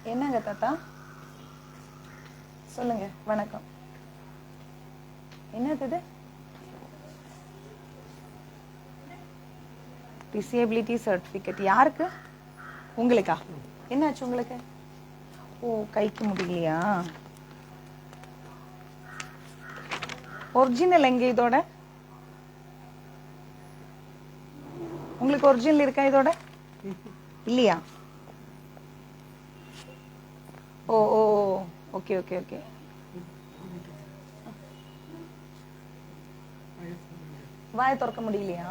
என்னங்க தாத்தா? சொல்லுங்க. வணக்கம். என்னது இது? டிசேபிலிட்டி சர்டிஃபிகேட் யாருக்கு? உங்களுக்கா? என்னாச்சு உங்களுக்கு? ஓ, கைக்கு முடியலையா? ஒரிஜினல் எங்க இதோட? உங்களுக்கு ஒரிஜினல் இருக்கா இதோட? இல்லையா? ஓ ஓ ஓகே ஓகே ஓகே. வாயை திறக்க முடியலையா?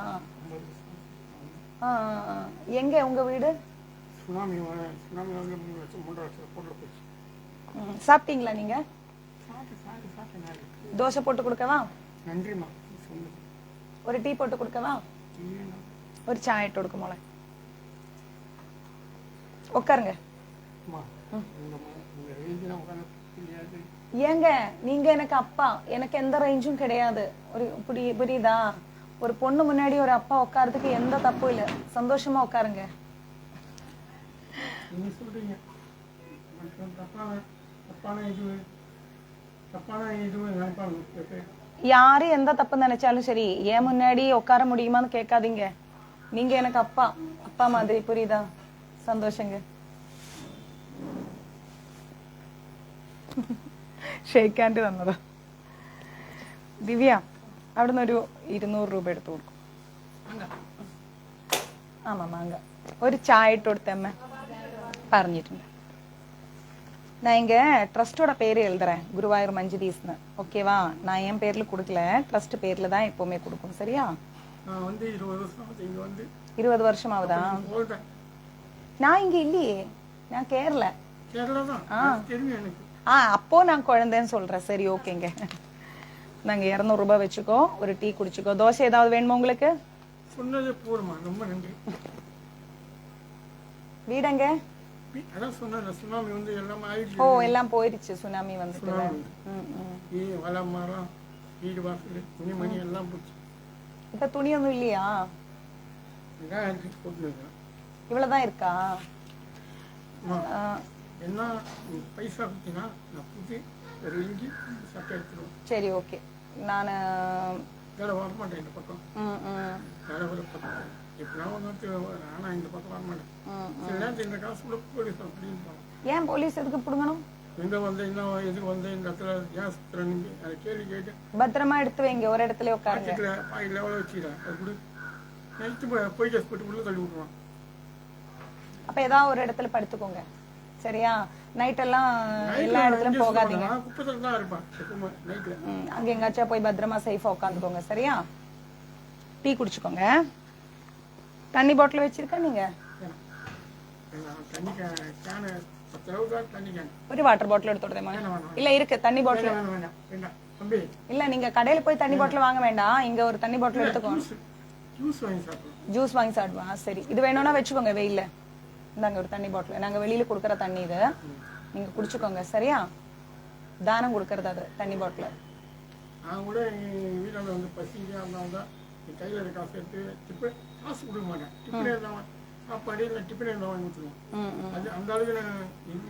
எங்க உங்க வீடு? சாப்பிட்டீங்களா நீங்க? தோசை போட்டு கொடுக்கவா? ஒரு டீ போட்டு கொடுக்கவா? ஒரு சாய் இட்டு கொடுக்க போல. உட்காருங்க. ஏங்க நீங்க எனக்கு அப்பா, எனக்கு எந்த ரேஞ்சும் கிடையாது. ஒரு புரியுதா? ஒரு பொண்ணு முன்னாடி ஒரு அப்பா உட்காரதுக்கு எந்த தப்பும் இல்ல. சந்தோஷமா உட்காருங்க. யாரு எந்த தப்பு நினைச்சாலும் சரி, ஏன் முன்னாடி உட்கார முடியுமான்னு கேட்காதீங்க. நீங்க எனக்கு அப்பா, அப்பா மாதிரி. புரியுதா? സന്തോഷങ്ക. ഷെയ്ക്കാൻഡ് തന്നതാ. ദിവ്യ അവിടുന്ന് ഒരു 200 രൂപ എടുത്തു കൊടുക്കും. ആമാ മാങ്ക ഒരു ചായ ഇട്ട് കൊടുത്ത അമ്മ പറഞ്ഞിട്ടുണ്ട്. நான் இங்க ட்ரஸ்டோட பேரு எழுதுறேன், குருவாயூர் மஞ்சுதீஸ்னு. ஓகேவா? நான் என் பேர்ல கொடுக்கல, ட்ரஸ்ட் பேர்ல தான் எப்பவுமே கொடுக்கும். சரியா? 20 வருஷம் ஆகுதா? நான் இங்க இல்லையே, நான் கேரள. அப்போ நான் குழந்தைன்னு சொல்றேன். சரி, ஓகேங்க. நாங்க 200 ரூபாய் வச்சுக்கோ, ஒரு டீ குடிச்சுக்கோ. தோசை ஏதாவது வேணுமா உங்களுக்கு? சொன்னது போதுமா, ரொம்ப நன்றி. வீடங்க? ஓ, எல்லாம் போயிருச்சு. சுனாமி வந்துட்டு. இப்ப துணி ஒண்ணும் இல்லையா? இவ்வளவுதான் இருக்கா? சரி, ஓகே. நான் ஏன் போலீஸ் எதுக்கு புடுங்கணும்? பத்திரமா எடுத்து வைங்க, ஒரு இடத்துல உட்காருங்க. அப்ப ஏதாவது ஒரு இடத்துல படுத்துக்கோங்க. சரியா? நைட் எல்லாம் எல்லா இடத்துலயும் போகாதீங்க. அங்க எங்காச்சும் போய் பத்திரமா சேஃபா உட்காந்துக்கோங்க. சரியா? டீ குடிச்சுக்கோங்க. தண்ணி பாட்டில் வச்சிருக்கா நீங்க? ஒரு வாட்டர் பாட்டில் எடுத்துடுமா? இல்ல இருக்கு தண்ணி பாட்டில். இல்ல, நீங்க கடையில போய் தண்ணி பாட்டில் வாங்க வேண்டாம், இங்க ஒரு தண்ணி பாட்டில் எடுத்துக்கோங்க. ஜூஸ் வாங்கி சாப்பிடுவா? சரி, இது வேணும்னா வச்சுக்கோங்க வெயில்ல. இந்தாங்க ஒரு தண்ணி பாட்டில், நாங்க வெளியில குடுக்கற தண்ணி இது, நீங்க குடிச்சுக்கோங்க. சரியா? தானம் கொடுக்கறது அது தண்ணி பாட்டில். நான் கூட வீட்டுல வந்து பசியா இருந்தா கையில இருக்க காசு எடுத்து காசு கொடுக்க மாட்டேன். டிஃபனே தான் சாப்பாடு இல்லை, டிஃபனே தான் வாங்கி கொடுத்துருவோம். அது அந்த அளவுக்கு நான்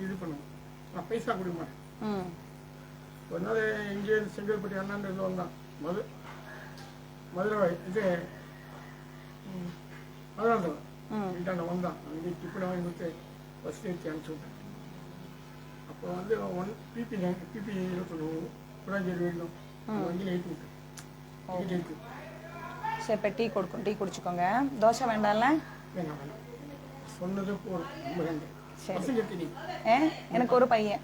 இது பண்ணுவேன். நான் பைசா கொடுக்க மாட்டேன். ஒரு நாள் இங்கே செங்கல்பட்டு அண்ணாண்டு வந்தான், மதுரை இது மதுராந்தவன் வீட்டாண்ட வந்தான். அங்கே டிஃபனை வாங்கி கொடுத்து பஸ் ஏற்றி அனுப்பிச்சி விட்டேன். அப்போ வந்து பிபி 21 குடாஞ்சேரி வரைக்கும் வண்டியில் ஏற்றி விட்டேன். சரி, இப்போ டீ கொடுக்கும், டீ குடிச்சுக்கோங்க. தோசை வேண்டாம்ல? சொன்னது போதும். சரி. எனக்கு ஒரு பையன்,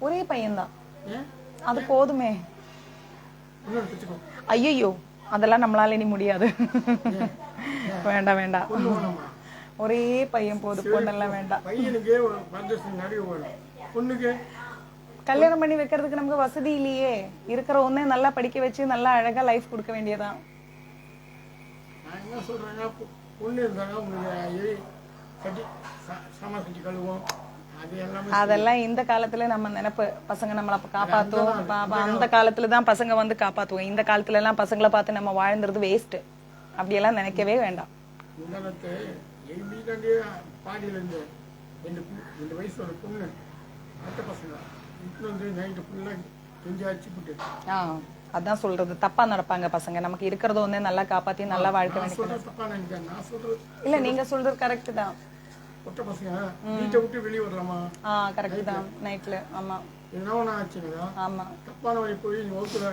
ஒரே பையன்தான், அது போதுமே. ஐயோ, அதெல்லாம் நம்மளால இனி முடியாது. வேண்டாம் வேண்டாம், ஒரே பையன் போதும், பொண்ணெல்லாம் வேண்டாம். கல்யாணம் பண்ணி வைக்கிறதுக்கு நமக்கு வசதி இல்லையே. இருக்கிற ஒண்ணே நல்லா படிக்க வச்சு நல்லா அழகா லைஃப் கொடுக்க வேண்டியதான். அதெல்லாம் இந்த காலத்துல நம்ம நினைப்பு, பசங்க நம்மள காப்பாத்தும். அந்த காலத்துலதான் பசங்க வந்து காப்பாத்துவோம். இந்த காலத்துல எல்லாம் பசங்களை பார்த்து நம்ம வாழ்ந்துறது வேஸ்ட். அப்படியெல்லாம் நினைக்கவே வேண்டாம். இந்த வயசு ஒரு பொண்ணு அட்டை பசங்க இப்போ வந்து நைட்டு ஃபுல்லாக கெஞ்சி அடிச்சு போட்டு. அதான் சொல்றது, தப்பா நடப்பாங்க பசங்க. நமக்கு இருக்கிறத ஒண்ணே நல்லா காப்பாத்தி நல்லா வாழ்க்கை வேண்டிய. தப்பா நினைக்கிறேன், நான் சொல்றது இல்ல, நீங்க சொல்றது கரெக்ட் தான். ஒட்ட பசங்க வீட்டை விட்டு வெளியே வரலாமா? கரெக்ட் தான், நைட்ல. ஆமா, என்ன ஒண்ணா ஆச்சுங்களா? ஆமா, தப்பான வழி போய் வகுத்துல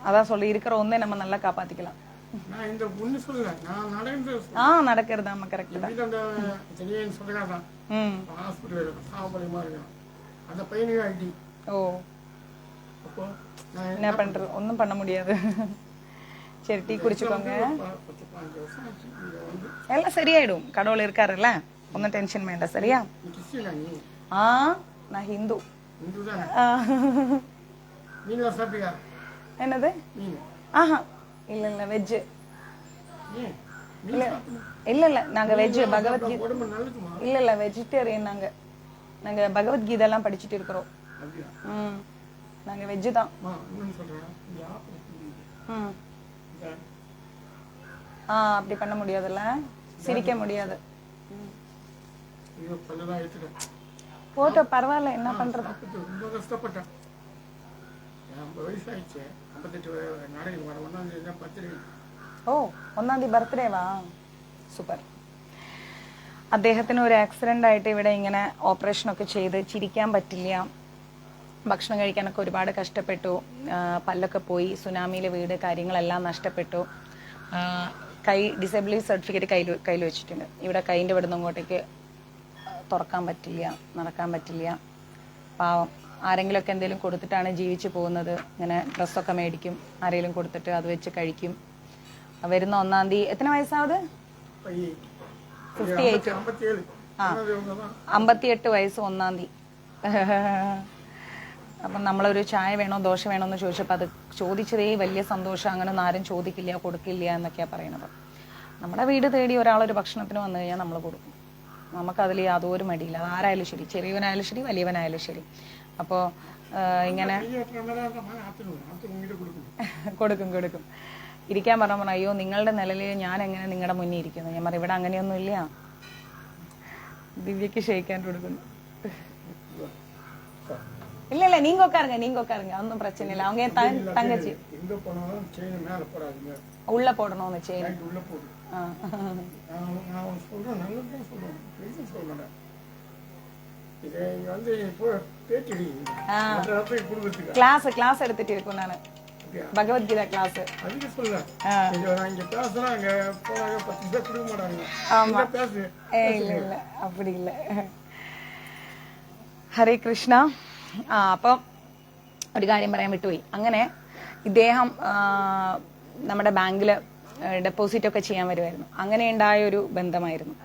அதான் சொல்லி இருக்கிற ஒண்ணே நம்ம நல்லா காப்பாத்திக்கலாம். நான் இந்த ஒண்ணு சொல்லல, நான் நடக்கிறது. ஆமா, கரெக்ட் தான். அந்த சென்னையன் சொல்றாங்க ஹாஸ்பிட்டல் சாவபலியமா இருக்கும் அந்த பையனுக்கு ஐடி. ஓ, அப்போ என்ன பண்றது? ஒன்றும் பண்ண முடியாது. சரி, டீ குடிச்சுக்கோங்க, எல்லாம் சரியாயிடும். கடவுள் இருக்காருல்ல, ஒன்றும் டென்ஷன் வேண்டாம். சரியா? நான் ஹிந்து. என்னது? இல்ல இல்ல, வெஜ். இல்ல இல்ல, நாங்க வெஜ். பகவத்கீதை இல்ல இல்ல, வெஜிடேரியன். நாங்க பகவத்கீதை எல்லாம் படிச்சுட்டு இருக்கிறோம். நாங்க வெஜ் தான். அப்படி பண்ண முடியாதுல்ல, சிரிக்க முடியாது. போட்டோ பரவாயில்ல, என்ன பண்றது? ரொம்ப கஷ்டப்பட்டேன். ഓ, 1-ാം തീയതി ബർത്ത്ഡേവാ? സൂപ്പർ. അദ്ദേഹത്തിന് ഒരു ആക്സിഡന്റ് ആയിട്ട് ഇവിടെ ഇങ്ങനെ ഓപ്പറേഷനൊക്കെ ചെയ്ത് ചിരിക്കാൻ പറ്റില്ല, ഭക്ഷണം കഴിക്കാനൊക്കെ ഒരുപാട് കഷ്ടപ്പെട്ടു, പല്ലൊക്കെ പോയി, സുനാമിയിലെ വീട് കാര്യങ്ങളെല്ലാം നഷ്ടപ്പെട്ടു. കൈ ഡിസേബിലിറ്റി സർട്ടിഫിക്കറ്റ് കയ്യിൽ വെച്ചിട്ടുണ്ട്. ഇവിടെ കൈൻ്റെ ഇവിടെ നിന്ന് അങ്ങോട്ടേക്ക് തുറക്കാൻ പറ്റില്ല, നടക്കാൻ പറ്റില്ല. പാവം. ആരെങ്കിലുമൊക്കെ എന്തെങ്കിലും കൊടുത്തിട്ടാണ് ജീവിച്ചു പോകുന്നത്. ഇങ്ങനെ ഡ്രസ്സൊക്കെ മേടിക്കും, ആരെങ്കിലും കൊടുത്തിട്ട് അത് വെച്ച് കഴിക്കും. വരുന്ന 1-ാം തീയതി. എത്ര വയസ്സാവത്? 58. 58 വയസ്സ് 1-ാം തീയതി. അപ്പം നമ്മളൊരു ചായ വേണോ ദോശ വേണോ എന്ന് ചോദിച്ചപ്പോൾ അത് ചോദിച്ചതേ വലിയ സന്തോഷം. അങ്ങനെ ഒന്നും ആരും ചോദിക്കില്ല, കൊടുക്കില്ല എന്നൊക്കെയാണ് പറയണത്. നമ്മുടെ വീട് തേടി ഒരാളൊരു ഭക്ഷണത്തിന് വന്നു കഴിഞ്ഞാൽ നമ്മൾ കൊടുക്കും. നമുക്കതിൽ യാതൊരു മടിയില്ല. അത് ആരായാലും ശരി, ചെറിയവനായാലും ശരി, വലിയവനായാലും ശരി. അപ്പോൾ ഇങ്ങനെ കൊടുക്കും. ഇരിക്കാൻ പറഞ്ഞാൽ അയ്യോ നിങ്ങളുടെ നിലയിൽ ഞാൻ എങ്ങനെ നിങ്ങളുടെ മുന്നിൽ ഇരിക്കുന്നു? ഞാൻ പറയും ഇവിടെ അങ്ങനെയൊന്നും ഇല്ല. ദിവ്യക്ക് ഷെയ്ക്കാൻ കൊടുക്കുന്നു. இல்ல இல்ல, நீங்க உட்காருங்க, ஒன்றும் பிரச்சனை இல்லை. அவங்க தங்கச்சி உள்ள போடணும்னு செயின். கிளாஸ் எடுத்துட்டு இருக்கோம் நானு, பகவத்கீதா கிளாஸ். ஆமா, இல்ல இல்ல, அப்படி இல்ல. ഹരേ കൃഷ്ണ. അപ്പം ഒരു കാര്യം പറയാൻ വിട്ടുപോയി. അങ്ങനെ ഇദ്ദേഹം നമ്മുടെ ബാങ്കിൽ ഡെപ്പോസിറ്റ് ഒക്കെ ചെയ്യാൻ വരുമായിരുന്നു. അങ്ങനെ ഉണ്ടായ ഒരു ബന്ധമായിരുന്നു.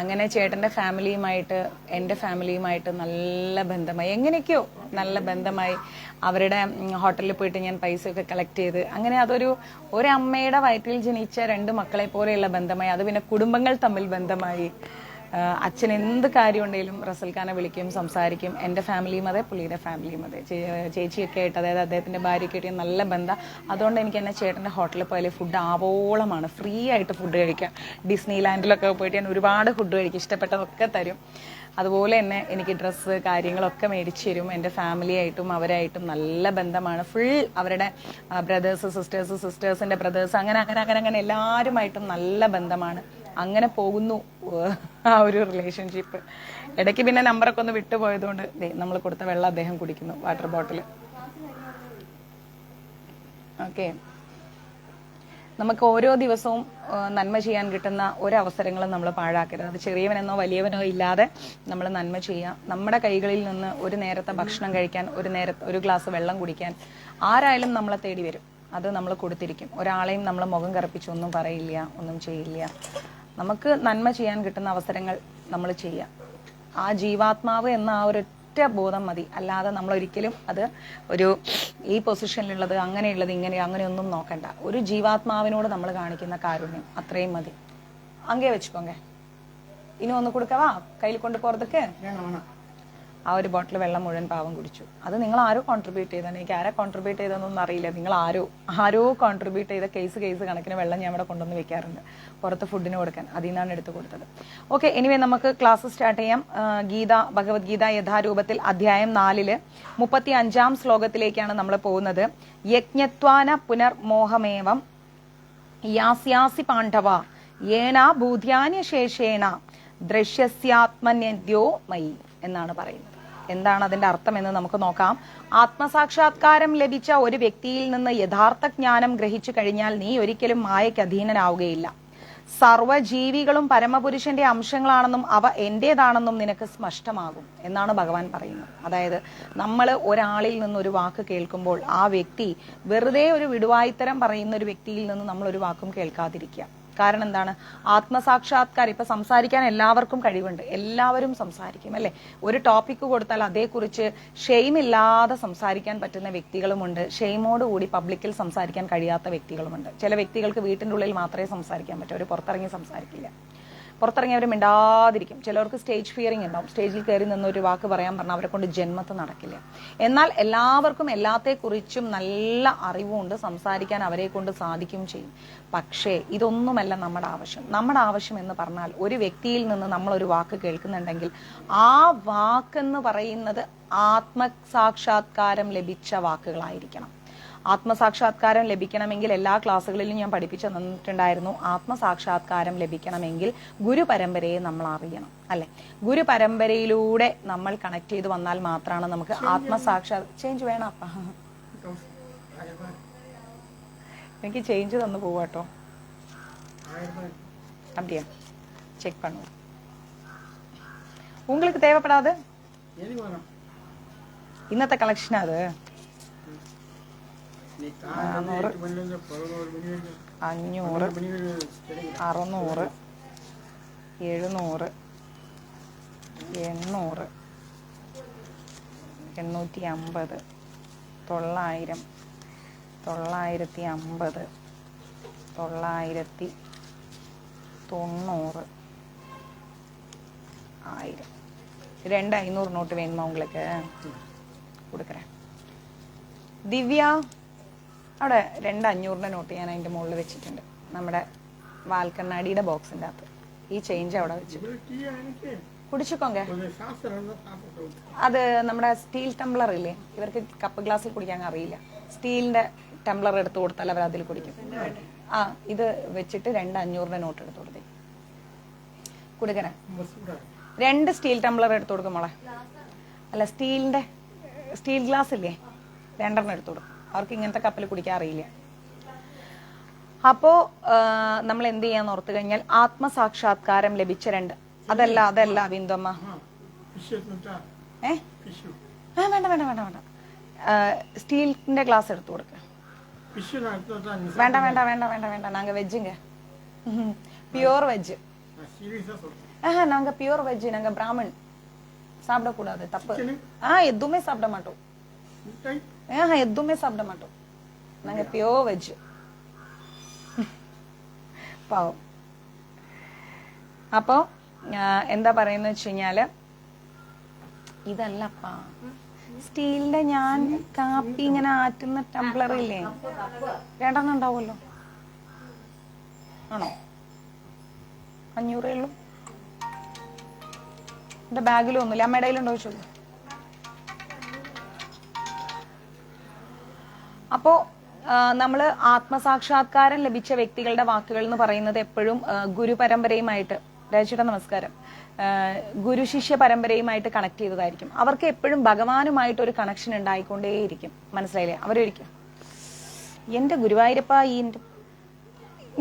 അങ്ങനെ ചേട്ടന്റെ ഫാമിലിയുമായിട്ട് എൻ്റെ ഫാമിലിയുമായിട്ട് നല്ല ബന്ധമായി. എങ്ങനെയൊക്കെയോ നല്ല ബന്ധമായി. അവരുടെ ഹോട്ടലിൽ പോയിട്ട് ഞാൻ പൈസയൊക്കെ കളക്ട് ചെയ്ത്, അങ്ങനെ അതൊരു ഒരമ്മയുടെ വയറ്റിൽ ജനിച്ച 2 മക്കളെ പോലെയുള്ള ബന്ധമായി. അത് പിന്നെ കുടുംബങ്ങൾ തമ്മിൽ ബന്ധമായി. അച്ഛൻ എന്ത് കാര്യം ഉണ്ടെങ്കിലും റസൽ ഖാനെ വിളിക്കും, സംസാരിക്കും. എൻ്റെ ഫാമിലിയും അതെ, പുള്ളിയുടെ ഫാമിലിയും അതെ. ചേച്ചിയൊക്കെ ആയിട്ട്, അതായത് അദ്ദേഹത്തിൻ്റെ ഭാര്യയൊക്കെ ആയിട്ട് നല്ല ബന്ധം. അതുകൊണ്ട് എനിക്ക് എന്നെ ചേട്ടൻ്റെ ഹോട്ടലിൽ പോയാൽ ഫുഡ് ആവോളമാണ്. ഫ്രീ ആയിട്ട് ഫുഡ് കഴിക്കാം. ഡിസ്നി ലാൻഡിലൊക്കെ പോയിട്ട് ഞാൻ ഒരുപാട് ഫുഡ് കഴിക്കും, ഇഷ്ടപ്പെട്ടതൊക്കെ തരും. അതുപോലെ തന്നെ എനിക്ക് ഡ്രസ്സ് കാര്യങ്ങളൊക്കെ മേടിച്ചു തരും. എൻ്റെ ഫാമിലിയായിട്ടും അവരായിട്ടും നല്ല ബന്ധമാണ്. ഫുൾ അവരുടെ ബ്രദേഴ്സ്, സിസ്റ്റേഴ്സിൻ്റെ ബ്രദേഴ്സ്, അങ്ങനെ എല്ലാവരുമായിട്ടും നല്ല ബന്ധമാണ്. അങ്ങനെ പോകുന്നു ആ ഒരു റിലേഷൻഷിപ്പ്. ഇടയ്ക്ക് പിന്നെ നമ്പറൊക്കെ ഒന്ന് വിട്ടുപോയതുകൊണ്ട് നമ്മൾ കൊടുത്ത വെള്ളം അദ്ദേഹം കുടിക്കുന്നു, വാട്ടർ ബോട്ടിൽ. ഓക്കെ, നമുക്ക് ഓരോ ദിവസവും നന്മ ചെയ്യാൻ കിട്ടുന്ന ഒരവസരങ്ങളും നമ്മൾ പാഴാക്കരുത്. അത് ചെറിയവനെന്നോ വലിയവനോ ഇല്ലാതെ നമ്മൾ നന്മ ചെയ്യുക. നമ്മുടെ കൈകളിൽ നിന്ന് ഒരു നേരത്തെ ഭക്ഷണം കഴിക്കാൻ, ഒരു ഗ്ലാസ് വെള്ളം കുടിക്കാൻ ആരായാലും നമ്മളെ തേടി വരും. അത് നമ്മൾ കൊടുത്തിരിക്കും. ഒരാളെയും നമ്മൾ മുഖം കറുപ്പിച്ചൊന്നും പറയില്ല, ഒന്നും ചെയ്യില്ല. നമുക്ക് നന്മ ചെയ്യാൻ കിട്ടുന്ന അവസരങ്ങൾ നമ്മൾ ചെയ്യുക. ആ ജീവാത്മാവ് എന്ന ആ ഒരൊറ്റ ബോധം മതി. അല്ലാതെ നമ്മൾ ഒരിക്കലും അത് ഒരു ഈ പൊസിഷനിലുള്ളത് അങ്ങനെയുള്ളത് അങ്ങനെയൊന്നും നോക്കണ്ട. ഒരു ജീവാത്മാവിനോട് നമ്മൾ കാണിക്കുന്ന കാരുണ്യം അത്രയും മതി. അങ്ങേ വെച്ചുക്കോങ്ക. ഇനി ഒന്ന് കൊടുക്കവാ കയ്യിൽ കൊണ്ട് പോறதுக்கு. ആ ഒരു ബോട്ടിൽ വെള്ളം മുഴുവൻ പാവം കുടിച്ചു. അത് നിങ്ങൾ ആരോ കോൺട്രിബ്യൂട്ട് ചെയ്താണ്. എനിക്ക് ആരാ കോൺട്രിബ്യൂട്ട് ചെയ്തതെന്നൊന്നും അറിയില്ല. നിങ്ങൾ ആരോ കോൺട്രിബ്യൂട്ട് ചെയ്ത കേസ് കണക്കിന് വെള്ളം ഞാൻ ഇവിടെ കൊണ്ടുവന്ന് വെക്കാറുണ്ട് പുറത്ത് ഫുഡിന് കൊടുക്കാൻ. അതിൽ നിന്നാണ് എടുത്തു കൊടുത്തത്. ഓക്കെ, എനിവേ നമുക്ക് ക്ലാസ് സ്റ്റാർട്ട് ചെയ്യാം. ഭഗവത്ഗീത യഥാരൂപത്തിൽ അധ്യായം 4 35 ശ്ലോകത്തിലേക്കാണ് നമ്മൾ പോകുന്നത്. യജ്ഞത്വാന പുനർമോഹമേവം യാസ്യാസി പാണ്ഡവ യേന ഭൂധ്യാന്യശേഷേണ ദൃശ്യസ്യാത്മന്യോ മയി എന്നാണ് പറയുന്നത്. എന്താണ് അതിന്റെ അർത്ഥം എന്ന് നമുക്ക് നോക്കാം. ആത്മസാക്ഷാത്കാരം ലഭിച്ച ഒരു വ്യക്തിയിൽ നിന്ന് യഥാർത്ഥ ജ്ഞാനം ഗ്രഹിച്ചു കഴിഞ്ഞാൽ നീ ഒരിക്കലും മായയ്ക്ക് അധീനനാവുകയില്ല. സർവ്വജീവികളും പരമപുരുഷന്റെ അംശങ്ങളാണെന്നും അവ എന്റേതാണെന്നും നിനക്ക് സ്പഷ്ടമാകും എന്നാണ് ഭഗവാൻ പറയുന്നത്. അതായത് നമ്മൾ ഒരാളിൽ നിന്ന് ഒരു വാക്ക് കേൾക്കുമ്പോൾ ആ വ്യക്തി വെറുതെ ഒരു വിടുവായിത്തരം പറയുന്ന ഒരു വ്യക്തിയിൽ നിന്ന് നമ്മൾ ഒരു വാക്കും കേൾക്കാതിരിക്കുക. കാരണം എന്താണ്? ആത്മസാക്ഷാത്കാരം. ഇപ്പൊ സംസാരിക്കാൻ എല്ലാവർക്കും കഴിവുണ്ട്, എല്ലാവരും സംസാരിക്കും അല്ലെ. ഒരു ടോപ്പിക്ക് കൊടുത്താൽ അതേക്കുറിച്ച് ഷെയിമില്ലാതെ സംസാരിക്കാൻ പറ്റുന്ന വ്യക്തികളുമുണ്ട്, ഷെയിമോടുകൂടി പബ്ലിക്കിൽ സംസാരിക്കാൻ കഴിയാത്ത വ്യക്തികളുമുണ്ട്. ചില വ്യക്തികൾക്ക് വീട്ടിൻ്റെ ഉള്ളിൽ മാത്രമേ സംസാരിക്കാൻ പറ്റൂ, അവർ പുറത്തിറങ്ങി സംസാരിക്കില്ല. പുറത്തിറങ്ങി അവർ മിണ്ടാതിരിക്കും. ചിലർക്ക് സ്റ്റേജ് ഫിയറിംഗ് ഉണ്ടാവും. സ്റ്റേജിൽ കയറി നിന്നൊരു വാക്ക് പറയാൻ പറഞ്ഞാൽ അവരെ കൊണ്ട് ജന്മത്ത് നടക്കില്ല. എന്നാൽ എല്ലാവർക്കും എല്ലാത്തെക്കുറിച്ചും നല്ല അറിവുണ്ട്, സംസാരിക്കാൻ അവരെ കൊണ്ട് സാധിക്കും ചെയ്യും. പക്ഷേ ഇതൊന്നുമല്ല നമ്മുടെ ആവശ്യം. നമ്മുടെ ആവശ്യം എന്ന് പറഞ്ഞാൽ ഒരു വ്യക്തിയിൽ നിന്ന് നമ്മളൊരു വാക്ക് കേൾക്കുന്നുണ്ടെങ്കിൽ ആ വാക്കെന്ന് പറയുന്നത് ആത്മസാക്ഷാത്കാരം ലഭിച്ച വാക്കുകളായിരിക്കണം. ആത്മസാക്ഷാത്കാരം ലഭിക്കണമെങ്കിൽ എല്ലാ ക്ലാസ്സുകളിലും ഞാൻ പഠിപ്പിച്ചു തന്നിട്ടുണ്ടായിരുന്നു. ആത്മസാക്ഷാത്കാരം ലഭിക്കണമെങ്കിൽ ഗുരുപരമ്പരയെ നമ്മൾ അറിയണം അല്ലെ. ഗുരുപരമ്പരയിലൂടെ നമ്മൾ കണക്ട് ചെയ്ത് വന്നാൽ മാത്രമാണ് നമുക്ക് ചേഞ്ച് വേണം. അപ്പ എനിക്ക് ചേഞ്ച് തന്നു പോവാട്ടോ. அப்படியா செக் பண்ணுவோம். உங்களுக்கு தேவைப்படாது ഇന്നത്തെ കളക്ഷൻ. അത് 500 500 600 700 800 850 900 950 990 1000 2 500 நோட்டு வேணுமா உங்களுக்கு? கொடுக்குறேன். ദിവ്യ, അവിടെ 2 500 നോട്ട് ഞാൻ അതിൻ്റെ മുകളിൽ വെച്ചിട്ടുണ്ട്, നമ്മുടെ വാൽക്കണ്ണാടിയുടെ ബോക്സിൻ്റെ അകത്ത്. ഈ ചേഞ്ച് അവിടെ വെച്ചു. കുടിച്ചിക്കോങ്ക. അത് നമ്മുടെ സ്റ്റീൽ ടംബ്ലർ ഇല്ലേ, ഇവർക്ക് കപ്പ് ഗ്ലാസ്സിൽ കുടിക്കാൻ അറിയില്ല. സ്റ്റീലിന്റെ ടംബ്ലർ എടുത്ത് കൊടുത്താൽ അവർ അതിൽ കുടിക്കും. ഇത് വെച്ചിട്ട് 2 500 നോട്ട് എടുത്ത് കൊടുത്തേ. കൊടുക്കണേ. 2 സ്റ്റീൽ ടംബ്ലർ എടുത്ത് കൊടുക്കും മോളെ. അല്ല, സ്റ്റീൽ ഗ്ലാസ് ഇല്ലേ, 2 എടുത്ത് കൊടുക്കും. അവർക്ക് ഇങ്ങനത്തെ കപ്പിൽ കുടിക്കാൻ അറിയില്ല. അപ്പോ നമ്മൾ എന്ത് ചെയ്യാന്ന് ഓർത്തു കഴിഞ്ഞാൽ ആത്മസാക്ഷാത്കാരം ലഭിച്ച 2 അതല്ല ബിന്ദുമ്മ. വേണ്ട വേണ്ട വേണ്ട വേണ്ട സ്റ്റീലിന്റെ ഗ്ലാസ് എടുത്തു കൊടുക്ക. വേണ്ട വേണ്ട വേണ്ട വേണ്ട വേണ്ട நாங்க வெஜ்ஜுங்க, பியூர் வெஜ். நாங்க பியூர் வெஜ், நாங்க பிராமன். சாப்பிடக்கூடாது, தப்பு. எதுவுமே சாப்பிட மாட்டோம். எதுவுமே சாப்பிட மாட்டோம். நாங்க பியூர் வெஜ். പാവം. അപ്പോ എന്താ പറയുന്ന വെച്ച് കഴിഞ്ഞാല്, ഇതല്ലപ്പാ സ്റ്റീലിന്റെ ഞാൻ കാപ്പി ഇങ്ങനെ ആറ്റുന്ന ടംബ്ലർ ഇല്ലേ, 2 ഉണ്ടാവുമല്ലോ. ആണോ? 500 ഉള്ളൂ. എന്റെ ബാഗിലും ഒന്നുമില്ല. അമ്മയുടെ കയ്യിലുണ്ടോ ചോദിച്ചു. അപ്പോ നമ്മൾ ആത്മസാക്ഷാത്കാരം ലഭിച്ച വ്യക്തികളുടെ വാക്കുകൾ എന്ന് പറയുന്നത് എപ്പോഴും ഗുരുപരമ്പരയുമായിട്ട്, രാജേട്ടാ നമസ്കാരം, ഗുരുശിഷ്യ പരമ്പരയുമായിട്ട് കണക്ട് ചെയ്തതായിരിക്കും. അവർക്ക് എപ്പോഴും ഭഗവാനുമായിട്ട് ഒരു കണക്ഷൻ ഉണ്ടായിക്കൊണ്ടേയിരിക്കും. മനസ്സിലായില്ലേ? അവരൊരിക്കും എന്റെ ഗുരുവായൂരപ്പ,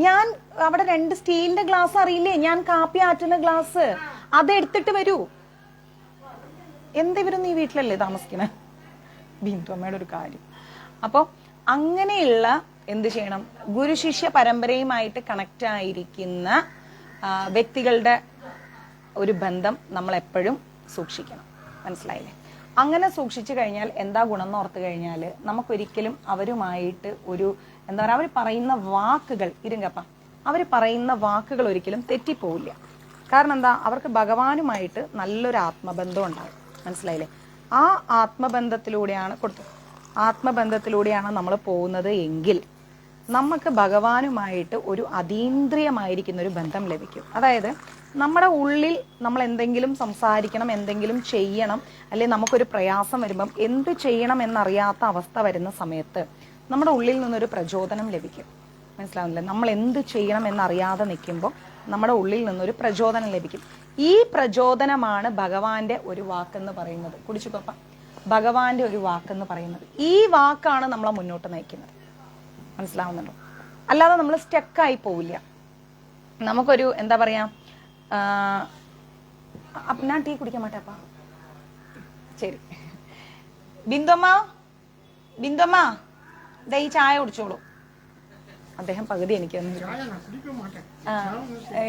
ഞാൻ അവിടെ 2 സ്റ്റീലിന്റെ ഗ്ലാസ് അറിയില്ലേ, ഞാൻ കാപ്പി ആറ്റുന്ന ഗ്ലാസ്, അതെടുത്തിട്ട് വരൂ. എന്തിവരും നീ വീട്ടിലല്ലേ താമസിക്കണേ? ബിന്ദു അമ്മയുടെ ഒരു കാര്യം. അപ്പൊ അങ്ങനെയുള്ള എന്ത് ചെയ്യണം, ഗുരുശിഷ്യ പരമ്പരയുമായിട്ട് കണക്റ്റ് ആയിരിക്കുന്ന വ്യക്തികളുടെ ഒരു ബന്ധം നമ്മൾ എപ്പോഴും സൂക്ഷിക്കണം. മനസ്സിലായില്ലേ? അങ്ങനെ സൂക്ഷിച്ചു കഴിഞ്ഞാൽ എന്താ ഗുണം എന്ന് ഓർത്ത് കഴിഞ്ഞാൽ നമുക്കൊരിക്കലും അവരുമായിട്ട് ഒരു എന്താ പറയുക, അവർ പറയുന്ന വാക്കുകൾ അവർ പറയുന്ന വാക്കുകൾ ഒരിക്കലും തെറ്റിപ്പോവില്ല. കാരണം എന്താ, അവർക്ക് ഭഗവാനുമായിട്ട് നല്ലൊരു ആത്മബന്ധം ഉണ്ടാകും. മനസ്സിലായില്ലേ? ആ ആത്മബന്ധത്തിലൂടെയാണ് ആത്മബന്ധത്തിലൂടെയാണ് നമ്മൾ പോകുന്നത് എങ്കിൽ നമുക്ക് ഭഗവാനുമായിട്ട് ഒരു അതീന്ദ്രിയമായിരിക്കുന്ന ഒരു ബന്ധം ലഭിക്കും. അതായത് നമ്മുടെ ഉള്ളിൽ നമ്മൾ എന്തെങ്കിലും സംസാരിക്കണം, എന്തെങ്കിലും ചെയ്യണം, അല്ലെങ്കിൽ നമുക്കൊരു പ്രയാസം വരുമ്പം എന്ത് ചെയ്യണം എന്നറിയാത്ത അവസ്ഥ വരുന്ന സമയത്ത് നമ്മുടെ ഉള്ളിൽ നിന്നൊരു പ്രചോദനം ലഭിക്കും. മനസ്സിലാവുന്നില്ല? നമ്മൾ എന്ത് ചെയ്യണം എന്നറിയാതെ നിൽക്കുമ്പോൾ നമ്മുടെ ഉള്ളിൽ നിന്നൊരു പ്രചോദനം ലഭിക്കും. ഈ പ്രചോദനമാണ് ഭഗവാന്റെ ഒരു വാക്കെന്ന് പറയുന്നത്. കുടിച്ചു പപ്പ. ഭഗവാന്റെ ഒരു വാക്കെന്ന് പറയുന്നത് ഈ വാക്കാണ് നമ്മളെ മുന്നോട്ട് നയിക്കുന്നത്. മനസ്സിലാവുന്നുണ്ടോ? അല്ലാതെ നമ്മൾ സ്റ്റക്കായി പോവില്ല. നമുക്കൊരു എന്താ പറയാ, ഞാൻ ടീ കുടിക്കാൻ മാട്ടേപ്പാ. ശരി. ബിന്ദുമ്മ ദേ ഈ ചായ കുടിച്ചോളൂ. അദ്ദേഹം പകുതി എനിക്ക്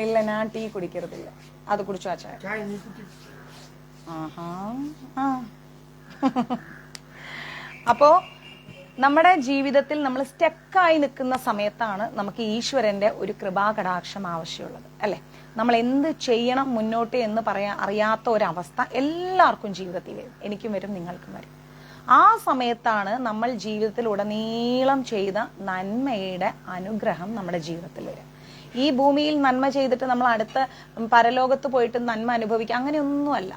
ഇല്ല, ഞാൻ ടീ കുടിക്കരുതില്ല. അത് കുടിച്ചോ ആ ചായ. അപ്പോ നമ്മുടെ ജീവിതത്തിൽ നമ്മൾ സ്റ്റക്കായി നിൽക്കുന്ന സമയത്താണ് നമുക്ക് ഈശ്വരന്റെ ഒരു കൃപാകടാക്ഷം ആവശ്യമുള്ളത്, അല്ലെ? നമ്മൾ എന്ത് ചെയ്യണം മുന്നോട്ട് എന്ന് അറിയാത്ത ഒരവസ്ഥ എല്ലാവർക്കും ജീവിതത്തിൽ വരും. എനിക്കും വരും, നിങ്ങൾക്കും വരും. ആ സമയത്താണ് നമ്മൾ ജീവിതത്തിൽ ഉടനീളം ചെയ്ത നന്മയുടെ അനുഗ്രഹം നമ്മുടെ ജീവിതത്തിൽ വരും. ഈ ഭൂമിയിൽ നന്മ ചെയ്തിട്ട് നമ്മൾ അടുത്ത പരലോകത്ത് പോയിട്ട് നന്മ അനുഭവിക്കുക, അങ്ങനെയൊന്നുമല്ല.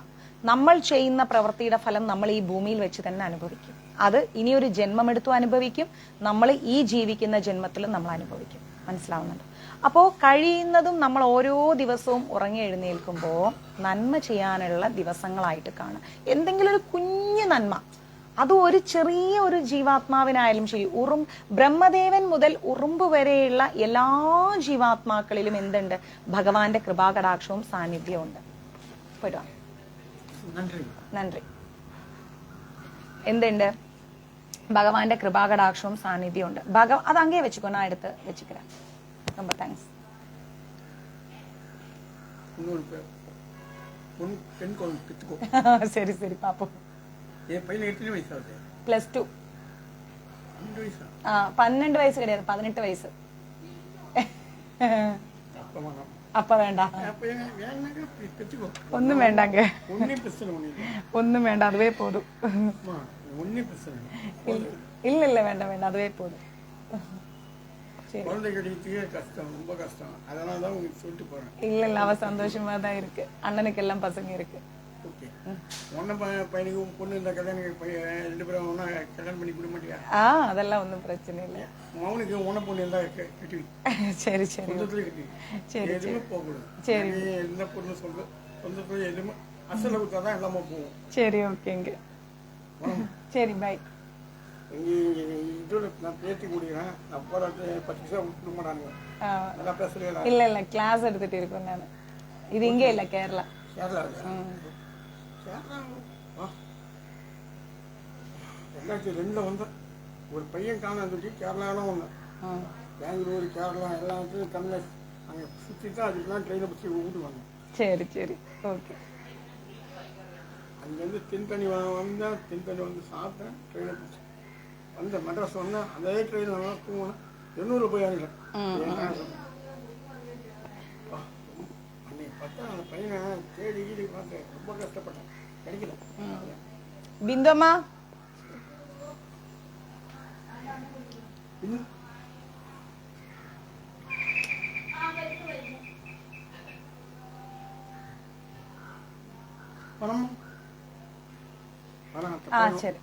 നമ്മൾ ചെയ്യുന്ന പ്രവൃത്തിയുടെ ഫലം നമ്മൾ ഈ ഭൂമിയിൽ വെച്ച് തന്നെ അനുഭവിക്കും. അത് ഇനിയൊരു ജന്മമെടുത്തു അനുഭവിക്കും, നമ്മൾ ഈ ജീവിക്കുന്ന ജന്മത്തിലും നമ്മൾ അനുഭവിക്കും. മനസ്സിലാവുന്നുണ്ട്? അപ്പോൾ കഴിയുന്നതും നമ്മൾ ഓരോ ദിവസവും ഉറങ്ങി എഴുന്നേൽക്കുമ്പോൾ നന്മ ചെയ്യാനുള്ള ദിവസങ്ങളായിട്ട് കാണുക. എന്തെങ്കിലും ഒരു കുഞ്ഞു നന്മ, അത് ഒരു ചെറിയ ഒരു ജീവാത്മാവിനായാലും ശരി. ബ്രഹ്മദേവൻ മുതൽ ഉറുമ്പ് വരെയുള്ള എല്ലാ ജീവാത്മാക്കളിലും എന്തുണ്ട്? ഭഗവാന്റെ കൃപാകടാക്ഷവും സാന്നിധ്യവും ഉണ്ട്. പോയിട്ടോ. നന്ദി. എന്തുണ്ട്? ഭഗവാന്റെ കൃപാകടാക്ഷവും സാന്നിധ്യവും ഉണ്ട്. അത് അങ്ങേ വെച്ചുക്കോ, ഞാൻ എടുത്ത് വെച്ചിக்கிறேன். ரொம்ப தேங்க்ஸ். சரி சரி பாப்போம். +2. 12 வயசு கிடையாது, 18 வயசு. அப்ப வேண்டாம், ஒன்னும் வேண்டாங்க, ஒன்னும் வேண்டாம், அதுவே போதும். இல்ல இல்ல வேண்டாம் வேண்டாம், அதுவே போதும். இல்ல இல்ல, அவ சந்தோஷமா தான் இருக்கு. அண்ணனுக்கு எல்லாம் பசங்க இருக்கு. அதெல்லாம் ஒன்றும் பிரச்சனை இல்லை. சரி சரி சரி சரி சரி ஓகேங்க. சரி பாய். இல்ல இல்ல, கிளாஸ் எடுத்துட்டு இருக்கோம் நான். இது இங்கே இல்ல, கேரளா. ஒரு பையன் காணாந்துச்சு, கேரளாலாம் ஒன்று, பெங்களூர் கேரளா எல்லாத்தையும் தமிழ் அங்கே சுற்றி தான் அதுக்கெல்லாம் ட்ரெயினை பற்றி ஊட்டுவாங்க. சரி சரி ஓகே. அங்கேருந்து தென்தண்ணி வந்தேன், தென்தண்ணி வந்து சாப்பிட்டேன், ட்ரெயினை பிடிச்சி வந்து மெட்ராஸ் வந்தேன். அதே ட்ரெயின் நல்லா தூங்கினேன், 800 போய் ஆகிட்டேன். அன்னைக்கு பார்த்தா அந்த பையனை தேடி கீடி பார்த்தேன், ரொம்ப கஷ்டப்பட்டேன், கிடைக்கல. பிந்தம்மா பணம் சரி.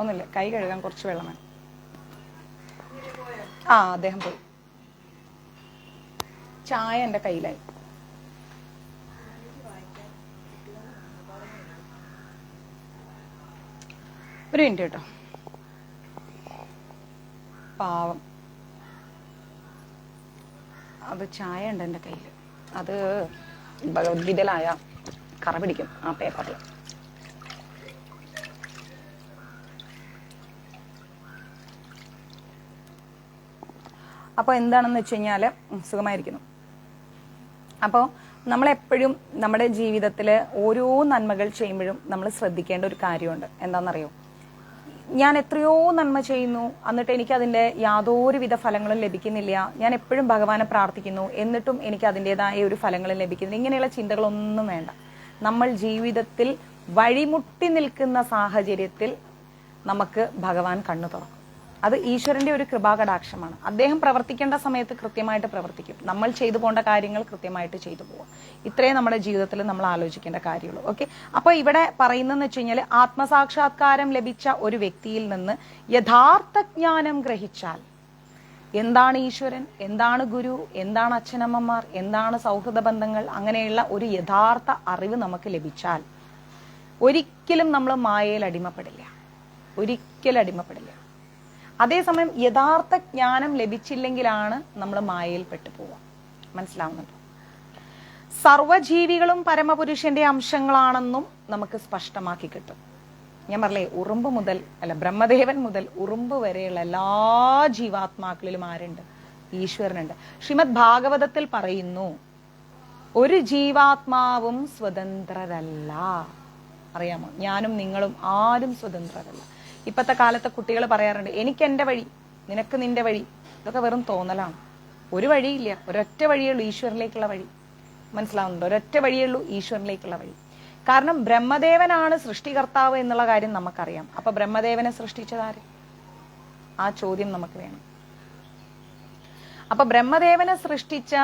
ഒന്നുമില്ല, കൈ കഴുകാൻ കുറച്ച് വെള്ളം വേണം. അദ്ദേഹം പോയി. ചായ എൻ്റെ കയ്യിലായി. ഒരു മിനിറ്റ് കേട്ടോ. പാവം, അത് ചായ ഉണ്ട് എൻ്റെ കയ്യിൽ. അത് ഭഗവത്ഗീതയിലായ കറ പിടിക്കും ആ പേപ്പറിൽ. അപ്പോൾ എന്താണെന്ന് വെച്ച് കഴിഞ്ഞാൽ സുഖമായിരിക്കുന്നു. അപ്പോൾ നമ്മളെപ്പോഴും നമ്മുടെ ജീവിതത്തിൽ ഓരോ നന്മകൾ ചെയ്യുമ്പോഴും നമ്മൾ ശ്രദ്ധിക്കേണ്ട ഒരു കാര്യമുണ്ട്. എന്താണെന്നറിയോ? ഞാൻ എത്രയോ നന്മ ചെയ്യുന്നു, എന്നിട്ട് എനിക്ക് അതിൻ്റെ യാതൊരുവിധ ഫലങ്ങളും ലഭിക്കുന്നില്ല. ഞാൻ എപ്പോഴും ഭഗവാനെ പ്രാർത്ഥിക്കുന്നു, എന്നിട്ടും എനിക്ക് അതിൻ്റെതായ ഒരു ഫലങ്ങളും ലഭിക്കുന്നില്ല. ഇങ്ങനെയുള്ള ചിന്തകളൊന്നും വേണ്ട. നമ്മൾ ജീവിതത്തിൽ വഴിമുട്ടി നിൽക്കുന്ന സാഹചര്യത്തിൽ നമുക്ക് ഭഗവാൻ കണ്ണു തുറക്കും. അത് ഈശ്വരന്റെ ഒരു കൃപാകടാക്ഷമാണ്. അദ്ദേഹം പ്രവർത്തിക്കേണ്ട സമയത്ത് കൃത്യമായിട്ട് പ്രവർത്തിക്കും. നമ്മൾ ചെയ്തു പോകേണ്ട കാര്യങ്ങൾ കൃത്യമായിട്ട് ചെയ്തു പോവാം. ഇത്രയും നമ്മുടെ ജീവിതത്തിൽ നമ്മൾ ആലോചിക്കേണ്ട കാര്യമുള്ളൂ. ഓക്കെ, അപ്പൊ ഇവിടെ പറയുന്നതെന്ന് വെച്ച് കഴിഞ്ഞാൽ ആത്മസാക്ഷാത്കാരം ലഭിച്ച ഒരു വ്യക്തിയിൽ നിന്ന് യഥാർത്ഥ ജ്ഞാനം ഗ്രഹിച്ചാൽ, എന്താണ് ഈശ്വരൻ, എന്താണ് ഗുരു, എന്താണ് അച്ഛനമ്മമാർ, എന്താണ് സൗഹൃദ ബന്ധങ്ങൾ, അങ്ങനെയുള്ള ഒരു യഥാർത്ഥ അറിവ് നമുക്ക് ലഭിച്ചാൽ ഒരിക്കലും നമ്മൾ മായയിൽ അടിമപ്പെടില്ല. ഒരിക്കലും അടിമപ്പെടില്ല. അതേസമയം യഥാർത്ഥ ജ്ഞാനം ലഭിച്ചില്ലെങ്കിലാണ് നമ്മൾ മായയിൽ പെട്ടുപോവുക. മനസ്സിലാവുന്നുണ്ടോ? സർവജീവികളും പരമപുരുഷന്റെ അംശങ്ങളാണെന്നും നമുക്ക് സ്പഷ്ടമാക്കി കിട്ടും. ഞാൻ പറഞ്ഞേ, ബ്രഹ്മദേവൻ മുതൽ ഉറുമ്പ് വരെയുള്ള എല്ലാ ജീവാത്മാക്കളിലും ആരുണ്ട്? ഈശ്വരനുണ്ട്. ശ്രീമദ് ഭാഗവതത്തിൽ പറയുന്നു, ഒരു ജീവാത്മാവും സ്വതന്ത്രരല്ല. അറിയാമോ? ഞാനും നിങ്ങളും ആരും സ്വതന്ത്രരല്ല. ഇപ്പോഴത്തെ കാലത്തെ കുട്ടികൾ പറയാറുണ്ട്, എനിക്ക് എൻ്റെ വഴി, നിനക്ക് നിന്റെ വഴി. ഇതൊക്കെ വെറും തോന്നലാണ്. ഒരു വഴിയില്ല, ഒരൊറ്റ വഴിയുള്ളൂ, ഈശ്വരനിലേക്കുള്ള വഴി. മനസ്സിലാവുന്നുണ്ടോ? ഒരൊറ്റ വഴിയുള്ളൂ, ഈശ്വരനിലേക്കുള്ള വഴി. കാരണം ബ്രഹ്മദേവനാണ് സൃഷ്ടികർത്താവ് എന്നുള്ള കാര്യം നമുക്കറിയാം. അപ്പൊ ബ്രഹ്മദേവനെ സൃഷ്ടിച്ചതാര്? ആ ചോദ്യം നമുക്ക് വേണം. അപ്പൊ ബ്രഹ്മദേവനെ സൃഷ്ടിച്ച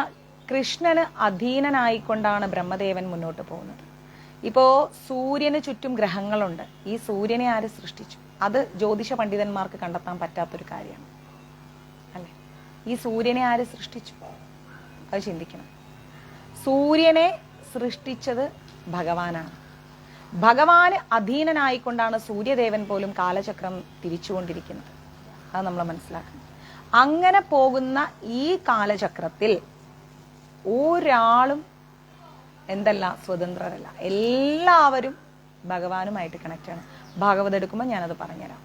കൃഷ്ണന് അധീനനായിക്കൊണ്ടാണ് ബ്രഹ്മദേവൻ മുന്നോട്ട് പോകുന്നത്. ഇപ്പോ സൂര്യന് ചുറ്റും ഗ്രഹങ്ങളുണ്ട്. ഈ സൂര്യനെ ആര് സൃഷ്ടിച്ചു? അത് ജ്യോതിഷ പണ്ഡിതന്മാർക്ക് കണ്ടെത്താൻ പറ്റാത്തൊരു കാര്യമാണ്, അല്ലെ? ഈ സൂര്യനെ ആര് സൃഷ്ടിച്ചു? അത് ചിന്തിക്കണം. സൂര്യനെ സൃഷ്ടിച്ചത് ഭഗവാനാണ്. ഭഗവാന് അധീനനായിക്കൊണ്ടാണ് സൂര്യദേവൻ പോലും കാലചക്രം തിരിച്ചുകൊണ്ടിരിക്കുന്നത്. അത് നമ്മൾ മനസ്സിലാക്കണം. അങ്ങനെ പോകുന്ന ഈ കാലചക്രത്തിൽ ഒരാളും സ്വതന്ത്രരല്ല. എല്ലാവരും ഭഗവാനുമായിട്ട് കണക്റ്റ് ആണ്. ഭാഗവതം എടുക്കുമ്പോൾ ഞാനത് പറഞ്ഞുതരാം.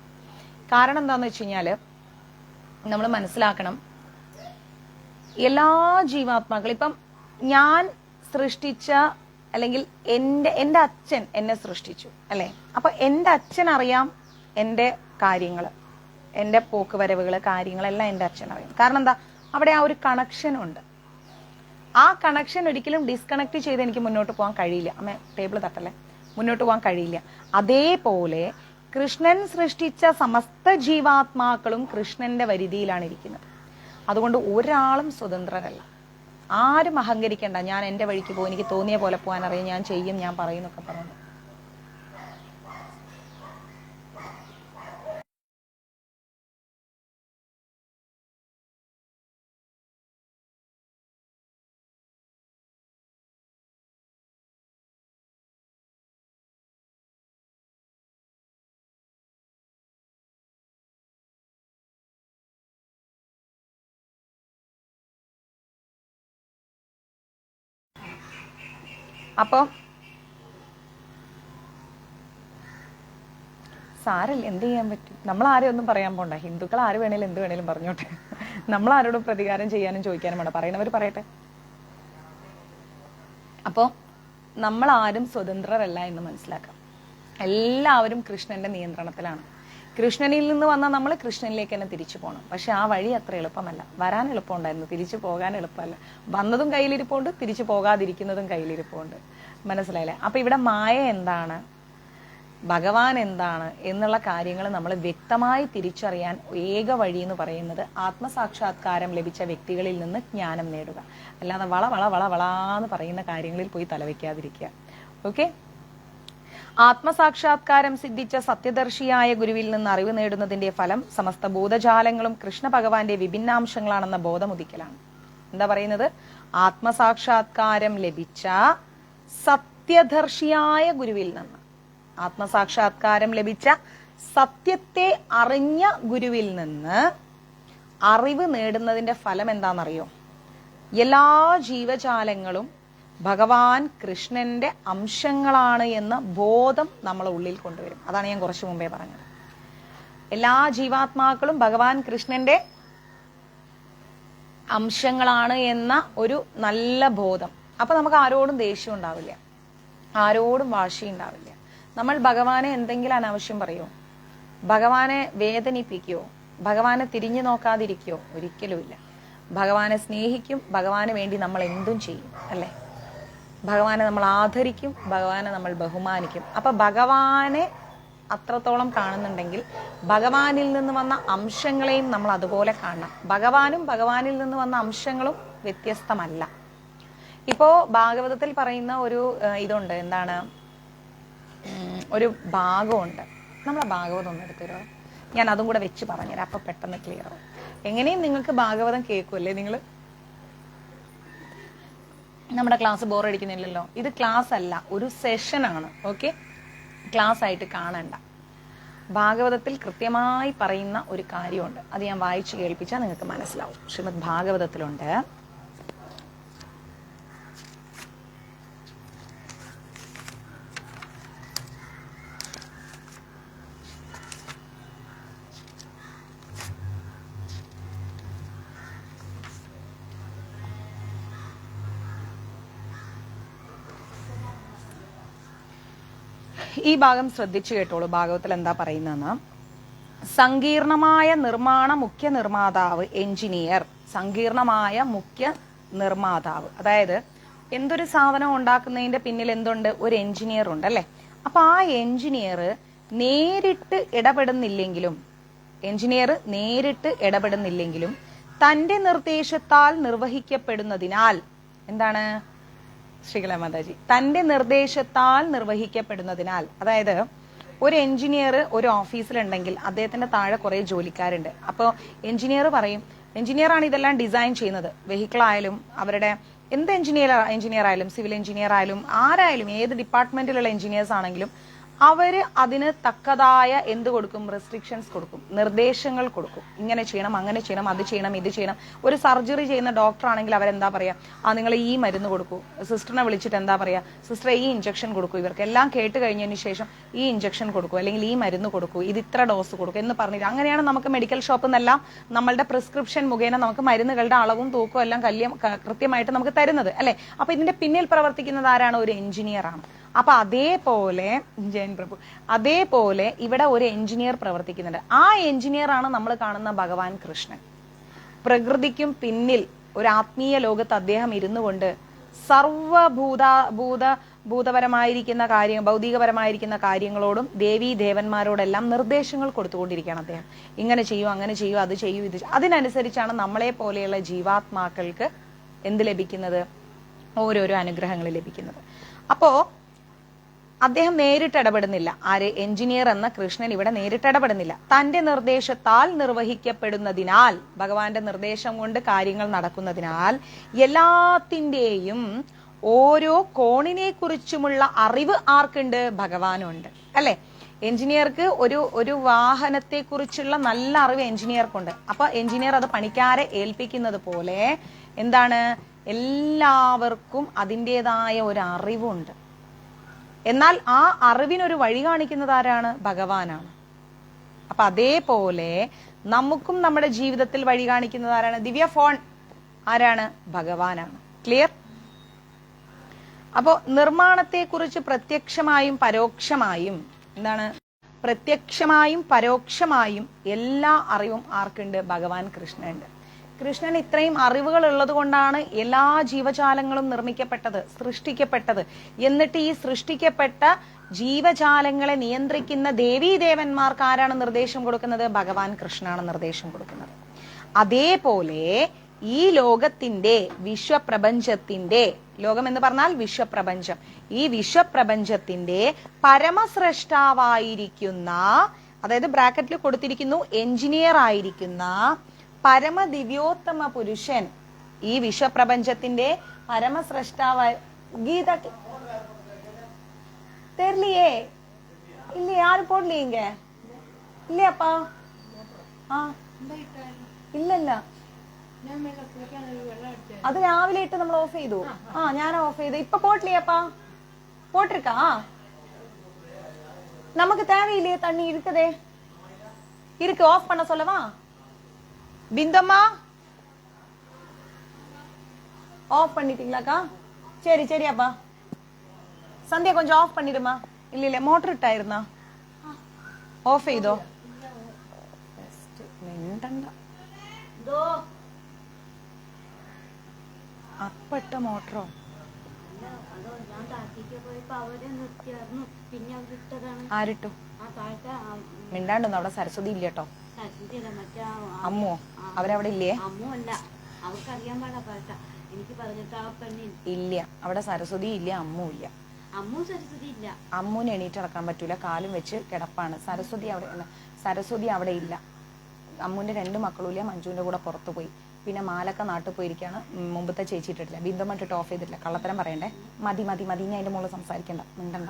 കാരണം എന്താന്ന് വെച്ച് കഴിഞ്ഞാല് നമ്മൾ മനസ്സിലാക്കണം, എല്ലാ ജീവാത്മാക്കളും, ഇപ്പം ഞാൻ സൃഷ്ടിച്ച, അല്ലെങ്കിൽ എൻ്റെ അച്ഛൻ എന്നെ സൃഷ്ടിച്ചു, അല്ലെ? അപ്പൊ എൻ്റെ അച്ഛൻ അറിയാം എൻ്റെ കാര്യങ്ങൾ, എൻ്റെ പോക്ക് വരവുകൾ, കാര്യങ്ങളെല്ലാം എൻ്റെ അച്ഛൻ അറിയാം. കാരണം എന്താ? അവിടെ ആ ഒരു കണക്ഷൻ ഉണ്ട്. ആ കണക്ഷൻ ഒരിക്കലും ഡിസ്കണക്ട് ചെയ്ത് എനിക്ക് മുന്നോട്ട് പോകാൻ കഴിയില്ല. അമ്മ ടേബിൾ തട്ടല്ലേ, മുന്നോട്ട് പോകാൻ കഴിയില്ല. അതേപോലെ കൃഷ്ണൻ സൃഷ്ടിച്ച സമസ്ത ജീവാത്മാക്കളും കൃഷ്ണന്റെ പരിധിയിലാണ് ഇരിക്കുന്നത്. അതുകൊണ്ട് ഒരാളും സ്വതന്ത്രരല്ല. ആരും അഹങ്കരിക്കണ്ട, ഞാൻ എൻ്റെ വഴിക്ക് പോകും, എനിക്ക് തോന്നിയ പോലെ പോകാൻ അറിയാം, ഞാൻ ചെയ്യും, ഞാൻ പറയുന്നൊക്കെ പറഞ്ഞു. അപ്പം സാരല്ല, എന്ത് ചെയ്യാൻ പറ്റും? നമ്മൾ ആരും ഒന്നും പറയാൻ പോണ്ട. ഹിന്ദുക്കൾ ആര് വേണേലും എന്ത് വേണേലും പറഞ്ഞോട്ടെ. നമ്മൾ ആരോടും പ്രതികാരം ചെയ്യാനും ചോദിക്കാനും വേണ്ട, പറയുന്നവർ പറയട്ടെ. അപ്പോൾ നമ്മൾ ആരും സ്വതന്ത്രരല്ല എന്ന് മനസ്സിലാക്കാം. എല്ലാവരും കൃഷ്ണന്റെ നിയന്ത്രണത്തിലാണ്. കൃഷ്ണനിൽ നിന്ന് വന്നാൽ നമ്മൾ കൃഷ്ണനിലേക്ക് തന്നെ തിരിച്ചു പോകണം. പക്ഷെ ആ വഴി അത്ര എളുപ്പമല്ല. വരാൻ എളുപ്പമുണ്ടായിരുന്നു, തിരിച്ചു പോകാൻ എളുപ്പമല്ല. വന്നതും കയ്യിലിരിപ്പുണ്ട്, തിരിച്ചു പോകാതിരിക്കുന്നതും കയ്യിലിരിപ്പുണ്ട്. മനസ്സിലായില്ലേ? അപ്പൊ ഇവിടെ മായ എന്താണ്, ഭഗവാൻ എന്താണ് എന്നുള്ള കാര്യങ്ങൾ നമ്മൾ വ്യക്തമായി തിരിച്ചറിയാൻ ഏക വഴി എന്ന് പറയുന്നത് ആത്മസാക്ഷാത്കാരം ലഭിച്ച വ്യക്തികളിൽ നിന്ന് ജ്ഞാനം നേടുക. അല്ലാതെ വളാന്ന് പറയുന്ന കാര്യങ്ങളിൽ പോയി തലവെക്കാതിരിക്കുക. ഓക്കെ? ആത്മസാക്ഷാത്കാരം സിദ്ധിച്ച സത്യദർശിയായ ഗുരുവിൽ നിന്ന് അറിവ് നേടുന്നതിന്റെ ഫലം സമസ്ത ഭൂതജാലങ്ങളും കൃഷ്ണ ഭഗവാന്റെ വിഭിന്നാംശങ്ങളാണെന്ന ബോധമുദിക്കലാണ്. എന്താ പറയുന്നത്? ആത്മസാക്ഷാത്കാരം ലഭിച്ച സത്യദർശിയായ ഗുരുവിൽ നിന്ന്, ആത്മസാക്ഷാത്കാരം ലഭിച്ച സത്യത്തെ അറിഞ്ഞ ഗുരുവിൽ നിന്ന് അറിവ് നേടുന്നതിന്റെ ഫലം എന്താണെന്നറിയോ? എല്ലാ ജീവജാലങ്ങളും ഭഗവാൻ കൃഷ്ണന്റെ അംശങ്ങളാണ് എന്ന ബോധം നമ്മളെ ഉള്ളിൽ കൊണ്ടുവരും. അതാണ് ഞാൻ കുറച്ചു മുമ്പേ പറഞ്ഞത്. എല്ലാ ജീവാത്മാക്കളും ഭഗവാൻ കൃഷ്ണന്റെ അംശങ്ങളാണ് എന്ന ഒരു നല്ല ബോധം അപ്പൊ നമുക്ക് ആരോടും ദേഷ്യം ഉണ്ടാവില്ല, ആരോടും വാശി ഉണ്ടാവില്ല. നമ്മൾ ഭഗവാനെ എന്തെങ്കിലും അനാവശ്യം പറയുമോ? ഭഗവാനെ വേദനിപ്പിക്കുകയോ? ഭഗവാനെ തിരിഞ്ഞു നോക്കാതിരിക്കുകയോ? ഒരിക്കലുമില്ല. ഭഗവാനെ സ്നേഹിക്കും, ഭഗവാന് വേണ്ടി നമ്മൾ എന്തും ചെയ്യും, അല്ലേ? ഭഗവാനെ നമ്മൾ ആദരിക്കും, ഭഗവാനെ നമ്മൾ ബഹുമാനിക്കും. അപ്പൊ ഭഗവാനെ അത്രത്തോളം കാണുന്നുണ്ടെങ്കിൽ ഭഗവാനിൽ നിന്ന് വന്ന അംശങ്ങളെയും നമ്മൾ അതുപോലെ കാണണം. ഭഗവാനിൽ നിന്ന് വന്ന അംശങ്ങളും വ്യത്യസ്തമല്ല. ഇപ്പോ ഭാഗവതത്തിൽ പറയുന്ന ഒരു ഇതുണ്ട്, എന്താണ്, ഒരു ഭാഗമുണ്ട്. നമ്മളെ ഭാഗവതം ഒന്ന് എടുത്തരോ, ഞാൻ അതും കൂടെ വെച്ച് പറഞ്ഞുതരാം, അപ്പൊ പെട്ടെന്ന് ക്ലിയർ ആവും. എങ്ങനെയും നിങ്ങൾക്ക് ഭാഗവതം കേൾക്കുമല്ലേ നിങ്ങൾ? നമ്മുടെ ക്ലാസ് ബോറടിക്കുന്നില്ലല്ലോ. ഇത് ക്ലാസ് അല്ല, ഒരു സെഷനാണ്. ഓക്കെ, ക്ലാസ് ആയിട്ട് കാണണ്ട. ഭാഗവതത്തിൽ കൃത്യമായി പറയുന്ന ഒരു കാര്യമുണ്ട്, അത് ഞാൻ വായിച്ചു കേൾപ്പിച്ചാൽ നിങ്ങൾക്ക് മനസ്സിലാവും. ശ്രീമദ് ഭാഗവതത്തിലുണ്ട്, ഈ ഭാഗം ശ്രദ്ധിച്ചു കേട്ടോളൂ. ഭാഗവത്തിൽ എന്താ പറയുന്നതെന്ന്, സങ്കീർണമായ നിർമ്മാണ മുഖ്യ നിർമ്മാതാവ് എഞ്ചിനീയർ. സങ്കീർണമായ മുഖ്യ നിർമ്മാതാവ്, അതായത് എന്തൊരു സാധനം ഉണ്ടാക്കുന്നതിന്റെ പിന്നിൽ എന്തുണ്ട്? ഒരു എഞ്ചിനീയർ ഉണ്ട്, അല്ലെ? അപ്പൊ ആ എഞ്ചിനീയർ നേരിട്ട് ഇടപെടുന്നില്ലെങ്കിലും തന്റെ നിർദ്ദേശത്താൽ നിർവഹിക്കപ്പെടുന്നതിനാൽ, എന്താണ് ശ്രീകല മാതാജി? തന്റെ നിർദ്ദേശത്താൽ നിർവഹിക്കപ്പെടുന്നതിനാൽ, അതായത് ഒരു എഞ്ചിനീയർ ഒരു ഓഫീസിലുണ്ടെങ്കിൽ അദ്ദേഹത്തിന്റെ താഴെ കുറെ ജോലിക്കാരുണ്ട്. അപ്പോൾ എഞ്ചിനീയർ പറയും, എഞ്ചിനീയറാണ് ഇതെല്ലാം ഡിസൈൻ ചെയ്യുന്നത്. വെഹിക്കിൾ ആയാലും, അവരുടെ എന്ത് എഞ്ചിനീയർ ആയാലും, സിവിൽ എഞ്ചിനീയർ ആയാലും, ആരായാലും, ഏത് ഡിപ്പാർട്ട്മെന്റിലുള്ള എഞ്ചിനീയേഴ്സ് ആണെങ്കിലും അവര് അതിന് തക്കതായ എന്ത് കൊടുക്കും? റെസ്ട്രിക്ഷൻസ് കൊടുക്കും, നിർദ്ദേശങ്ങൾ കൊടുക്കും. ഇങ്ങനെ ചെയ്യണം, അങ്ങനെ ചെയ്യണം, അത് ചെയ്യണം, ഇത് ചെയ്യണം. ഒരു സർജറി ചെയ്യുന്ന ഡോക്ടർ ആണെങ്കിൽ അവരെന്താ പറയാ? നിങ്ങൾ ഈ മരുന്ന് കൊടുക്കൂ. സിസ്റ്ററിനെ വിളിച്ചിട്ട് എന്താ പറയാ? സിസ്റ്ററെ ഈ ഇഞ്ചക്ഷൻ കൊടുക്കൂ. ഇവർക്കെല്ലാം കേട്ട് കഴിഞ്ഞതിന് ശേഷം ഈ ഇഞ്ചക്ഷൻ കൊടുക്കൂ, അല്ലെങ്കിൽ ഈ മരുന്ന് കൊടുക്കൂ, ഇത് ഇത്ര ഡോസ് കൊടുക്കൂ എന്ന് പറഞ്ഞിട്ട്, അങ്ങനെയാണ് നമുക്ക് മെഡിക്കൽ ഷോപ്പിൽ നിന്നെല്ലാം നമ്മളുടെ പ്രിസ്ക്രിപ്ഷൻ മുഖേന നമുക്ക് മരുന്നുകളുടെ അളവും തൂക്കവും എല്ലാം കൃത്യമായിട്ട് നമുക്ക് തരുന്നത്, അല്ലെ? അപ്പൊ ഇതിന്റെ പിന്നിൽ പ്രവർത്തിക്കുന്നത് ആരാണ്? ഒരു എഞ്ചിനീയർ ആണ്. അപ്പൊ അതേപോലെ ജയൻ പ്രഭു, അതേപോലെ ഇവിടെ ഒരു എഞ്ചിനീയർ പ്രവർത്തിക്കുന്നുണ്ട്. ആ എഞ്ചിനീയർ ആണ് നമ്മൾ കാണുന്ന ഭഗവാൻ കൃഷ്ണൻ. പ്രകൃതിക്കും പിന്നിൽ ഒരു ആത്മീയ ലോകത്ത് അദ്ദേഹം ഇരുന്നു കൊണ്ട് ഭൂതപരമായിരിക്കുന്ന കാര്യം, ഭൗതികപരമായിരിക്കുന്ന കാര്യങ്ങളോടും ദേവീ ദേവന്മാരോടെല്ലാം നിർദ്ദേശങ്ങൾ കൊടുത്തുകൊണ്ടിരിക്കുകയാണ് അദ്ദേഹം. ഇങ്ങനെ ചെയ്യൂ, അങ്ങനെ ചെയ്യൂ, അത് ചെയ്യൂ, ഇത്. അതിനനുസരിച്ചാണ് നമ്മളെ പോലെയുള്ള ജീവാത്മാക്കൾക്ക് എന്ത് ലഭിക്കുന്നത്? ഓരോരോ അനുഗ്രഹങ്ങൾ ലഭിക്കുന്നത്. അപ്പോ അദ്ദേഹം നേരിട്ട് ഇടപെടുന്നില്ല. ആര്? എഞ്ചിനീയർ എന്ന കൃഷ്ണൻ ഇവിടെ നേരിട്ട് ഇടപെടുന്നില്ല. തന്റെ നിർദ്ദേശത്താൽ നിർവഹിക്കപ്പെടുന്നതിനാൽ, ഭഗവാന്റെ നിർദ്ദേശം കൊണ്ട് കാര്യങ്ങൾ നടക്കുന്നതിനാൽ എല്ലാത്തിന്റെയും ഓരോ കോണിനെ കുറിച്ചുമുള്ള അറിവ് ആർക്കുണ്ട്? ഭഗവാനുണ്ട്, അല്ലെ? എഞ്ചിനീയർക്ക് ഒരു വാഹനത്തെ കുറിച്ചുള്ള നല്ല അറിവ് എഞ്ചിനീയർക്കുണ്ട്. അപ്പൊ എഞ്ചിനീയർ അത് പണിക്കാരെ ഏൽപ്പിക്കുന്നത് പോലെ എന്താണ്? എല്ലാവർക്കും അതിൻ്റെതായ ഒരു അറിവുണ്ട്. എന്നാൽ ആ അറിവിനൊരു വഴി കാണിക്കുന്നത് ആരാണ്? ഭഗവാനാണ്. അപ്പൊ അതേപോലെ നമുക്കും നമ്മുടെ ജീവിതത്തിൽ വഴി കാണിക്കുന്നത് ആരാണ്? ദിവ്യ ഫോൺ ആരാണ്? ഭഗവാനാണ്. ക്ലിയർ? അപ്പോ നിർമ്മാണത്തെ കുറിച്ച് പ്രത്യക്ഷമായും പരോക്ഷമായും, എന്താണ്? പ്രത്യക്ഷമായും പരോക്ഷമായും എല്ലാ അറിവും ആർക്കുണ്ട്? ഭഗവാൻ കൃഷ്ണനുണ്ട്. കൃഷ്ണൻ ഇത്രയും അറിവുകൾ ഉള്ളത് കൊണ്ടാണ് എല്ലാ ജീവജാലങ്ങളും നിർമ്മിക്കപ്പെട്ടത്, സൃഷ്ടിക്കപ്പെട്ടത്. എന്നിട്ട് ഈ സൃഷ്ടിക്കപ്പെട്ട ജീവജാലങ്ങളെ നിയന്ത്രിക്കുന്ന ദേവീദേവന്മാർക്ക് ആരാണ് നിർദ്ദേശം കൊടുക്കുന്നത്? ഭഗവാൻ കൃഷ്ണനാണ് നിർദ്ദേശം കൊടുക്കുന്നത്. അതേപോലെ ഈ ലോകത്തിന്റെ, വിശ്വപ്രപഞ്ചത്തിന്റെ, ലോകം എന്ന് പറഞ്ഞാൽ വിശ്വപ്രപഞ്ചം, ഈ വിശ്വപ്രപഞ്ചത്തിന്റെ പരമസ്രഷ്ടാവായിരിക്കുന്ന, അതായത് ബ്രാക്കറ്റിൽ കൊടുത്തിരിക്കുന്നു എഞ്ചിനീയർ ആയിരിക്കുന്ന പരമദിവ്യോത്തമ പുരുഷൻ, ഈ വിശ്വപ്രപഞ്ചത്തിന്റെ പരമസ്രഷ്ടാവായ ഗീത തെരലിയേ ഇല്ലേ? ആരും പോടലീങ്ക ഇല്ലേ? അപ്പാ ഇല്ലല്ല, അത് രാവിലെ ഇട്ട് നമ്മൾ ഓഫ് ചെയ്തു. ഞാൻ ഓഫ് ചെയ്തു. ഇപ്പൊ പോട്ടില്ലേ അപ്പാ? പോട്ടിருக்கா? நமக்கு தேவையில்லையே தண்ணி இருக்குதே. இருக்கு, ஆஃப் பண்ண சொல்லவா? பிந்தம்மா ஆஃப் பண்ணிட்டீங்களாக்கா? சரி சரி அப்பா. சந்தியா கொஞ்சம் ஆஃப் பண்ணிடுமா. இல்ல இல்ல மோட்டர் ഇട്ടായിരുന്നാ? ഓഫ് ചെയ്തോ? മിണ്ടണ്ട. അപ്പട്ട മോട്ടറോ? ആരിട്ടു? മിണ്ടാണ്ടെന്നോ? അവിടെ സരസ്വതി ഇല്ല കേട്ടോ. അമ്മോ അവരവിടെ ഇല്ലേ? ഇല്ല, അവിടെ സരസ്വതി ഇല്ല, അമ്മു ഇല്ല. അമ്മൂന് എണീറ്റ് നടക്കാൻ പറ്റൂല, കാലും വെച്ച് കിടപ്പാണ്. സരസ്വതി അവിടെ ഇല്ല. അമ്മൂന്റെ 2 മക്കളും ഇല്ല. മഞ്ജുവിന്റെ കൂടെ പുറത്തു പോയി. പിന്നെ മാലക്ക നാട്ടിൽ പോയിരിക്കാണ്. മുമ്പത്തെ ചേച്ചി ഇട്ടിട്ടില്ല, ബിന്ദുമ്മ ഇട്ടിട്ട് ഓഫ് ചെയ്തിട്ടില്ല. കള്ളത്തരം പറയണ്ടേ. മതി മതി മതി, ഞാൻ അതിന്റെ മുകളിൽ സംസാരിക്കണ്ട, മിണ്ടണ്ട.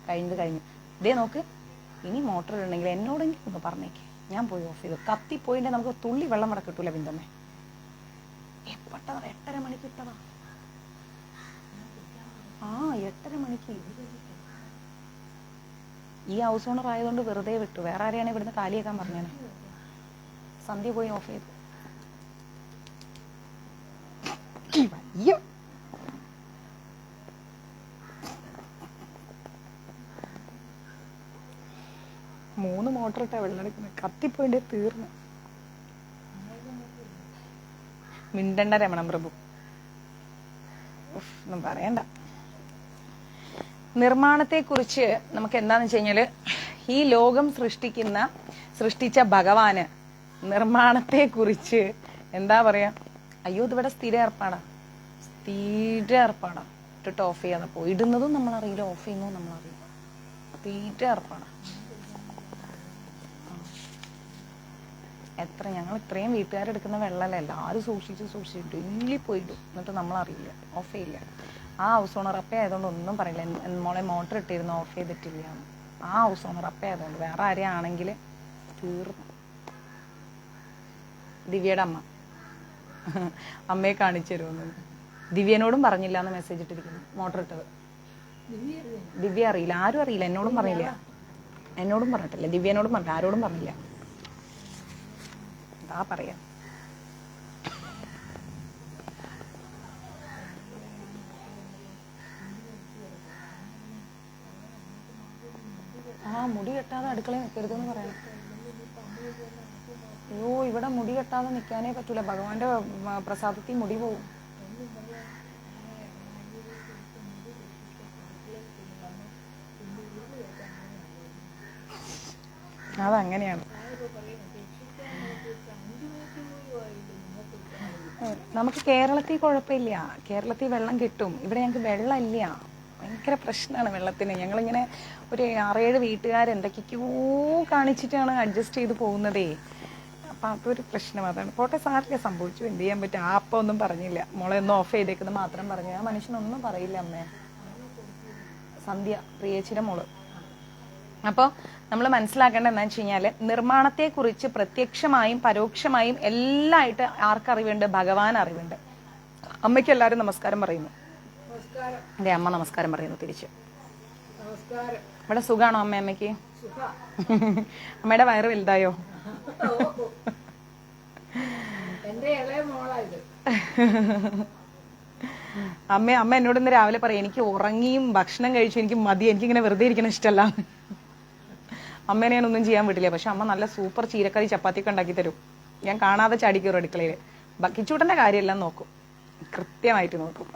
കഴിഞ്ഞു. ഇതേ നോക്ക്, ഇനി മോട്ടർ ഇടണമെങ്കിൽ എന്നോടെങ്കിലും ഒന്ന് പറഞ്ഞേക്ക്, ഞാൻ പോയി ഓഫ് ചെയ്തു. കത്തിപ്പോയിന്റെ നമുക്ക് തുള്ളി വെള്ളം വട കിട്ടൂല ബിന്ദമ്മേ. എപ്പട്ടതാ? 8:30 മണിക്ക് ഇട്ടതാ. 8:30 മണിക്ക്. ഈ ഹൗസ് ഓണർ ആയതുകൊണ്ട് വെറുതെ വിട്ടു. വേറെ ആരെയാണ് ഇവിടുന്ന് കാലിയാക്കാൻ പറഞ്ഞേനെ. സന്ധ്യ പോയി ഓഫ് ചെയ്തു. വയ്യ. മൂന്ന് മോട്ടർ ഇട്ടാ വെള്ളം എടുക്കുന്നത്. കത്തിപ്പോയിന്റെ തീർന്നു. മിണ്ടണ്ട രമണം പ്രഭു, ഒന്നും പറയണ്ട. നിർമ്മാണത്തെ കുറിച്ച് നമുക്ക് എന്താന്ന് വെച്ച് കഴിഞ്ഞാല്, ഈ ലോകം സൃഷ്ടിച്ച ഭഗവാന് നിർമ്മാണത്തെ കുറിച്ച് എന്താ പറയാ? അയ്യോ ഇതിവിടെ സ്ഥിര ഏർപ്പാടാ ഇട്ടിട്ട് ഓഫ് ചെയ്യാതെ പോയി. ഇടുന്നതും നമ്മളറിയില്ല, ഓഫ് ചെയ്യുന്നതും നമ്മളറിയില്ല. തീറ്റ ഏർപ്പാടാ. ഞങ്ങൾ ഇത്രയും വീട്ടുകാരെടുക്കുന്ന വെള്ളമല്ല, എല്ലാവരും സൂക്ഷിച്ച് ഡെയിലി പോയിടും. എന്നിട്ട് നമ്മളറിയില്ല, ഓഫ് ചെയ്യില്ല. ആ ഹൗസ് ഓണർ അപ്പ ആയതുകൊണ്ട് ഒന്നും പറയില്ല. മോളെ മോട്ടർ ഇട്ടിരുന്നു, ഓഫ് ചെയ്തിട്ടില്ല. ആ ഹൗസ് ഓണർ അപ്പ ആയതുകൊണ്ട്. വേറെ ആരെയാണെങ്കിൽ തീർന്നു. ദിവ്യയുടെ അമ്മയെ കാണിച്ചു തരുമെന്ന്. ദിവ്യനോടും പറഞ്ഞില്ല എന്ന് മെസ്സേജ് ഇട്ടിരിക്കുന്നു. മോട്ടർ ഇട്ടത് ദിവ്യ അറിയില്ല, ആരും അറിയില്ല. എന്നോടും പറഞ്ഞിട്ടില്ല, ദിവ്യനോടും പറഞ്ഞില്ല, ആരോടും പറഞ്ഞില്ല. എന്താ പറയാ? മുടി കെട്ടാതെ അടുക്കളയിൽ നിൽക്കരുതെന്ന് പറയണം. അയ്യോ ഇവിടെ മുടി കെട്ടാതെ നിൽക്കാനേ പറ്റൂല. ഭഗവാന്റെ പ്രസാദത്തിൽ മുടി പോവും. അതങ്ങനെയാണ്. നമുക്ക് കേരളത്തിൽ കുഴപ്പമില്ല, കേരളത്തിൽ വെള്ളം കിട്ടും. ഇവിടെ ഞങ്ങൾക്ക് വെള്ളമില്ല, ഭയങ്കര പ്രശ്നമാണ് വെള്ളത്തിന്. ഞങ്ങളിങ്ങനെ ഒരു 6-7 വീട്ടുകാർ എന്തൊക്കെയോ കാണിച്ചിട്ടാണ് അഡ്ജസ്റ്റ് ചെയ്ത് പോകുന്നതേ. അപ്പം അതൊരു പ്രശ്നം. അതാണ്. പോട്ടെ, സാറില്ല, സംഭവിച്ചു, എന്ത് ചെയ്യാൻ പറ്റും. ആ അപ്പം ഒന്നും പറഞ്ഞില്ല. മോളെ ഒന്ന് ഓഫ് ചെയ്തേക്കുന്നത് മാത്രം പറഞ്ഞു. ആ മനുഷ്യനൊന്നും പറയില്ല. അമ്മേ സന്ധ്യ, പ്രിയേച്ചിയുടെ മോള്. അപ്പോൾ നമ്മൾ മനസ്സിലാക്കേണ്ടത് എന്താണെന്ന് വെച്ച് കഴിഞ്ഞാൽ, നിർമ്മാണത്തെക്കുറിച്ച് പ്രത്യക്ഷമായും പരോക്ഷമായും എല്ലാമായിട്ട് ആർക്കറിവുണ്ട്? ഭഗവാൻ അറിവുണ്ട്. അമ്മയ്ക്ക് എല്ലാവരും നമസ്കാരം പറയുന്നു. അതെ, അമ്മ നമസ്കാരം പറയുന്നു തിരിച്ച്. ഇവിടെ സുഖാണോ അമ്മയ്ക്ക്? അമ്മയുടെ വയറ് വലുതായോ? അമ്മ എന്നോട് ഇന്ന് രാവിലെ പറയും, എനിക്ക് ഉറങ്ങിയും ഭക്ഷണം കഴിച്ചു, എനിക്ക് മതി, എനിക്കിങ്ങനെ വെറുതെ ഇരിക്കണം ഇഷ്ടമല്ല. അമ്മേനെ ഞാനൊന്നും ചെയ്യാൻ വിട്ടില്ല. പക്ഷെ അമ്മ നല്ല സൂപ്പർ ചീരക്കറി ചപ്പാത്തിയൊക്കെ ഉണ്ടാക്കി തരും. ഞാൻ കാണാതെ ചാടിക്കയറും അടുക്കളയിൽ. കിച്ചൂട്ടന്റെ കാര്യമെല്ലാം നോക്കും, കൃത്യമായിട്ട് നോക്കും.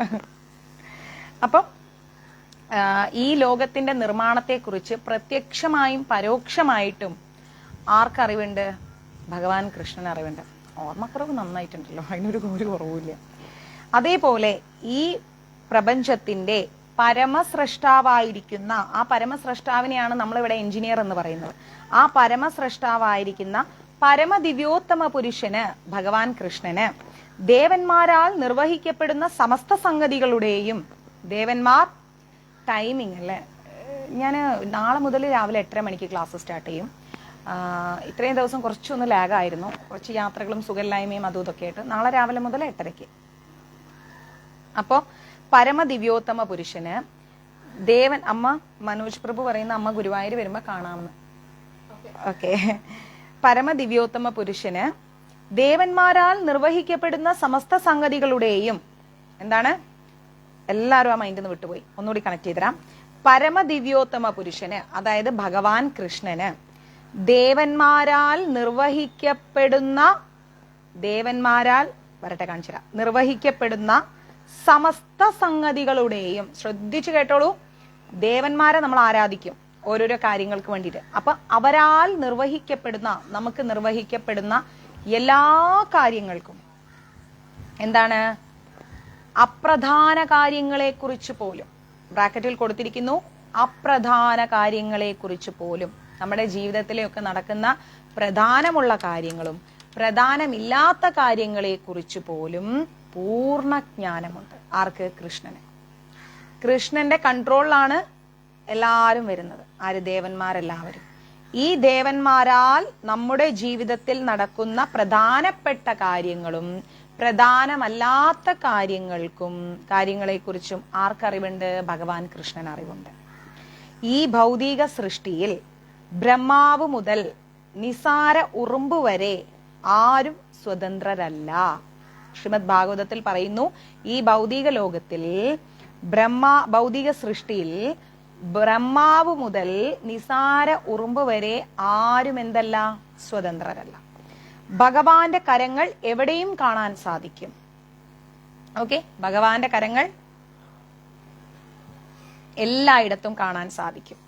അപ്പം ഈ ലോകത്തിന്റെ നിർമ്മാണത്തെക്കുറിച്ച് പ്രത്യക്ഷമായും പരോക്ഷമായിട്ടും ആർക്കറിവുണ്ട്? ഭഗവാൻ കൃഷ്ണൻ അറിവുണ്ട്. ഓർമ്മക്കുറവ് നന്നായിട്ടുണ്ടല്ലോ, അതിനൊരു കുറവുമില്ല. അതേപോലെ ഈ പ്രപഞ്ചത്തിന്റെ പരമസ്രഷ്ടാവായിരിക്കുന്ന, ആ പരമസ്രഷ്ടാവിനെയാണ് നമ്മളിവിടെ എഞ്ചിനീയർ എന്ന് പറയുന്നത്. ആ പരമസ്രഷ്ടാവായിരിക്കുന്ന പരമദിവ്യോത്തമ പുരുഷന്, ഭഗവാൻ കൃഷ്ണന്, ദേവന്മാരാൽ നിർവഹിക്കപ്പെടുന്ന സമസ്ത സംഗതികളുടെയും, ദേവന്മാർ ടൈമിങ് അല്ലേ, ഞാൻ നാളെ മുതൽ രാവിലെ 8:30 മണിക്ക് ക്ലാസ് സ്റ്റാർട്ട് ചെയ്യും. ഇത്രയും ദിവസം കുറച്ചൊന്ന് ലാഗായിരുന്നു, കുറച്ച് യാത്രകളും സുഖമില്ലായ്മയും അതും ഇതൊക്കെ ആയിട്ട്. നാളെ രാവിലെ മുതൽ 8:30. അപ്പോൾ പരമദിവ്യോത്തമ പുരുഷന് ദേവൻ, അമ്മ മനോജ് പ്രഭു പറയുന്ന അമ്മ ഗുരുവായൂർ വരുമ്പോ കാണാമെന്ന്. ഓക്കെ. പരമദിവ്യോത്തമ പുരുഷന് ദേവന്മാരാൽ നിർവഹിക്കപ്പെടുന്ന സമസ്ത സംഗതികളുടെയും എന്താണ് എല്ലാവരും ആ മൈൻഡിൽ നിന്ന് വിട്ടുപോയി. ഒന്നുകൂടി കണക്ട് ചെയ്തരാം. പരമദിവ്യോത്തമ പുരുഷന്, അതായത് ഭഗവാൻ കൃഷ്ണന് ദേവന്മാരാൽ നിർവഹിക്കപ്പെടുന്ന സമസ്ത സംഗതികളുടെയും, ശ്രദ്ധിച്ചു കേട്ടോളൂ, ദേവന്മാരെ നമ്മൾ ആരാധിക്കും ഓരോരോ കാര്യങ്ങൾക്ക് വേണ്ടിയിട്ട്. അപ്പൊ അവരാൽ നിർവഹിക്കപ്പെടുന്ന, നമുക്ക് നിർവഹിക്കപ്പെടുന്ന എല്ലാ കാര്യങ്ങൾക്കും എന്താണ്, അപ്രധാന കാര്യങ്ങളെ കുറിച്ച് പോലും, ബ്രാക്കറ്റിൽ കൊടുത്തിരിക്കുന്നു, അപ്രധാന കാര്യങ്ങളെ കുറിച്ച് പോലും, നമ്മുടെ ജീവിതത്തിലൊക്കെ നടക്കുന്ന പ്രധാനമുള്ള കാര്യങ്ങളും പ്രധാനമില്ലാത്ത കാര്യങ്ങളെ കുറിച്ച് പോലും പൂർണ്ണ ജ്ഞാനമുണ്ട്. ആർക്ക്? കൃഷ്ണന്. കൃഷ്ണന്റെ കൺട്രോളിലാണ് എല്ലാവരും വരുന്നത്. ആര്? ദേവന്മാരെല്ലാവരും. ഈ ദേവന്മാരാൽ നമ്മുടെ ജീവിതത്തിൽ നടക്കുന്ന പ്രധാനപ്പെട്ട കാര്യങ്ങളും പ്രധാനമല്ലാത്ത കാര്യങ്ങളെക്കുറിച്ചും ആർക്കറിവുണ്ട്? ഭഗവാൻ കൃഷ്ണൻ അറിവുണ്ട്. ഈ ഭൗതിക സൃഷ്ടിയിൽ ബ്രഹ്മാവ് മുതൽ നിസാര ഉറുമ്പ് വരെ ആരും സ്വതന്ത്രരല്ല. ശ്രീമദ് ഭാഗവതത്തിൽ പറയുന്നു, ഈ ഭൗതിക ലോകത്തിൽ ഭൗതിക സൃഷ്ടിയിൽ ബ്രഹ്മാവ് മുതൽ നിസാര ഉറുമ്പ് വരെ ആരും എന്തല്ല? സ്വതന്ത്രരല്ല. ഭഗവാന്റെ കരങ്ങൾ എവിടെയും കാണാൻ സാധിക്കും. ഓക്കെ, ഭഗവാന്റെ കരങ്ങൾ എല്ലായിടത്തും കാണാൻ സാധിക്കും.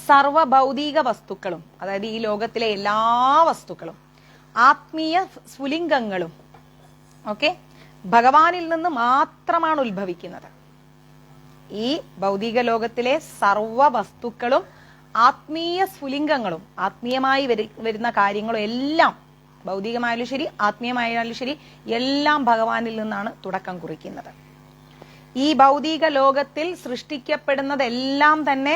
സർവ ഭൗതിക വസ്തുക്കളും, അതായത് ഈ ലോകത്തിലെ എല്ലാ വസ്തുക്കളും, ആത്മീയ സ്ഫുലിംഗങ്ങളും ഓക്കെ ഭഗവാനിൽ നിന്ന് മാത്രമാണ് ഉത്ഭവിക്കുന്നത്. ഈ ഭൗതിക ലോകത്തിലെ സർവ വസ്തുക്കളും ആത്മീയ സ്ഫുലിംഗങ്ങളും, ആത്മീയമായി വരുന്ന കാര്യങ്ങളും എല്ലാം, ഭൗതികമായാലും ശരി ആത്മീയമായാലും ശരി, എല്ലാം ഭഗവാനിൽ നിന്നാണ് തുടക്കം കുറിക്കുന്നത്. ഈ ഭൗതിക ലോകത്തിൽ സൃഷ്ടിക്കപ്പെടുന്നതെല്ലാം തന്നെ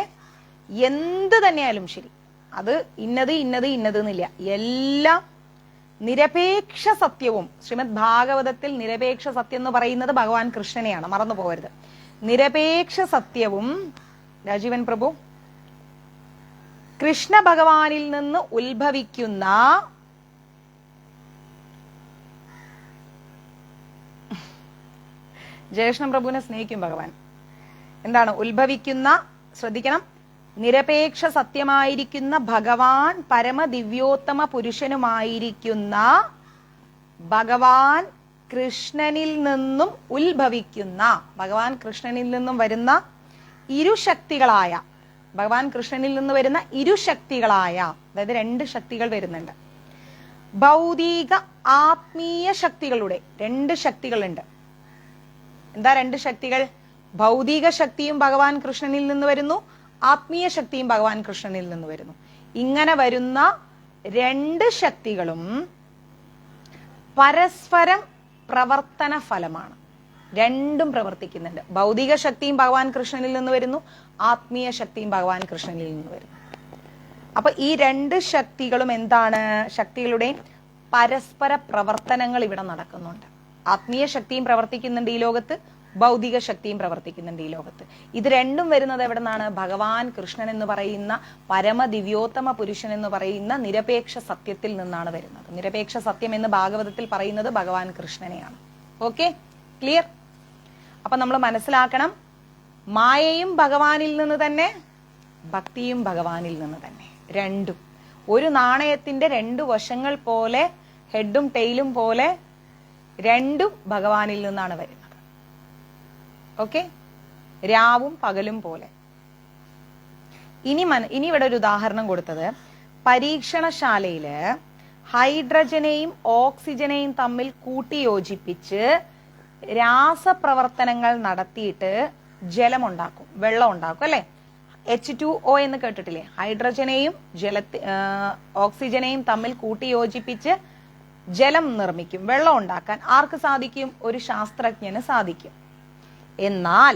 എന്ത് തന്നെയായാലും ശരി, അത് ഇന്നത് എന്നില്ല, എല്ലാം നിരപേക്ഷ സത്യവും, ശ്രീമദ് ഭാഗവതത്തിൽ നിരപേക്ഷ സത്യം എന്ന് പറയുന്നത് ഭഗവാൻ കൃഷ്ണനെയാണ്, മറന്നു പോകരുത്. നിരപേക്ഷ സത്യവും, രാജീവൻ പ്രഭു, കൃഷ്ണ ഭഗവാനിൽ നിന്ന് ഉത്ഭവിക്കുന്ന ജയകൃഷ്ണൻ പ്രഭുവിനെ സ്നേഹിക്കും ഭഗവാൻ. എന്താണ് ഉത്ഭവിക്കുന്ന? ശ്രദ്ധിക്കണം. നിരപേക്ഷ സത്യമായിരിക്കുന്ന ഭഗവാൻ പരമദിവ്യോത്തമ പുരുഷനുമായിരിക്കുന്ന ഭഗവാൻ കൃഷ്ണനിൽ നിന്നും ഉത്ഭവിക്കുന്ന, ഭഗവാൻ കൃഷ്ണനിൽ നിന്നും വരുന്ന ഇരുശക്തികളായ, ഭഗവാൻ കൃഷ്ണനിൽ നിന്ന് വരുന്ന ഇരുശക്തികളായ, അതായത് രണ്ട് ശക്തികൾ വരുന്നുണ്ട്. ഭൗതിക ആത്മീയ ശക്തികളുടെ രണ്ട് ശക്തികളുണ്ട്. എന്താ രണ്ട് ശക്തികൾ? ഭൗതിക ശക്തിയും ഭഗവാൻ കൃഷ്ണനിൽ നിന്ന് വരുന്നു, ആത്മീയ ശക്തിയും ഭഗവാൻ കൃഷ്ണനിൽ നിന്ന് വരുന്നു. ഇങ്ങനെ വരുന്ന രണ്ട് ശക്തികളും പരസ്പരം പ്രവർത്തന ഫലമാണ്. രണ്ടും പ്രവർത്തിക്കുന്നുണ്ട്. ഭൗതിക ശക്തിയും ഭഗവാൻ കൃഷ്ണനിൽ നിന്ന് വരുന്നു, ആത്മീയ ശക്തിയും ഭഗവാൻ കൃഷ്ണനിൽ നിന്ന് വരുന്നു. അപ്പൊ ഈ രണ്ട് ശക്തികളും എന്താണ്? ശക്തികളുടെ പരസ്പര പ്രവർത്തനങ്ങൾ ഇവിടെ നടക്കുന്നുണ്ട്. ആത്മീയ ശക്തിയും പ്രവർത്തിക്കുന്നുണ്ട് ഈ ലോകത്ത്, ഭൗതിക ശക്തിയും പ്രവർത്തിക്കുന്നുണ്ട് ഈ ലോകത്ത്. ഇത് രണ്ടും വരുന്നത് എവിടെ നിന്നാണ്? ഭഗവാൻ കൃഷ്ണൻ എന്ന് പറയുന്ന പരമദിവ്യോത്തമ പുരുഷൻ എന്ന് പറയുന്ന നിരപേക്ഷ സത്യത്തിൽ നിന്നാണ് വരുന്നത്. നിരപേക്ഷ സത്യം എന്ന് ഭാഗവതത്തിൽ പറയുന്നത് ഭഗവാൻ കൃഷ്ണനെയാണ്. Okay, clear? അപ്പൊ നമ്മൾ മനസ്സിലാക്കണം, മായയും ഭഗവാനിൽ നിന്ന് തന്നെ, ഭക്തിയും ഭഗവാനിൽ നിന്ന് തന്നെ. രണ്ടും ഒരു നാണയത്തിന്റെ രണ്ടു വശങ്ങൾ പോലെ, ഹെഡും ടെയിലും പോലെ, രണ്ടും ഭഗവാനിൽ നിന്നാണ് വരുന്നത്. ഓക്കെ, രാവും പകലും പോലെ. ഇനി ഇവിടെ ഒരു ഉദാഹരണം കൊടുത്തത്, പരീക്ഷണശാലയില് ഹൈഡ്രജനെയും ഓക്സിജനെയും തമ്മിൽ കൂട്ടിയോജിപ്പിച്ച് രാസപ്രവർത്തനങ്ങൾ നടത്തിയിട്ട് ജലം ഉണ്ടാക്കും, വെള്ളം ഉണ്ടാക്കും, അല്ലെ? H2O എന്ന് കേട്ടിട്ടില്ലേ? ഹൈഡ്രജനെയും ഓക്സിജനെയും തമ്മിൽ കൂട്ടിയോജിപ്പിച്ച് ജലം നിർമ്മിക്കും, വെള്ളം ഉണ്ടാക്കാൻ ആർക്ക് സാധിക്കും? ഒരു ശാസ്ത്രജ്ഞന് സാധിക്കും. എന്നാൽ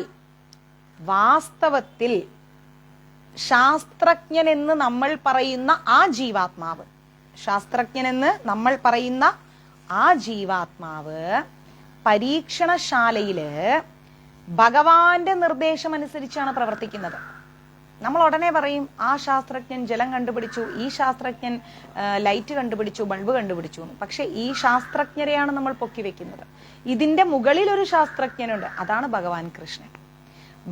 വാസ്തവത്തിൽ ശാസ്ത്രജ്ഞൻ എന്ന് നമ്മൾ പറയുന്ന ആ ജീവാത്മാവ്, ശാസ്ത്രജ്ഞനെന്ന് നമ്മൾ പറയുന്ന ആ ജീവാത്മാവ് പരീക്ഷണശാലയില് ഭഗവാന്റെ നിർദ്ദേശം അനുസരിച്ചാണ് പ്രവർത്തിക്കുന്നത്. നമ്മൾ ഉടനെ പറയും ആ ശാസ്ത്രജ്ഞൻ ജലം കണ്ടുപിടിച്ചു, ഈ ശാസ്ത്രജ്ഞൻ ലൈറ്റ് കണ്ടുപിടിച്ചു, ബൾബ് കണ്ടുപിടിച്ചു എന്ന്. പക്ഷെ ഈ ശാസ്ത്രജ്ഞരെയാണ് നമ്മൾ പൊക്കി വെക്കുന്നത്. ഇതിന്റെ മുകളിൽ ഒരു ശാസ്ത്രജ്ഞനുണ്ട്, അതാണ് ഭഗവാൻ കൃഷ്ണൻ.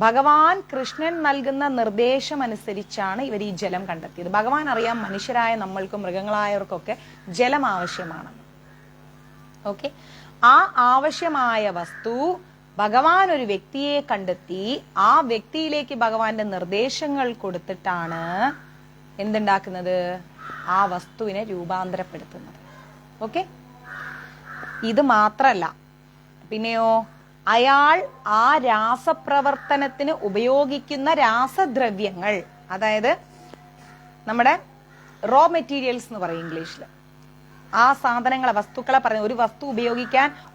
ഭഗവാൻ കൃഷ്ണൻ നൽകുന്ന നിർദ്ദേശം അനുസരിച്ചാണ് ഇവർ ഈ ജലം കണ്ടെത്തിയത്. ഭഗവാൻ അറിയാം മനുഷ്യരായ നമ്മൾക്കും മൃഗങ്ങളായവർക്കൊക്കെ ജലം ആവശ്യമാണെന്ന്. ഓക്കെ, ആ ആവശ്യമായ വസ്തു ഭഗവാൻ ഒരു വ്യക്തിയെ കണ്ടെത്തി, ആ വ്യക്തിയിലേക്ക് ഭഗവാന്റെ നിർദ്ദേശങ്ങൾ കൊടുത്തിട്ടാണ് എന്തുണ്ടാക്കുന്നത്, ആ വസ്തുവിനെ രൂപാന്തരപ്പെടുത്തുന്നത്. ഓക്കെ, ഇത് മാത്രല്ല, പിന്നെയോ അയാൾ ആ രാസപ്രവർത്തനത്തിന് ഉപയോഗിക്കുന്ന രാസദ്രവ്യങ്ങൾ, അതായത് നമ്മുടെ റോ മെറ്റീരിയൽസ് എന്ന് പറയും ഇംഗ്ലീഷിൽ, ആ സാധനങ്ങളെ, വസ്തുക്കളെ പറയുന്നത്. ഒരു വസ്തു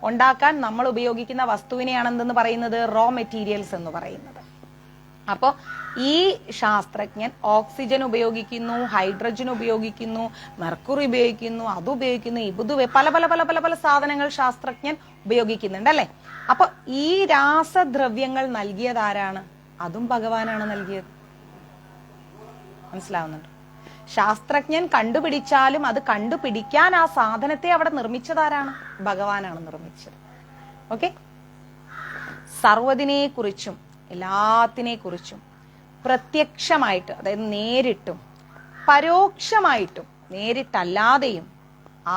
ഉണ്ടാക്കാൻ നമ്മൾ ഉപയോഗിക്കുന്ന വസ്തുവിനെയാണ് എന്തെന്ന് പറയുന്നത്, റോ മെറ്റീരിയൽസ് എന്ന് പറയുന്നത്. അപ്പോ ഈ ശാസ്ത്രജ്ഞൻ ഓക്സിജൻ ഉപയോഗിക്കുന്നു, ഹൈഡ്രജൻ ഉപയോഗിക്കുന്നു, മെർക്കുറി ഉപയോഗിക്കുന്നു, അത് ഉപയോഗിക്കുന്നു, പല പല പല പല പല സാധനങ്ങൾ ശാസ്ത്രജ്ഞൻ ഉപയോഗിക്കുന്നുണ്ട് അല്ലെ. അപ്പൊ ഈ രാസദ്രവ്യങ്ങൾ നൽകിയത് ആരാണ്? അതും ഭഗവാനാണ് നൽകിയത്. മനസ്സിലാവുന്നുണ്ട്? ശാസ്ത്രജ്ഞൻ കണ്ടുപിടിച്ചാലും അത് കണ്ടുപിടിക്കാൻ ആ സാധനത്തെ അവിടെ നിർമ്മിച്ചതാരാണ്? ഭഗവാനാണ് നിർമ്മിച്ചത്. ഓക്കെ, സർവ്വതിനെ കുറിച്ചും എല്ലാത്തിനെ കുറിച്ചും പ്രത്യക്ഷമായിട്ട്, അതായത് നേരിട്ടും പരോക്ഷമായിട്ടും, നേരിട്ടല്ലാതെയും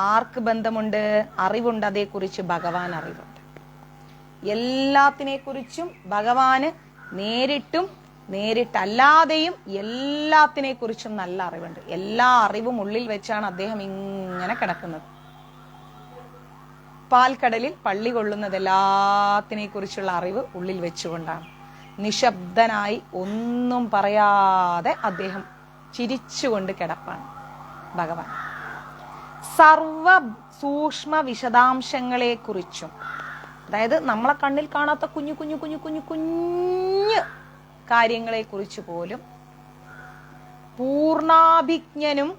ആർക്ക് ബന്ധമുണ്ട്? അറിവുണ്ട്. അതേക്കുറിച്ച് ഭഗവാൻ അറിവുണ്ട്. എല്ലാത്തിനെ കുറിച്ചും ഭഗവാന് നേരിട്ടും നേരിട്ടല്ലാതെയും എല്ലാത്തിനെ കുറിച്ചും നല്ല അറിവുണ്ട്. എല്ലാ അറിവും ഉള്ളിൽ വെച്ചാണ് അദ്ദേഹം ഇങ്ങനെ കിടക്കുന്നത്. പാൽക്കടലിൽ പള്ളി കൊള്ളുന്നത് എല്ലാത്തിനെ കുറിച്ചുള്ള അറിവ് ഉള്ളിൽ വെച്ചുകൊണ്ടാണ്. നിശബ്ദനായി ഒന്നും പറയാതെ അദ്ദേഹം ചിരിച്ചുകൊണ്ട് കിടപ്പാണ് ഭഗവാൻ. സർവ സൂക്ഷ്മ വിശദാംശങ്ങളെ കുറിച്ചും, അതായത് നമ്മളെ കണ്ണിൽ കാണാത്ത കുഞ്ഞു കുഞ്ഞു കുഞ്ഞു കുഞ്ഞു കുഞ്ഞു കാര്യങ്ങളെ കുറിച്ച് പോലും പൂർണാഭിജ്ഞനും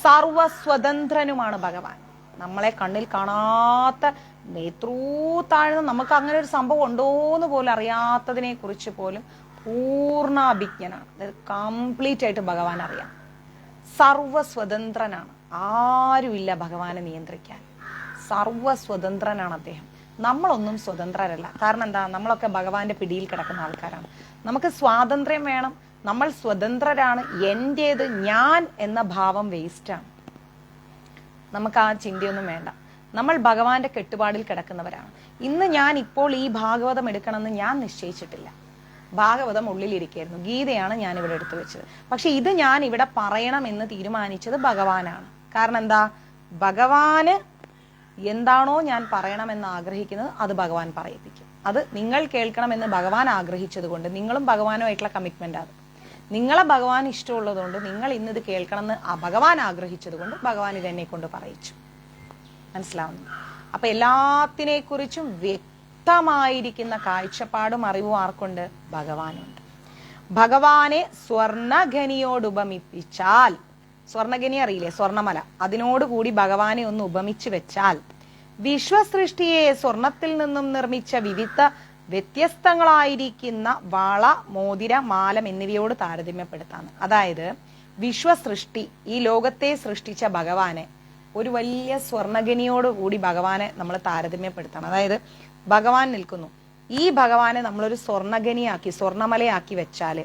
സർവസ്വതന്ത്രനുമാണ് ഭഗവാൻ. നമ്മളെ കണ്ണിൽ കാണാത്ത, എത്രോ താഴ്ന്ന, നമുക്ക് അങ്ങനെ ഒരു സംഭവം ഉണ്ടോന്ന് പോലും അറിയാത്തതിനെ കുറിച്ച് പോലും പൂർണാഭിജ്ഞനാണ്. അതായത് കംപ്ലീറ്റ് ആയിട്ട് ഭഗവാൻ അറിയാം. സർവസ്വതന്ത്രനാണ്. ആരുമില്ല ഭഗവാനെ നിയന്ത്രിക്കാൻ. സർവസ്വതന്ത്രനാണ് അദ്ദേഹം. നമ്മളൊന്നും സ്വതന്ത്രരല്ല. കാരണം എന്താ? നമ്മളൊക്കെ ഭഗവാന്റെ പിടിയിൽ കിടക്കുന്ന ആൾക്കാരാണ്. നമുക്ക് സ്വാതന്ത്ര്യം വേണം. നമ്മൾ സ്വതന്ത്രരാണ്. എന്റേത്, ഞാൻ എന്ന ഭാവം വേസ്റ്റാണ്. നമുക്ക് ആ ചിന്തയൊന്നും വേണ്ട. നമ്മൾ ഭഗവാന്റെ കെട്ടുപാടിൽ കിടക്കുന്നവരാണ്. ഇന്ന് ഞാൻ ഇപ്പോൾ ഈ ഭാഗവതം എടുക്കണമെന്ന് ഞാൻ നിശ്ചയിച്ചിട്ടില്ല. ഭാഗവതം ഉള്ളിലിരിക്കുകയായിരുന്നു. ഗീതയാണ് ഞാൻ ഇവിടെ എടുത്തു വെച്ചത്. പക്ഷെ ഇത് ഞാൻ ഇവിടെ പറയണമെന്ന് തീരുമാനിച്ചത് ഭഗവാനാണ്. കാരണം എന്താ? ഭഗവാന് എന്താണോ ഞാൻ പറയണമെന്ന് ആഗ്രഹിക്കുന്നത് അത് ഭഗവാൻ പറയിപ്പിക്കും. അത് നിങ്ങൾ കേൾക്കണമെന്ന് ഭഗവാൻ ആഗ്രഹിച്ചത് കൊണ്ട്, നിങ്ങളും ഭഗവാനുമായിട്ടുള്ള കമ്മിറ്റ്മെന്റ് അത്. നിങ്ങളെ ഭഗവാൻ ഇഷ്ടമുള്ളതുകൊണ്ട്, നിങ്ങൾ ഇന്നിത് കേൾക്കണമെന്ന് ഭഗവാൻ ആഗ്രഹിച്ചത് കൊണ്ട് ഭഗവാൻ ഇതെന്നെ കൊണ്ട് പറയിച്ചു. മനസ്സിലാവുന്നു? അപ്പൊ എല്ലാത്തിനെ കുറിച്ചും വ്യക്തമായിരിക്കുന്ന കാഴ്ചപ്പാടും അറിവും ആർക്കുണ്ട്? ഭഗവാനുണ്ട്. ഭഗവാനെ സ്വർണഖനിയോട് ഉപമിപ്പിച്ചാൽ, സ്വർണഖനി അറിയില്ലേ? സ്വർണമല. അതിനോടുകൂടി ഭഗവാനെ ഒന്ന് ഉപമിച്ചു വെച്ചാൽ വിശ്വസൃഷ്ടിയെ സ്വർണത്തിൽ നിന്നും നിർമ്മിച്ച വിവിധ വ്യത്യസ്തങ്ങളായിരിക്കുന്ന വള, മോതിര, മാലം എന്നിവയോട് താരതമ്യപ്പെടുത്താണ്. അതായത് വിശ്വസൃഷ്ടി, ഈ ലോകത്തെ സൃഷ്ടിച്ച ഭഗവാനെ ഒരു വലിയ സ്വർണഖനിയോട് കൂടി ഭഗവാനെ നമ്മൾ താരതമ്യപ്പെടുത്തണം. അതായത് ഭഗവാൻ നിൽക്കുന്നു, ഈ ഭഗവാനെ നമ്മളൊരു സ്വർണഖനിയാക്കി, സ്വർണമലയാക്കി വെച്ചാല്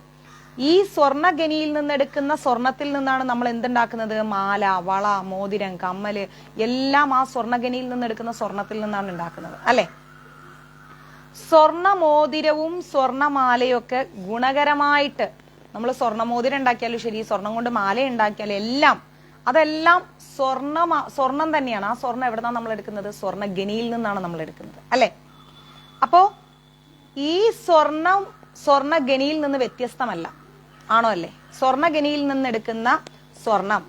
ഈ സ്വർണഖനിയിൽ നിന്നെടുക്കുന്ന സ്വർണത്തിൽ നിന്നാണ് നമ്മൾ എന്തുണ്ടാക്കുന്നത്? മാല, വള, മോതിരം, കമ്മല് എല്ലാം ആ സ്വർണഖനിയിൽ നിന്നെടുക്കുന്ന സ്വർണത്തിൽ നിന്നാണ് ഉണ്ടാക്കുന്നത് അല്ലെ. സ്വർണമോതിരവും സ്വർണമാലയും ഒക്കെ ഗുണകരമായിട്ട്, നമ്മൾ സ്വർണമോതിരം ഉണ്ടാക്കിയാലും ശരി, സ്വർണം കൊണ്ട് മാല ഉണ്ടാക്കിയാലും എല്ലാം, അതെല്ലാം സ്വർണം തന്നെയാണ്. ആ സ്വർണം എവിടെന്നാണ് നമ്മൾ എടുക്കുന്നത്? സ്വർണഖനിയിൽ നിന്നാണ് നമ്മൾ എടുക്കുന്നത് അല്ലെ. അപ്പോ ഈ സ്വർണഖനിയിൽ നിന്ന് വ്യത്യസ്തമല്ല, ആണോ അല്ലേ? സ്വർണഖനിയിൽ നിന്ന് എടുക്കുന്ന സ്വർണം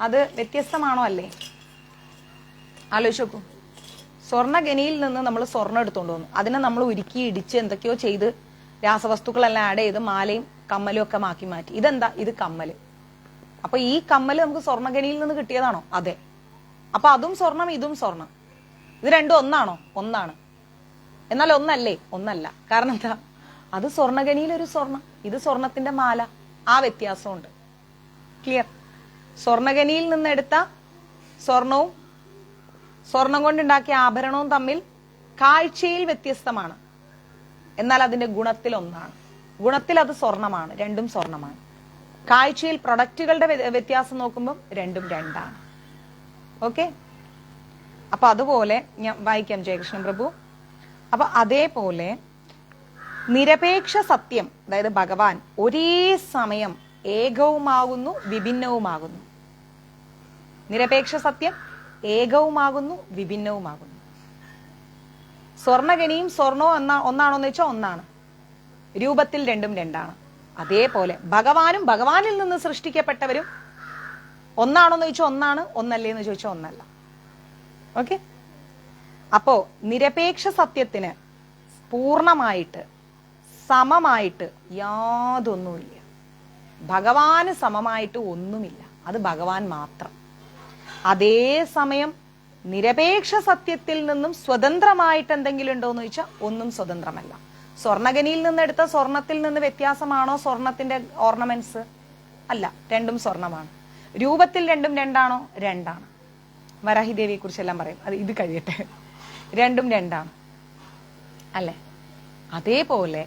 അത് വ്യത്യസ്തമാണോ അല്ലേ? ആലോചിച്ച് നോക്കൂ. സ്വർണഖനിയിൽ നിന്ന് നമ്മൾ സ്വർണം എടുത്തോണ്ട് വന്നു, അതിനെ നമ്മൾ ഉരുക്കി ഇടിച്ച് എന്തൊക്കെയോ ചെയ്ത് രാസവസ്തുക്കളെല്ലാം ആഡ് ചെയ്ത് മാലയും കമ്മലും ഒക്കെ മാറ്റി മാറ്റി. ഇതെന്താ? ഇത് കമ്മല്. അപ്പൊ ഈ കമ്മല് നമുക്ക് സ്വർണഖനിയിൽ നിന്ന് കിട്ടിയതാണോ? അതെ. അപ്പൊ അതും സ്വർണം, ഇതും സ്വർണം. ഇത് രണ്ടും ഒന്നാണോ? ഒന്നാണ്. എന്നാൽ ഒന്നല്ലേ? ഒന്നല്ല. കാരണം എന്താ? അത് സ്വർണഖനിയിൽ ഒരു സ്വർണം, ഇത് സ്വർണത്തിന്റെ മാല. ആ വ്യത്യാസമുണ്ട്. ക്ലിയർ? സ്വർണഖനിയിൽ നിന്നെടുത്ത സ്വർണവും സ്വർണം കൊണ്ടുണ്ടാക്കിയ ആഭരണവും തമ്മിൽ കാഴ്ചയിൽ വ്യത്യസ്തമാണ്, എന്നാൽ അതിന്റെ ഗുണത്തിൽ ഒന്നാണ്. ഗുണത്തിൽ അത് സ്വർണമാണ്, രണ്ടും സ്വർണമാണ്. കാഴ്ചയിൽ പ്രൊഡക്റ്റുകളുടെ വ്യത്യാസം നോക്കുമ്പോൾ രണ്ടും രണ്ടാണ്. ഓക്കെ? അപ്പൊ അതുപോലെ ഞാൻ വായിക്കാം ജയകൃഷ്ണൻ പ്രഭു. അപ്പൊ അതേപോലെ നിരപേക്ഷ സത്യം, അതായത് ഭഗവാൻ ഒരേ സമയം ഏകവുമാകുന്നു വിഭിന്നവുമാകുന്നു. നിരപേക്ഷ സത്യം ഏകവുമാകുന്നു വിഭിന്നവുമാകുന്നു. സ്വർണഖനിയും സ്വർണവും ഒന്നാണോന്ന് വെച്ചാൽ ഒന്നാണ്, രൂപത്തിൽ രണ്ടും രണ്ടാണ്. അതേപോലെ ഭഗവാനും ഭഗവാനിൽ നിന്ന് സൃഷ്ടിക്കപ്പെട്ടവരും ഒന്നാണോന്ന് ചോദിച്ചാൽ ഒന്നാണ്, ഒന്നല്ലേ എന്ന് ചോദിച്ചാൽ ഒന്നല്ല. ഓക്കെ? അപ്പോ നിരപേക്ഷ സത്യത്തിന് പൂർണ്ണമായിട്ട് സമമായിട്ട് യാതൊന്നുമില്ല. ഭഗവാന് സമമായിട്ട് ഒന്നുമില്ല, അത് ഭഗവാൻ മാത്രം. അതേസമയം നിരപേക്ഷ സത്യത്തിൽ നിന്നും സ്വതന്ത്രമായിട്ട് എന്തെങ്കിലും ഉണ്ടോ എന്ന് ചോദിച്ചാൽ ഒന്നും സ്വതന്ത്രമല്ല. സ്വർണഖനിയിൽ നിന്നെടുത്ത സ്വർണത്തിൽ നിന്ന് വ്യത്യാസമാണോ സ്വർണത്തിന്റെ ഓർണമെന്റ്സ്? അല്ല, രണ്ടും സ്വർണമാണ്. രൂപത്തിൽ രണ്ടും രണ്ടാണോ? രണ്ടാണ്. വരാഹി ദേവിയെ കുറിച്ചെല്ലാം പറയും, അത് ഇത് കഴിയട്ടെ. രണ്ടും രണ്ടാണ് അല്ലെ? അതേപോലെ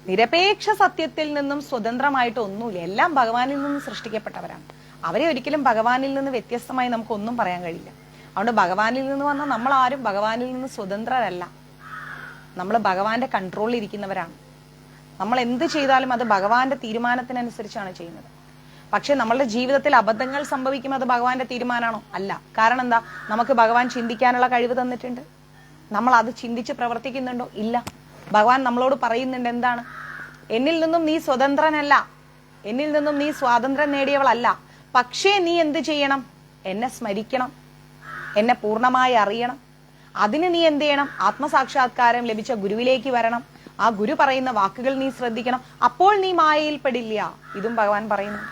നിരപേക്ഷ സത്യത്തിൽ നിന്നും സ്വതന്ത്രമായിട്ട് ഒന്നുമില്ല, എല്ലാം ഭഗവാനിൽ നിന്ന് സൃഷ്ടിക്കപ്പെട്ടവരാണ്. അവരെ ഒരിക്കലും ഭഗവാനിൽ നിന്ന് വ്യത്യസ്തമായി നമുക്കൊന്നും പറയാൻ കഴിയില്ല. അതുകൊണ്ട് ഭഗവാനിൽ നിന്ന് വന്ന നമ്മൾ ആരും ഭഗവാനിൽ നിന്ന് സ്വതന്ത്രരല്ല. നമ്മൾ ഭഗവാന്റെ കൺട്രോളിൽ ഇരിക്കുന്നവരാണ്. നമ്മൾ എന്ത് ചെയ്താലും അത് ഭഗവാന്റെ തീരുമാനത്തിനനുസരിച്ചാണ് ചെയ്യുന്നത്. പക്ഷെ നമ്മളുടെ ജീവിതത്തിൽ അബദ്ധങ്ങൾ സംഭവിക്കുമ്പോൾ അത് ഭഗവാന്റെ തീരുമാനമാണോ? അല്ല. കാരണം എന്താ? നമുക്ക് ഭഗവാൻ ചിന്തിക്കാനുള്ള കഴിവ് തന്നിട്ടുണ്ട്. നമ്മൾ അത് ചിന്തിച്ച് പ്രവർത്തിക്കുന്നുണ്ടോ? ഇല്ല. ഭഗവാൻ നമ്മളോട് പറയുന്നുണ്ട് എന്താണ്? എന്നിൽ നിന്നും നീ സ്വതന്ത്രനല്ല, എന്നിൽ നിന്നും നീ സ്വാതന്ത്ര്യം നേടിയവളല്ല. പക്ഷേ നീ എന്ത് ചെയ്യണം? എന്നെ സ്മരിക്കണം, എന്നെ പൂർണ്ണമായി അറിയണം. അതിന് നീ എന്ത് ചെയ്യണം? ആത്മസാക്ഷാത്കാരം ലഭിച്ച ഗുരുവിലേക്ക് വരണം. ആ ഗുരു പറയുന്ന വാക്കുകൾ നീ ശ്രദ്ധിക്കണം. അപ്പോൾ നീ മായയിൽ പെടില്ല. ഇതും ഭഗവാൻ പറയുന്നു.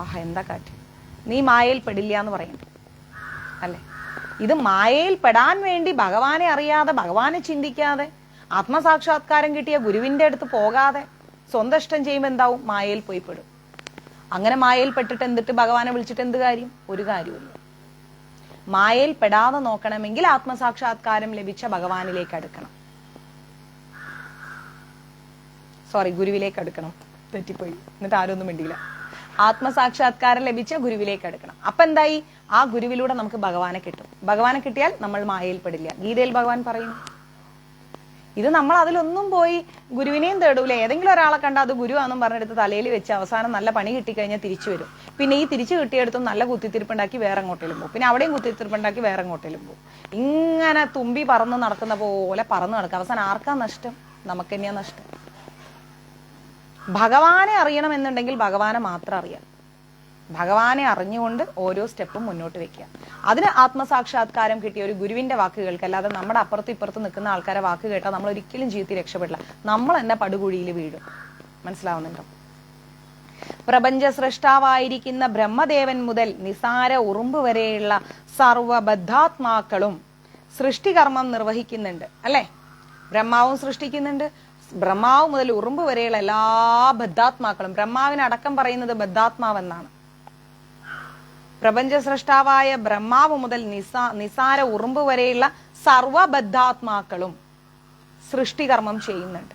ആഹ്, എന്താ കാറ്റ്! നീ മായയിൽ പെടില്ല എന്ന് പറയുന്നു അല്ലെ? ഇത് മായയിൽ പെടാൻ വേണ്ടി ഭഗവാനെ അറിയാതെ, ഭഗവാനെ ചിന്തിക്കാതെ, ആത്മസാക്ഷാത്കാരം കിട്ടിയ ഗുരുവിന്റെ അടുത്ത് പോകാതെ സ്വന്തം ഇഷ്ടം ചെയ്യുമ്പോൾ എന്താവും? മായയിൽ പോയി പെടും. അങ്ങനെ മായയിൽ പെട്ടിട്ട് എന്നിട്ട് ഭഗവാനെ വിളിച്ചിട്ട് എന്ത് കാര്യം? ഒരു കാര്യമില്ല. മായയിൽ പെടാതെ നോക്കണമെങ്കിൽ ആത്മസാക്ഷാത്കാരം ലഭിച്ച ഭഗവാനിലേക്ക് അടുക്കണം. ഗുരുവിലേക്ക് അടുക്കണം. തെറ്റിപ്പോയി, എന്നിട്ട് ആരൊന്നും വേണ്ടിയില്ല. ആത്മസാക്ഷാത്കാരം ലഭിച്ച ഗുരുവിലേക്ക് അടുക്കണം. അപ്പൊ എന്തായി? ആ ഗുരുവിലൂടെ നമുക്ക് ഭഗവാനെ കിട്ടും. ഭഗവാനെ കിട്ടിയാൽ നമ്മൾ മായയിൽ പെടില്ല. ഗീതയിൽ ഭഗവാൻ പറയുന്നു. ഇത് നമ്മൾ അതിലൊന്നും പോയി ഗുരുവിനെയും തേടൂല. ഏതെങ്കിലും ഒരാളെ കണ്ട അത് ഗുരുവാന്നും പറഞ്ഞെടുത്ത് തലയിൽ വെച്ച് അവസാനം നല്ല പണി കിട്ടിക്കഴിഞ്ഞാൽ തിരിച്ചു വരും. പിന്നെ ഈ തിരിച്ചു കിട്ടിയെടുത്തും നല്ല കുത്തിത്തിരിപ്പുണ്ടാക്കി വേറെ എങ്ങോട്ടേലും പോകും. പിന്നെ അവിടെയും കുത്തിത്തിരിപ്പുണ്ടാക്കി വേറെ എങ്ങോട്ടേലും പോകും. ഇങ്ങനെ തുമ്പി പറന്ന് നടക്കുന്ന പോലെ പറന്ന് നടക്കുക. അവസാനം ആർക്കാ നഷ്ടം? നമുക്ക് തന്നെയാ നഷ്ടം. ഭഗവാനെ അറിയണമെന്നുണ്ടെങ്കിൽ ഭഗവാനെ മാത്രം അറിയാം. ഭഗവാനെ അറിഞ്ഞുകൊണ്ട് ഓരോ സ്റ്റെപ്പും മുന്നോട്ട് വെക്കുക. അതിന് ആത്മസാക്ഷാത്കാരം കിട്ടിയ ഒരു ഗുരുവിന്റെ വാക്കുകൾക്ക്, അല്ലാതെ നമ്മുടെ അപ്പുറത്തും ഇപ്പുറത്തും നിൽക്കുന്ന ആൾക്കാരെ വാക്ക് കേട്ടാൽ നമ്മൾ ഒരിക്കലും ജീവിതത്തിൽ രക്ഷപ്പെടില്ല. നമ്മൾ തന്നെ പടുകുഴിയിൽ വീഴും. മനസ്സിലാവുന്നുണ്ടോ? പ്രപഞ്ച സൃഷ്ടാവായിരിക്കുന്ന ബ്രഹ്മദേവൻ മുതൽ നിസാര ഉറുമ്പ് വരെയുള്ള സർവബദ്ധാത്മാക്കളും സൃഷ്ടികർമ്മം നിർവഹിക്കുന്നുണ്ട് അല്ലെ? ബ്രഹ്മാവും സൃഷ്ടിക്കുന്നുണ്ട്. ബ്രഹ്മാവ് മുതൽ ഉറുമ്പ് വരെയുള്ള എല്ലാ ബദ്ധാത്മാക്കളും, ബ്രഹ്മാവിനടക്കം പറയുന്നത് ബദ്ധാത്മാവെന്നാണ്. പ്രപഞ്ച സൃഷ്ടാവായ ബ്രഹ്മാവ് മുതൽ നിസാര ഉറുമ്പ് വരെയുള്ള സർവബദ്ധാത്മാക്കളും സൃഷ്ടികർമ്മം ചെയ്യുന്നുണ്ട്.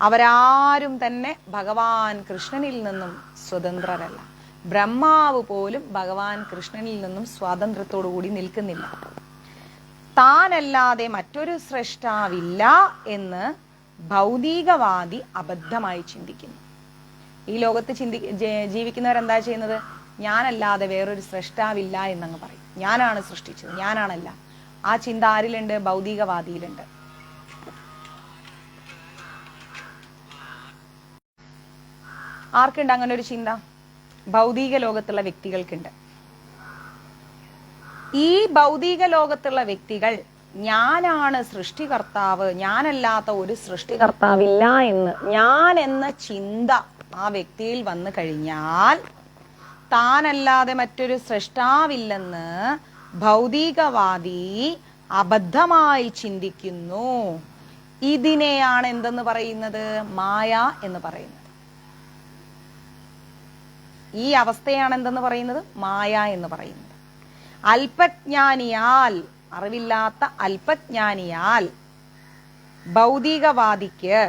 അവരാരും തന്നെ ഭഗവാൻ കൃഷ്ണനിൽ നിന്നും സ്വതന്ത്രരല്ല. ബ്രഹ്മാവ് പോലും ഭഗവാൻ കൃഷ്ണനിൽ നിന്നും സ്വാതന്ത്ര്യത്തോടു കൂടി നിൽക്കുന്നില്ല. താനല്ലാതെ മറ്റൊരു സൃഷ്ടാവില്ല എന്ന് ഭൗതികവാദി അബദ്ധമായി ചിന്തിക്കുന്നു. ഈ ലോകത്ത് ജീവിക്കുന്നവരെന്താ ചെയ്യുന്നത്? ഞാനല്ലാതെ വേറൊരു സൃഷ്ടാവില്ല എന്നങ്ങ് പറയും. ഞാനാണ് സൃഷ്ടിച്ചത്, ഞാനാണല്ല. ആ ചിന്ത ആരിലുണ്ട്? ഭൗതികവാദിയിലുണ്ട്. ആർക്കുണ്ട് അങ്ങനെ ഒരു ചിന്ത? ഭൗതിക ലോകത്തുള്ള വ്യക്തികൾക്കുണ്ട്. ഈ ഭൗതിക ലോകത്തുള്ള വ്യക്തികൾ ഞാനാണ് സൃഷ്ടികർത്താവ്, ഞാനല്ലാത്ത ഒരു സൃഷ്ടികർത്താവില്ല എന്ന്, ഞാൻ എന്ന ചിന്ത ആ വ്യക്തിയിൽ വന്നു കഴിഞ്ഞാൽ താനല്ലാതെ മറ്റൊരു സൃഷ്ടാവില്ലെന്ന് ഭൗതികവാദി അബദ്ധമായി ചിന്തിക്കുന്നു. ഇതിനെയാണ് എന്തെന്ന് പറയുന്നത്? മായ എന്ന് പറയുന്നത്. ഈ അവസ്ഥയാണ് എന്തെന്ന് പറയുന്നത്? മായ എന്ന് പറയുന്നത്. അല്പജ്ഞാനിയാൽ, അറിവില്ലാത്ത അല്പജ്ഞാനിയാൽ, ഭൗതികവാദിക്ക്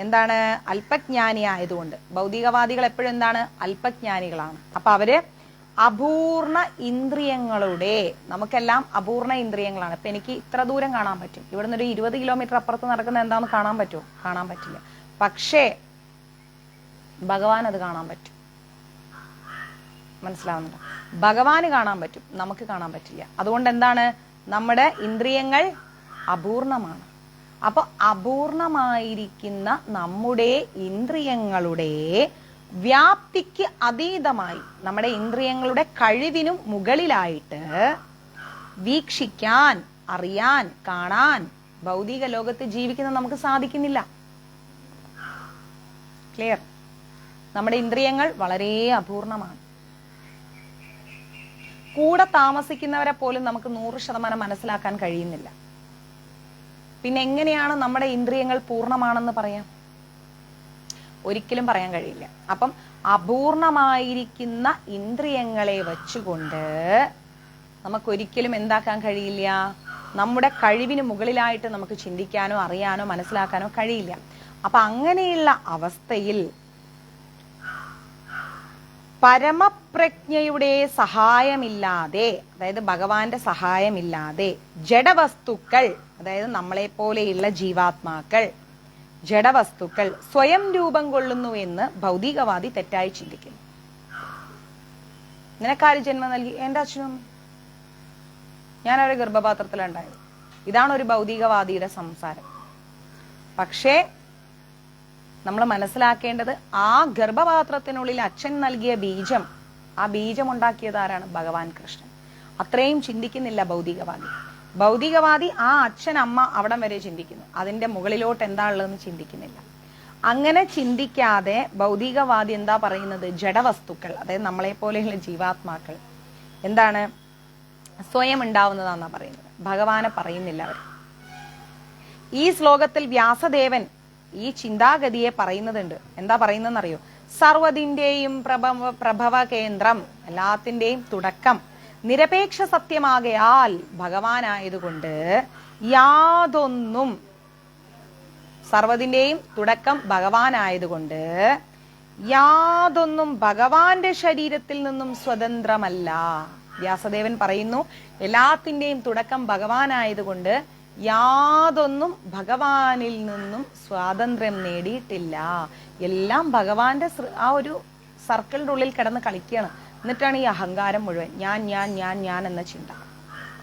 എന്താണ്? അല്പജ്ഞാനിയായതുകൊണ്ട്. ഭൗതികവാദികൾ എപ്പോഴും എന്താണ്? അല്പജ്ഞാനികളാണ്. അപ്പൊ അവര് അപൂർണ ഇന്ദ്രിയങ്ങളുടെ, നമുക്കെല്ലാം അപൂർണ ഇന്ദ്രിയങ്ങളാണ്. ഇപ്പൊ എനിക്ക് ഇത്ര ദൂരം കാണാൻ പറ്റും, ഇവിടുന്ന് ഒരു 20 കിലോമീറ്റർ അപ്പുറത്ത് നടക്കുന്ന എന്താന്ന് കാണാൻ പറ്റുമോ? കാണാൻ പറ്റില്ല. പക്ഷേ ഭഗവാൻ അത് കാണാൻ പറ്റും. മനസ്സിലാവുന്നുണ്ടോ? ഭഗവാന് കാണാൻ പറ്റും, നമുക്ക് കാണാൻ പറ്റില്ല. അതുകൊണ്ട് എന്താണ്? നമ്മുടെ ഇന്ദ്രിയങ്ങൾ അപൂർണമാണ്. അപ്പൊ അപൂർണമായിരിക്കുന്ന നമ്മുടെ ഇന്ദ്രിയങ്ങളുടെ വ്യാപ്തിക്ക് അതീതമായി, നമ്മുടെ ഇന്ദ്രിയങ്ങളുടെ കഴിവിനും മുകളിലായിട്ട് വീക്ഷിക്കാൻ, അറിയാൻ, കാണാൻ ഭൗതിക ലോകത്ത് ജീവിക്കുന്ന നമുക്ക് സാധിക്കുന്നില്ല. ക്ലിയർ? നമ്മുടെ ഇന്ദ്രിയങ്ങൾ വളരെ അപൂർണമാണ്. കൂടെ താമസിക്കുന്നവരെ പോലും നമുക്ക് 100% മനസ്സിലാക്കാൻ കഴിയുന്നില്ല. പിന്നെ എങ്ങനെയാണ് നമ്മുടെ ഇന്ദ്രിയങ്ങൾ പൂർണ്ണമാണെന്ന് പറയാം? ഒരിക്കലും പറയാൻ കഴിയില്ല. അപ്പം അപൂർണമായിരിക്കുന്ന ഇന്ദ്രിയങ്ങളെ വെച്ചുകൊണ്ട് നമുക്കൊരിക്കലും എന്താക്കാൻ കഴിയില്ല? നമ്മുടെ കഴിവിന് മുകളിലായിട്ട് നമുക്ക് ചിന്തിക്കാനോ അറിയാനോ മനസ്സിലാക്കാനോ കഴിയില്ല. അപ്പൊ അങ്ങനെയുള്ള അവസ്ഥയിൽ പരമപ്രജ്ഞയുടെ സഹായമില്ലാതെ, അതായത് ഭഗവാന്റെ സഹായമില്ലാതെ ജഡവസ്തുക്കൾ, അതായത് നമ്മളെ പോലെയുള്ള ജീവാത്മാക്കൾ, ജഡവസ്തുക്കൾ സ്വയം രൂപം കൊള്ളുന്നു എന്ന് ഭൗതികവാദി തെറ്റായി ചിന്തിക്കുന്നു. നിനക്കാര് ജന്മം നൽകി? എന്റെ അച്ഛനും ഞാനൊരു ഗർഭപാത്രത്തിലുണ്ടായത്. ഇതാണ് ഒരു ഭൗതികവാദിയുടെ സംസാരം. പക്ഷേ നമ്മൾ മനസ്സിലാക്കേണ്ടത്, ആ ഗർഭപാത്രത്തിനുള്ളിൽ അച്ഛൻ നൽകിയ ബീജം, ആ ബീജം ഉണ്ടാക്കിയത് ആരാണ്? ഭഗവാൻ കൃഷ്ണൻ. അത്രയും ചിന്തിക്കുന്നില്ല ഭൗതികവാദി. ഭൗതികവാദി ആ അച്ഛൻ അമ്മ അവിടം വരെ ചിന്തിക്കുന്നു, അതിന്റെ മുകളിലോട്ട് എന്താ ഉള്ളതെന്ന് ചിന്തിക്കുന്നില്ല. അങ്ങനെ ചിന്തിക്കാതെ ഭൗതികവാദി എന്താ പറയുന്നത്? ജഡവസ്തുക്കൾ, അതായത് നമ്മളെ പോലെയുള്ള ജീവാത്മാക്കൾ എന്താണ്? സ്വയം ഉണ്ടാവുന്നതാന്നാ പറയുന്നത്. ഭഗവാനെ പറയുന്നില്ല അവർ. ഈ ശ്ലോകത്തിൽ വ്യാസദേവൻ ഈ ചിന്താഗതിയെ പറയുന്നുണ്ട്. എന്താ പറയുന്നതെന്നറിയോ? സർവ്വതിന്റെയും പ്രഭവ കേന്ദ്രം, എല്ലാത്തിന്റെയും തുടക്കം നിരപേക്ഷ സത്യമാകയാൽ ഭഗവാനായതുകൊണ്ട് യാതൊന്നും, സർവ്വതിന്റെയും തുടക്കം ഭഗവാനായതുകൊണ്ട് യാതൊന്നും ഭഗവാന്റെ ശരീരത്തിൽ നിന്നും സ്വതന്ത്രമല്ല. വ്യാസദേവൻ പറയുന്നു, എല്ലാത്തിന്റെയും തുടക്കം ഭഗവാനായതുകൊണ്ട് യാതൊന്നും ഭഗവാനിൽ നിന്നും സ്വാതന്ത്ര്യം നേടിയിട്ടില്ല. എല്ലാം ഭഗവാന്റെ ആ ഒരു സർക്കിളിന്റെ ഉള്ളിൽ കിടന്ന് കളിക്കുകയാണ്. എന്നിട്ടാണ് ഈ അഹങ്കാരം മുഴുവൻ, ഞാൻ ഞാൻ ഞാൻ ഞാൻ എന്ന ചിന്ത.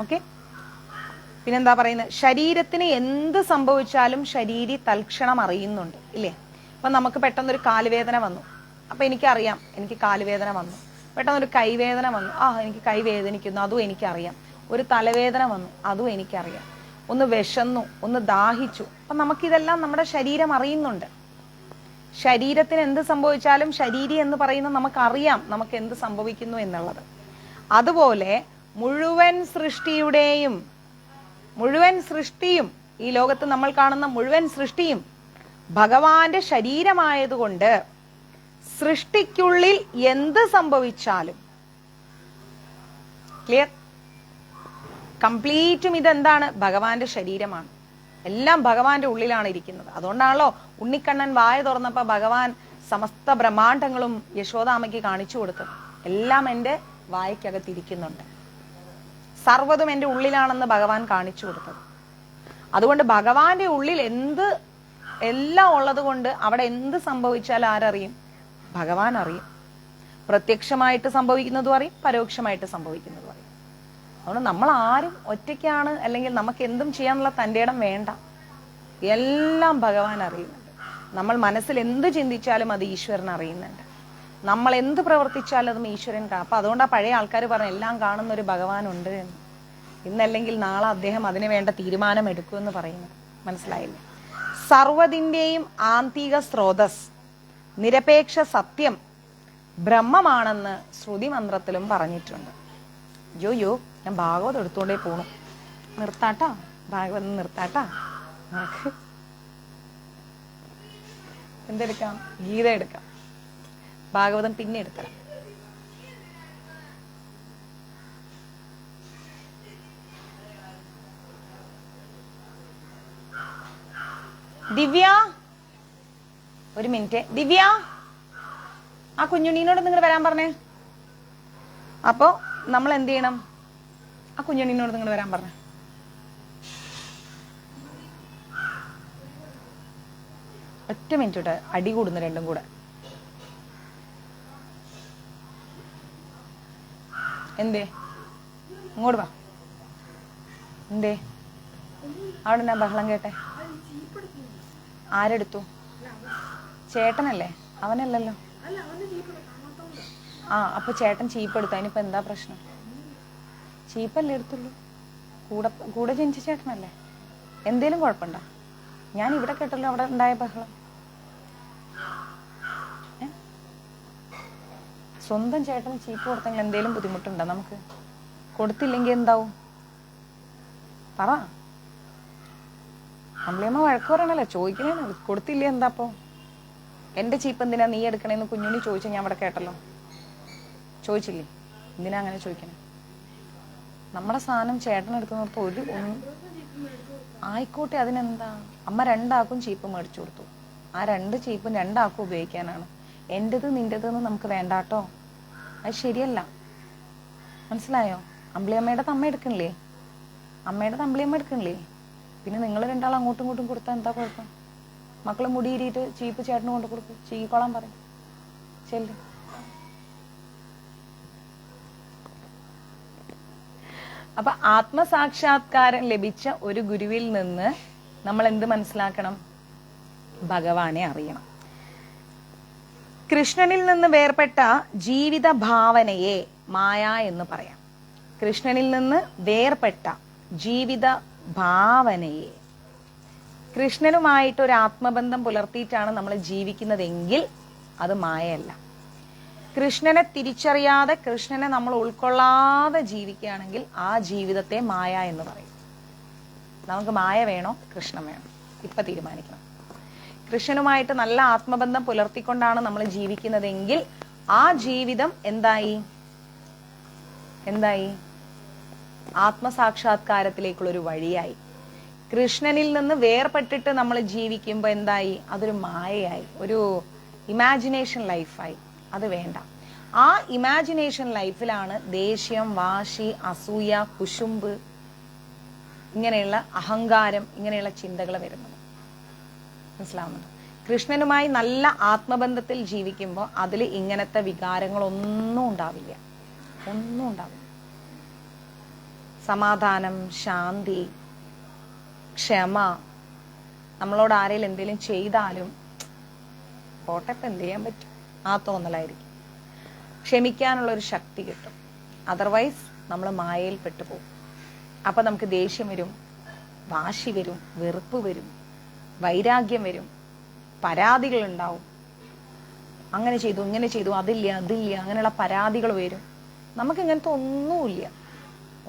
ഓക്കെ, പിന്നെന്താ പറയുന്നത്? ശരീരത്തിന് എന്ത് സംഭവിച്ചാലും ശരീരി തൽക്ഷണം അറിയുന്നുണ്ട്, ഇല്ലേ? അപ്പൊ നമുക്ക് പെട്ടെന്നൊരു കാലുവേദന വന്നു, അപ്പൊ എനിക്കറിയാം എനിക്ക് കാലുവേദന വന്നു. പെട്ടെന്നൊരു കൈവേദന വന്നു, എനിക്ക് കൈ വേദനിക്കുന്നു, അതും എനിക്കറിയാം. ഒരു തലവേദന വന്നു, അതും എനിക്കറിയാം. ഒന്ന് വിശന്നു, ഒന്ന് ദാഹിച്ചു, അപ്പൊ നമുക്കിതെല്ലാം നമ്മുടെ ശരീരം അറിയുന്നുണ്ട്. ശരീരത്തിന് എന്ത് സംഭവിച്ചാലും ശരീരി എന്ന് പറയുന്നത് നമുക്കറിയാം, നമുക്ക് എന്ത് സംഭവിക്കുന്നു എന്നുള്ളത്. അതുപോലെ മുഴുവൻ സൃഷ്ടിയും ഈ ലോകത്ത് നമ്മൾ കാണുന്ന മുഴുവൻ സൃഷ്ടിയും ഭഗവാന്റെ ശരീരമായതുകൊണ്ട് സൃഷ്ടിക്കുള്ളിൽ എന്ത് സംഭവിച്ചാലും, ക്ലിയർ? കംപ്ലീറ്റും ഇതെന്താണ്? ഭഗവാന്റെ ശരീരമാണ്. എല്ലാം ഭഗവാന്റെ ഉള്ളിലാണ് ഇരിക്കുന്നത്. അതുകൊണ്ടാണല്ലോ ഉണ്ണിക്കണ്ണൻ വായ തുറന്നപ്പോ ഭഗവാൻ സമസ്ത ബ്രഹ്മാണ്ടങ്ങളും യശോദാമ്മയ്ക്ക് കാണിച്ചു കൊടുത്തത്. എല്ലാം എന്റെ വായക്കകത്തിരിക്കുന്നുണ്ട്, സർവ്വതും എന്റെ ഉള്ളിലാണെന്ന് ഭഗവാൻ കാണിച്ചു കൊടുത്തത്. അതുകൊണ്ട് ഭഗവാന്റെ ഉള്ളിൽ എല്ലാം ഉള്ളത് കൊണ്ട് അവിടെ എന്ത് സംഭവിച്ചാൽ ആരറിയും? ഭഗവാൻ അറിയും. പ്രത്യക്ഷമായിട്ട് സംഭവിക്കുന്നതും അറിയും, പരോക്ഷമായിട്ട് സംഭവിക്കുന്നതും അറിയും. അതുകൊണ്ട് നമ്മൾ ആരും ഒറ്റയ്ക്കാണ്, അല്ലെങ്കിൽ നമുക്ക് എന്തും ചെയ്യാനുള്ള തൻ്റെ ഇടം വേണ്ട. എല്ലാം ഭഗവാൻ അറിയുന്നുണ്ട്. നമ്മൾ മനസ്സിൽ എന്ത് ചിന്തിച്ചാലും അത് ഈശ്വരൻ അറിയുന്നുണ്ട്. നമ്മൾ എന്ത് പ്രവർത്തിച്ചാലും അതും ഈശ്വരൻ കാണും. അപ്പൊ അതുകൊണ്ട് ആ പഴയ ആൾക്കാർ പറഞ്ഞു എല്ലാം കാണുന്ന ഒരു ഭഗവാനുണ്ട് എന്ന്. ഇന്നല്ലെങ്കിൽ നാളെ അദ്ദേഹം അതിന് വേണ്ട തീരുമാനം എടുക്കുമെന്ന് പറയുന്നത് മനസ്സിലായില്ലേ? സർവ്വതിന്റെയും ആന്തരിക സ്രോതസ്, നിരപേക്ഷ സത്യം ബ്രഹ്മമാണെന്ന് ശ്രുതി മന്ത്രത്തിലും പറഞ്ഞിട്ടുണ്ട്. യോ ഞാൻ ഭാഗവതം എടുത്തുകൊണ്ടേ പോണു. നിർത്താട്ടാ, ഭാഗവതം നിർത്താട്ടാ. എന്തെടുക്കാം? ഗീത എടുക്കാം. ഭാഗവതം പിന്നെ എടുക്കണം. ദിവ്യ, ഒരു മിനിറ്റ്. ദിവ്യ, ആ കുഞ്ഞുണ്ണീനോട് നിങ്ങൾ വരാൻ പറഞ്ഞേ. അപ്പോ നമ്മൾ എന്ത് ചെയ്യണം? ആ കുഞ്ഞുണ്ണീനോട് നിങ്ങൾ വരാൻ പറഞ്ഞേ. ഒറ്റ മിനിറ്റ് ഇട്ട് അടി കൂടുന്നു രണ്ടും കൂടെ. എന്തേ? ഇങ്ങോട്ട് വാ. എന്തേ അവിടെ എന്നാ ബഹളം കേട്ടെ? ആരെടുത്തു? ചേട്ടനല്ലേ? അവനല്ലല്ലോ. ആ, അപ്പൊ ചേട്ടൻ ചീപ്പ് എടുത്തു. അതിനിപ്പോ എന്താ പ്രശ്നം? ചീപ്പല്ലേ എടുത്തുള്ളൂ. കൂടെ ജനിച്ച ചേട്ടനല്ലേ? എന്തേലും കുഴപ്പമുണ്ടോ? ഞാൻ ഇവിടെ കേട്ടല്ലോ അവിടെ ഉണ്ടായ ബഹളം. സ്വന്തം ചേട്ടന് ചീപ്പ് കൊടുത്തെങ്കിൽ എന്തേലും ബുദ്ധിമുട്ടുണ്ടോ നമുക്ക്? കൊടുത്തില്ലെങ്കിൽ എന്താവും? പറ. അമ്പിളിയമ്മ വഴക്ക് പറയണല്ലേ, ചോദിക്കണേ. കൊടുത്തില്ലേ എന്താപ്പോ? എന്റെ ചീപ്പ് എന്തിനാ നീ എടുക്കണേന്ന് കുഞ്ഞുണ്ണി ചോദിച്ച ഞാൻ അവിടെ കേട്ടല്ലോ. ചോദിച്ചില്ലേ? എന്തിനാ അങ്ങനെ ചോദിക്കണേ? നമ്മുടെ സാധനം ചേട്ടൻ എടുക്കുന്നപ്പോ ആയിക്കോട്ടെ, അതിനെന്താ? അമ്മ രണ്ടാക്കും ചീപ്പ് മേടിച്ചു കൊടുത്തു. ആ 2 ചീപ്പും 2 ആക്കും ഉപയോഗിക്കാനാണ്. എന്റേത് നിന്റേത് എന്ന് നമുക്ക് വേണ്ടാട്ടോ. അത് ശരിയല്ല. മനസ്സിലായോ? അമ്പിളിയമ്മയുടെ അമ്മ എടുക്കണില്ലേ? അമ്മയുടെ അമ്പിളിയമ്മ എടുക്കണില്ലേ? പിന്നെ നിങ്ങൾ രണ്ടാളും അങ്ങോട്ടും ഇങ്ങോട്ടും കൊടുത്താൽ എന്താ കുഴപ്പം? മക്കള് മുടിയിരിയിട്ട് ചീപ്പ് ചേട്ടന് കൊണ്ട് കൊടുക്കും. ചീക്കോളാൻ പറയും. ചെല്ല്. അപ്പൊ ആത്മസാക്ഷാത്കാരം ലഭിച്ച ഒരു ഗുരുവിൽ നിന്ന് നമ്മൾ എന്ത് മനസ്സിലാക്കണം? ഭഗവാനെ അറിയണം. കൃഷ്ണനിൽ നിന്ന് വേർപെട്ട ജീവിത ഭാവനയെ മായ എന്ന് പറയാം. കൃഷ്ണനിൽ നിന്ന് വേർപെട്ട ജീവിത ഭാവനയെ, കൃഷ്ണനുമായിട്ട് ഒരു ആത്മബന്ധം പുലർത്തിയിട്ടാണ് നമ്മൾ ജീവിക്കുന്നതെങ്കിൽ അത് മായയല്ല. കൃഷ്ണനെ തിരിച്ചറിയാതെ, കൃഷ്ണനെ നമ്മൾ ഉൾക്കൊള്ളാതെ ജീവിക്കുകയാണെങ്കിൽ ആ ജീവിതത്തെ മായ എന്ന് പറയും. നമുക്ക് മായ വേണോ കൃഷ്ണൻ വേണോ? ഇപ്പൊ തീരുമാനിക്കണം. കൃഷ്ണനുമായിട്ട് നല്ല ആത്മബന്ധം പുലർത്തിക്കൊണ്ടാണ് നമ്മൾ ജീവിക്കുന്നതെങ്കിൽ ആ ജീവിതം എന്തായി? ആത്മസാക്ഷാത്കാരത്തിലേക്കുള്ളൊരു വഴിയായി. കൃഷ്ണനിൽ നിന്ന് വേർപെട്ടിട്ട് നമ്മൾ ജീവിക്കുമ്പോൾ എന്തായി? അതൊരു മായയായി, ഒരു ഇമാജിനേഷൻ ലൈഫായി. അത് വേണ്ട. ആ ഇമാജിനേഷൻ ലൈഫിലാണ് ദേഷ്യം, വാശി, അസൂയ, കുശുമ്പ്, ഇങ്ങനെയുള്ള അഹങ്കാരം, ഇങ്ങനെയുള്ള ചിന്തകൾ വരുന്നത്. മനസ്സിലാവുന്നുണ്ട്? കൃഷ്ണനുമായി നല്ല ആത്മബന്ധത്തിൽ ജീവിക്കുമ്പോൾ അതിൽ ഇങ്ങനത്തെ വികാരങ്ങളൊന്നും ഉണ്ടാവില്ല. ഒന്നും ഉണ്ടാവില്ല. സമാധാനം, ശാന്തി, ക്ഷമ. നമ്മളോട് ആരെങ്കിലും എന്തെങ്കിലും ചെയ്താലും പോട്ടെ, ഇപ്പം എന്ത് ചെയ്യാൻ പറ്റും, ആ തോന്നലായിരിക്കും. ക്ഷമിക്കാനുള്ള ഒരു ശക്തി കിട്ടും. അതർവൈസ് നമ്മൾ മായയിൽ പെട്ടുപോകും. അപ്പൊ നമുക്ക് ദേഷ്യം വരും, വാശി വരും, വെറുപ്പ് വരും, വൈരാഗ്യം വരും, പരാതികൾ ഉണ്ടാവും. അങ്ങനെ ചെയ്തു, ഇങ്ങനെ ചെയ്തു, അതില്ല, അങ്ങനെയുള്ള പരാതികൾ വരും. നമുക്ക് ഇങ്ങനത്തെ ഒന്നുമില്ല.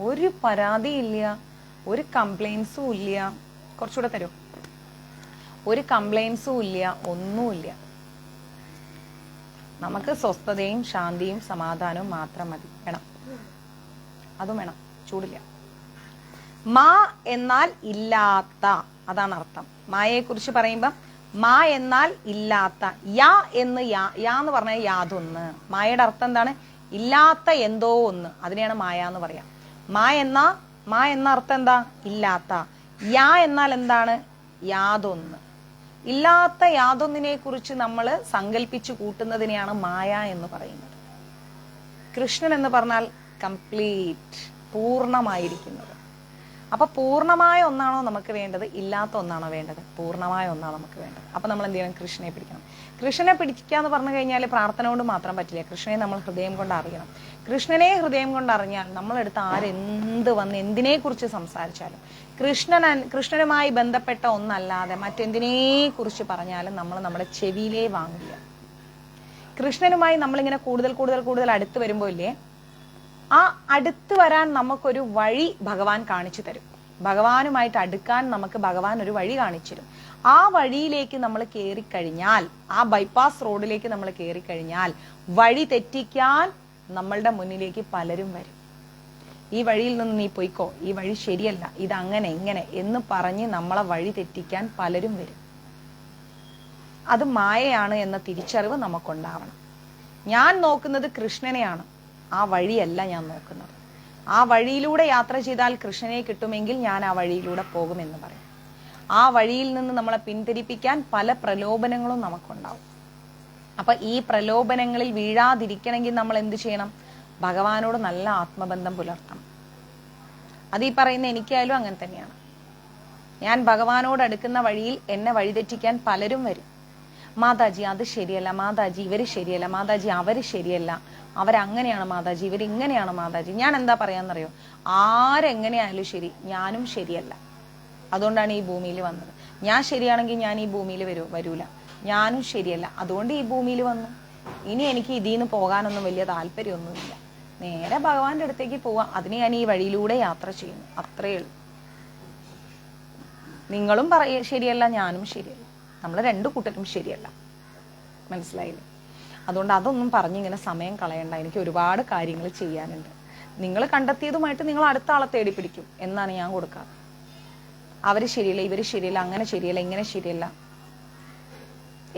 ഒരു പരാതിയില്ല, ഒരു കംപ്ലൈൻസും ഇല്ല. കുറച്ചുകൂടെ തരും. ഒരു കംപ്ലൈൻസും ഇല്ല, ഒന്നുമില്ല. നമുക്ക് സ്വസ്ഥതയും ശാന്തിയും സമാധാനവും മാത്രം മതി. വേണം, അതും വേണം. ചൂടില്ല. മാ എന്നാൽ ഇല്ലാത്ത, അതാണ് അർത്ഥം. മായയെ കുറിച്ച് പറയുമ്പം മാ എന്നാൽ ഇല്ലാത്ത, യാ എന്ന് പറഞ്ഞാൽ യാതൊന്ന്. മായയുടെ അർത്ഥം എന്താണ്? ഇല്ലാത്ത എന്തോ ഒന്ന്. അതിനെയാണ് മായ എന്ന് പറയാം. മാ എന്ന അർത്ഥം എന്താ? ഇല്ലാത്ത. യാ എന്നാൽ എന്താണ്? യാതൊന്ന്. ഇല്ലാത്ത യാതൊന്നിനെ കുറിച്ച് നമ്മൾ സങ്കല്പിച്ചു കൂട്ടുന്നതിനെയാണ് മായ എന്ന് പറയുന്നത്. കൃഷ്ണൻ എന്ന് പറഞ്ഞാൽ കംപ്ലീറ്റ്, പൂർണ്ണമായിരിക്കുന്നത്. അപ്പൊ പൂർണ്ണമായ ഒന്നാണോ നമുക്ക് വേണ്ടത്, ഇല്ലാത്ത ഒന്നാണോ വേണ്ടത്? പൂർണ്ണമായ ഒന്നാണ് നമുക്ക് വേണ്ടത്. അപ്പൊ നമ്മൾ എന്ത് ചെയ്യണം? കൃഷ്ണനെ പിടിക്കണം. കൃഷ്ണനെ പിടിക്കാന്ന് പറഞ്ഞു കഴിഞ്ഞാൽ പ്രാർത്ഥന കൊണ്ട് മാത്രം പറ്റില്ല. കൃഷ്ണനെ നമ്മൾ ഹൃദയം കൊണ്ട് അറിയണം. കൃഷ്ണനെ ഹൃദയം കൊണ്ട് അറിഞ്ഞാൽ നമ്മളെടുത്ത് ആരെന്ത് വന്ന് എന്തിനെ കുറിച്ച് സംസാരിച്ചാലും, കൃഷ്ണനുമായി ബന്ധപ്പെട്ട ഒന്നല്ലാതെ മറ്റെന്തിനെ കുറിച്ച് പറഞ്ഞാലും നമ്മൾ നമ്മുടെ ചെവിയിലേ വാങ്ങില്ല. കൃഷ്ണനുമായി നമ്മളിങ്ങനെ കൂടുതൽ അടുത്ത് വരുമ്പോ ഇല്ലേ, ആ അടുത്ത് വരാൻ നമുക്കൊരു വഴി ഭഗവാൻ കാണിച്ചു തരും. ഭഗവാനുമായിട്ട് അടുക്കാൻ നമുക്ക് ഭഗവാൻ ഒരു വഴി കാണിച്ചു തരും. ആ വഴിയിലേക്ക് നമ്മൾ കയറിക്കഴിഞ്ഞാൽ, ആ ബൈപ്പാസ് റോഡിലേക്ക് നമ്മൾ കയറിക്കഴിഞ്ഞാൽ വഴി തെറ്റിക്കാൻ നമ്മളുടെ മുന്നിലേക്ക് പലരും വരും. ഈ വഴിയിൽ നിന്ന് നീ പൊയ്ക്കോ, ഈ വഴി ശരിയല്ല, ഇതങ്ങനെ ഇങ്ങനെ എന്ന് പറഞ്ഞ് നമ്മളെ വഴി തെറ്റിക്കാൻ പലരും വരും. അത് മായയാണ് എന്ന തിരിച്ചറിവ് നമുക്കുണ്ടാവണം. ഞാൻ നോക്കുന്നത് കൃഷ്ണനെയാണ്, ആ വഴിയല്ല ഞാൻ നോക്കുന്നത്. ആ വഴിയിലൂടെ യാത്ര ചെയ്താൽ കൃഷ്ണനെ കിട്ടുമെങ്കിൽ ഞാൻ ആ വഴിയിലൂടെ പോകുമെന്ന് പറയും. ആ വഴിയിൽ നിന്ന് നമ്മളെ പിന്തിരിപ്പിക്കാൻ പല പ്രലോഭനങ്ങളും നമുക്കുണ്ടാവും. അപ്പൊ ഈ പ്രലോഭനങ്ങളിൽ വീഴാതിരിക്കണമെങ്കിൽ നമ്മൾ എന്ത് ചെയ്യണം? ഭഗവാനോട് നല്ല ആത്മബന്ധം പുലർത്തണം. അത് ഈ പറയുന്ന എനിക്കായാലും അങ്ങനെ തന്നെയാണ്. ഞാൻ ഭഗവാനോട് അടുക്കുന്ന വഴിയിൽ എന്നെ വഴിതെറ്റിക്കാൻ പലരും വരും. മാതാജി അത് ശരിയല്ല, മാതാജി ഇവര് ശരിയല്ല, മാതാജി അവര് ശരിയല്ല, അവരങ്ങനെയാണ് മാതാജി, ഇവരിങ്ങനെയാണ് മാതാജി. ഞാൻ എന്താ പറയാന്നറിയോ? ആരെങ്ങനെയായാലും ശരി, ഞാനും ശരിയല്ല. അതുകൊണ്ടാണ് ഈ ഭൂമിയിൽ വന്നത്. ഞാൻ ശരിയാണെങ്കിൽ ഞാൻ ഈ ഭൂമിയിൽ വരൂല. ഞാനും ശരിയല്ല, അതുകൊണ്ട് ഈ ഭൂമിയിൽ വന്നു. ഇനി എനിക്ക് ഇതിന്ന് പോകാനൊന്നും വലിയ താല്പര്യമൊന്നുമില്ല. നേരെ ഭഗവാന്റെ അടുത്തേക്ക് പോവാം. അതിന് ഞാൻ ഈ വഴിയിലൂടെ യാത്ര ചെയ്യുന്നു, അത്രയേ ഉള്ളൂ. നിങ്ങളും ശരിയല്ല, ഞാനും ശരിയല്ല, നമ്മൾ രണ്ടു കൂട്ടരും ശരിയല്ല. മനസ്സിലായില്ലേ? അതുകൊണ്ട് അതൊന്നും പറഞ്ഞിങ്ങനെ സമയം കളയണ്ട. എനിക്ക് ഒരുപാട് കാര്യങ്ങൾ ചെയ്യാനുണ്ട്. നിങ്ങൾ കണ്ടെത്തിയതുമായിട്ട് നിങ്ങൾ അടുത്ത ആളെ തേടി പിടിക്കും എന്നാണ് ഞാൻ കൊടുക്കാറ്. അവര് ശരിയല്ല, ഇവര് ശരിയല്ല, അങ്ങനെ ശരിയല്ല, ഇങ്ങനെ ശരിയല്ല.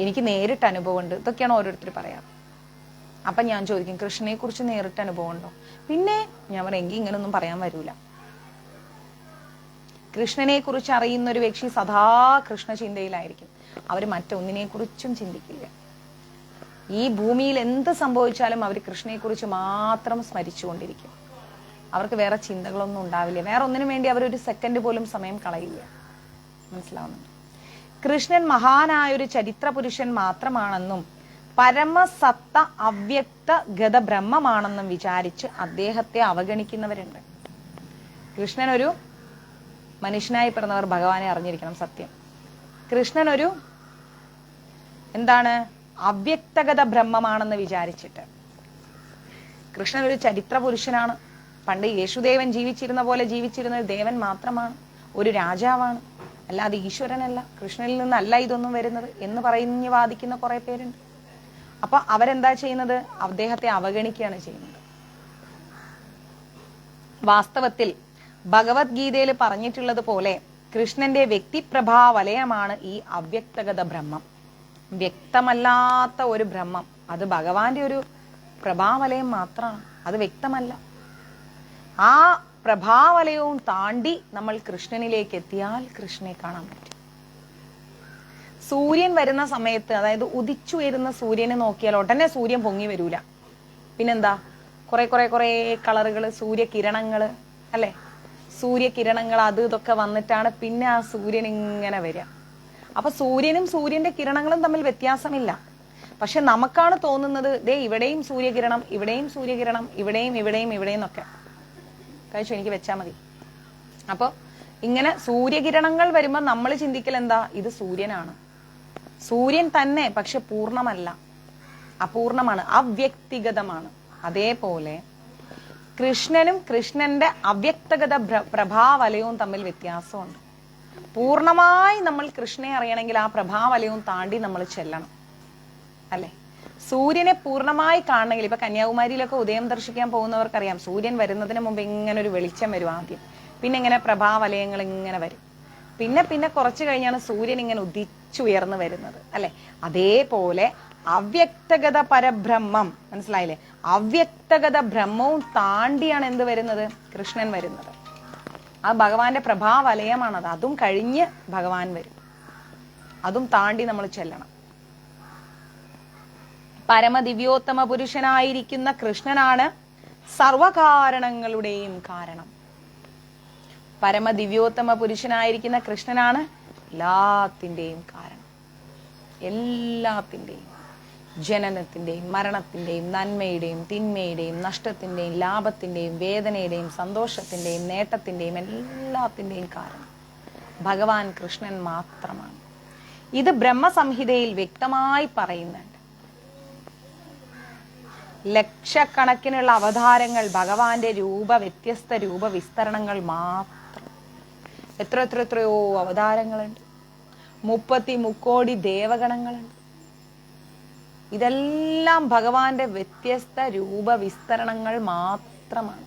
എനിക്ക് നേരിട്ട് അനുഭവമുണ്ട്. ഇതൊക്കെയാണ് ഓരോരുത്തർ പറയാറ്. അപ്പൊ ഞാൻ ചോദിക്കും, കൃഷ്ണനെ കുറിച്ച് നേരിട്ട് അനുഭവം ഉണ്ടോ? പിന്നെ ഞാൻ പറയെങ്കിൽ ഇങ്ങനൊന്നും പറയാൻ വരൂല. കൃഷ്ണനെ കുറിച്ച് അറിയുന്ന ഒരു വ്യക്തി സദാ കൃഷ്ണ ചിന്തയിലായിരിക്കും. അവര് മറ്റൊന്നിനെ കുറിച്ചും ചിന്തിക്കില്ല. ഈ ഭൂമിയിൽ എന്ത് സംഭവിച്ചാലും അവർ കൃഷ്ണനെ കുറിച്ച് മാത്രം സ്മരിച്ചുകൊണ്ടിരിക്കും. അവർക്ക് വേറെ ചിന്തകളൊന്നും ഉണ്ടാവില്ല. വേറെ ഒന്നിനു വേണ്ടി അവരൊരു സെക്കൻഡ് പോലും സമയം കളയില്ല. മനസ്സിലാവുന്നുണ്ട്? കൃഷ്ണൻ മഹാനായൊരു ചരിത്ര പുരുഷൻ മാത്രമാണെന്നും പരമസത്ത അവ്യക്ത ഗത ബ്രഹ്മമാണെന്നും വിചാരിച്ച് അദ്ദേഹത്തെ അവഗണിക്കുന്നവരുണ്ട്. കൃഷ്ണൻ ഒരു മനുഷ്യനായി പിറന്നവർ ഭഗവാനെ അറിഞ്ഞിരിക്കണം. സത്യം, കൃഷ്ണൻ ഒരു എന്താണ്? അവ്യക്തഗത ബ്രഹ്മമാണെന്ന് വിചാരിച്ചിട്ട്. കൃഷ്ണൻ ഒരു ചരിത്ര പുരുഷനാണ്. പണ്ട് യേശുദേവൻ ജീവിച്ചിരുന്ന പോലെ ജീവിച്ചിരുന്ന ഒരു ദേവൻ മാത്രമാണ്, ഒരു രാജാവാണ്, അല്ലാതെ ഈശ്വരനല്ല. കൃഷ്ണനിൽ നിന്നല്ല ഇതൊന്നും വരുന്നത് എന്ന് പറഞ്ഞ് വാദിക്കുന്ന കുറെ പേരുണ്ട്. അപ്പൊ അവരെന്താ ചെയ്യുന്നത്? അദ്ദേഹത്തെ അവഗണിക്കുകയാണ് ചെയ്യുന്നത്. വാസ്തവത്തിൽ ഭഗവത്ഗീതയിൽ പറഞ്ഞിട്ടുള്ളത് പോലെ കൃഷ്ണന്റെ വ്യക്തിപ്രഭാവലയമാണ് ഈ അവ്യക്തഗത ബ്രഹ്മം. വ്യക്തമല്ലാത്ത ഒരു ബ്രഹ്മം, അത് ഭഗവാന്റെ ഒരു പ്രഭാവലയം മാത്രമാണ്, അത് വ്യക്തമല്ല. ആ പ്രഭാവലയവും താണ്ടി നമ്മൾ കൃഷ്ണനിലേക്ക് എത്തിയാൽ കൃഷ്ണനെ കാണാൻ പറ്റും. സൂര്യൻ വരുന്ന സമയത്ത്, അതായത് ഉദിച്ചു വരുന്ന സൂര്യനെ നോക്കിയാൽ ഉടനെ സൂര്യൻ പൊങ്ങി വരൂല. പിന്നെന്താ? കുറെ കുറെ കുറെ കളറുകള്, സൂര്യകിരണങ്ങള്, അല്ലെ? സൂര്യകിരണങ്ങൾ അത് ഇതൊക്കെ വന്നിട്ടാണ് പിന്നെ ആ സൂര്യൻ ഇങ്ങനെ വരിക. അപ്പൊ സൂര്യനും സൂര്യന്റെ കിരണങ്ങളും തമ്മിൽ വ്യത്യാസമില്ല. പക്ഷെ നമുക്കാണ് തോന്നുന്നത് ദേ ഇവിടെയും സൂര്യകിരണം, ഇവിടെയും സൂര്യകിരണം, ഇവിടെയും ഇവിടെയും ഇവിടെയും എന്നൊക്കെ. കഴിച്ചു, എനിക്ക് വെച്ചാൽ മതി. അപ്പൊ ഇങ്ങനെ സൂര്യകിരണങ്ങൾ വരുമ്പോ നമ്മൾ ചിന്തിക്കൽ എന്താ? ഇത് സൂര്യനാണ്. സൂര്യൻ തന്നെ, പക്ഷെ പൂർണ്ണമല്ല, അപൂർണമാണ്, അവ്യക്തിഗതമാണ്. അതേപോലെ കൃഷ്ണനും കൃഷ്ണന്റെ അവ്യക്തഗത പ്രഭാവലയവും തമ്മിൽ വ്യത്യാസമുണ്ട്. പൂർണ്ണമായി നമ്മൾ കൃഷ്ണനെ അറിയണമെങ്കിൽ ആ പ്രഭാവലയവും താണ്ടി നമ്മൾ ചെല്ലണം, അല്ലെ? സൂര്യനെ പൂർണ്ണമായി കാണണമെങ്കിൽ ഇപ്പൊ കന്യാകുമാരിയിലൊക്കെ ഉദയം ദർശിക്കാൻ പോകുന്നവർക്കറിയാം, സൂര്യൻ വരുന്നതിന് മുമ്പ് ഇങ്ങനെ ഒരു വെളിച്ചം വരും ആദ്യം, പിന്നെ ഇങ്ങനെ പ്രഭാവലയങ്ങൾ ഇങ്ങനെ വരും, പിന്നെ പിന്നെ കുറച്ചു കഴിഞ്ഞാണ് സൂര്യൻ ഇങ്ങനെ ഉദിച്ചുയർന്നു വരുന്നത്, അല്ലെ? അതേപോലെ അവ്യക്തഗത പരബ്രഹ്മം, മനസ്സിലായില്ലേ? അവ്യക്തഗത ബ്രഹ്മവും താണ്ടിയാണ് എന്ത് വരുന്നത്? കൃഷ്ണൻ വരുന്നത്. ആ ഭഗവാന്റെ പ്രഭാവലയമാണത്. അതും കഴിഞ്ഞ് ഭഗവാൻ വരും. അതും താണ്ടി നമ്മൾ ചെല്ലണം. പരമദിവ്യോത്തമ പുരുഷനായിരിക്കുന്ന കൃഷ്ണനാണ് സർവകാരണങ്ങളുടെയും കാരണം. പരമദിവ്യോത്തമ പുരുഷനായിരിക്കുന്ന കൃഷ്ണനാണ് എല്ലാത്തിൻ്റെയും കാരണം. എല്ലാത്തിൻ്റെയും, ജനനത്തിന്റെയും മരണത്തിന്റെയും നന്മയുടെയും തിന്മയുടെയും നഷ്ടത്തിന്റെയും ലാഭത്തിന്റെയും വേദനയുടെയും സന്തോഷത്തിന്റെയും നേട്ടത്തിന്റെയും എല്ലാത്തിന്റെയും കാരണം ഭഗവാൻ കൃഷ്ണൻ മാത്രമാണ്. ഇത് ബ്രഹ്മസംഹിതയിൽ വ്യക്തമായി പറയുന്നുണ്ട്. ലക്ഷക്കണക്കിനുള്ള അവതാരങ്ങൾ, ഭഗവാന്റെ വ്യത്യസ്ത രൂപവിസ്തരണങ്ങൾ മാത്രം. എത്രയോ അവതാരങ്ങളുണ്ട്. 33 കോടി ദേവഗണങ്ങളുണ്ട്. ഇതെല്ലാം ഭഗവാന്റെ വ്യത്യസ്ത രൂപവിസ്തരണങ്ങൾ മാത്രമാണ്.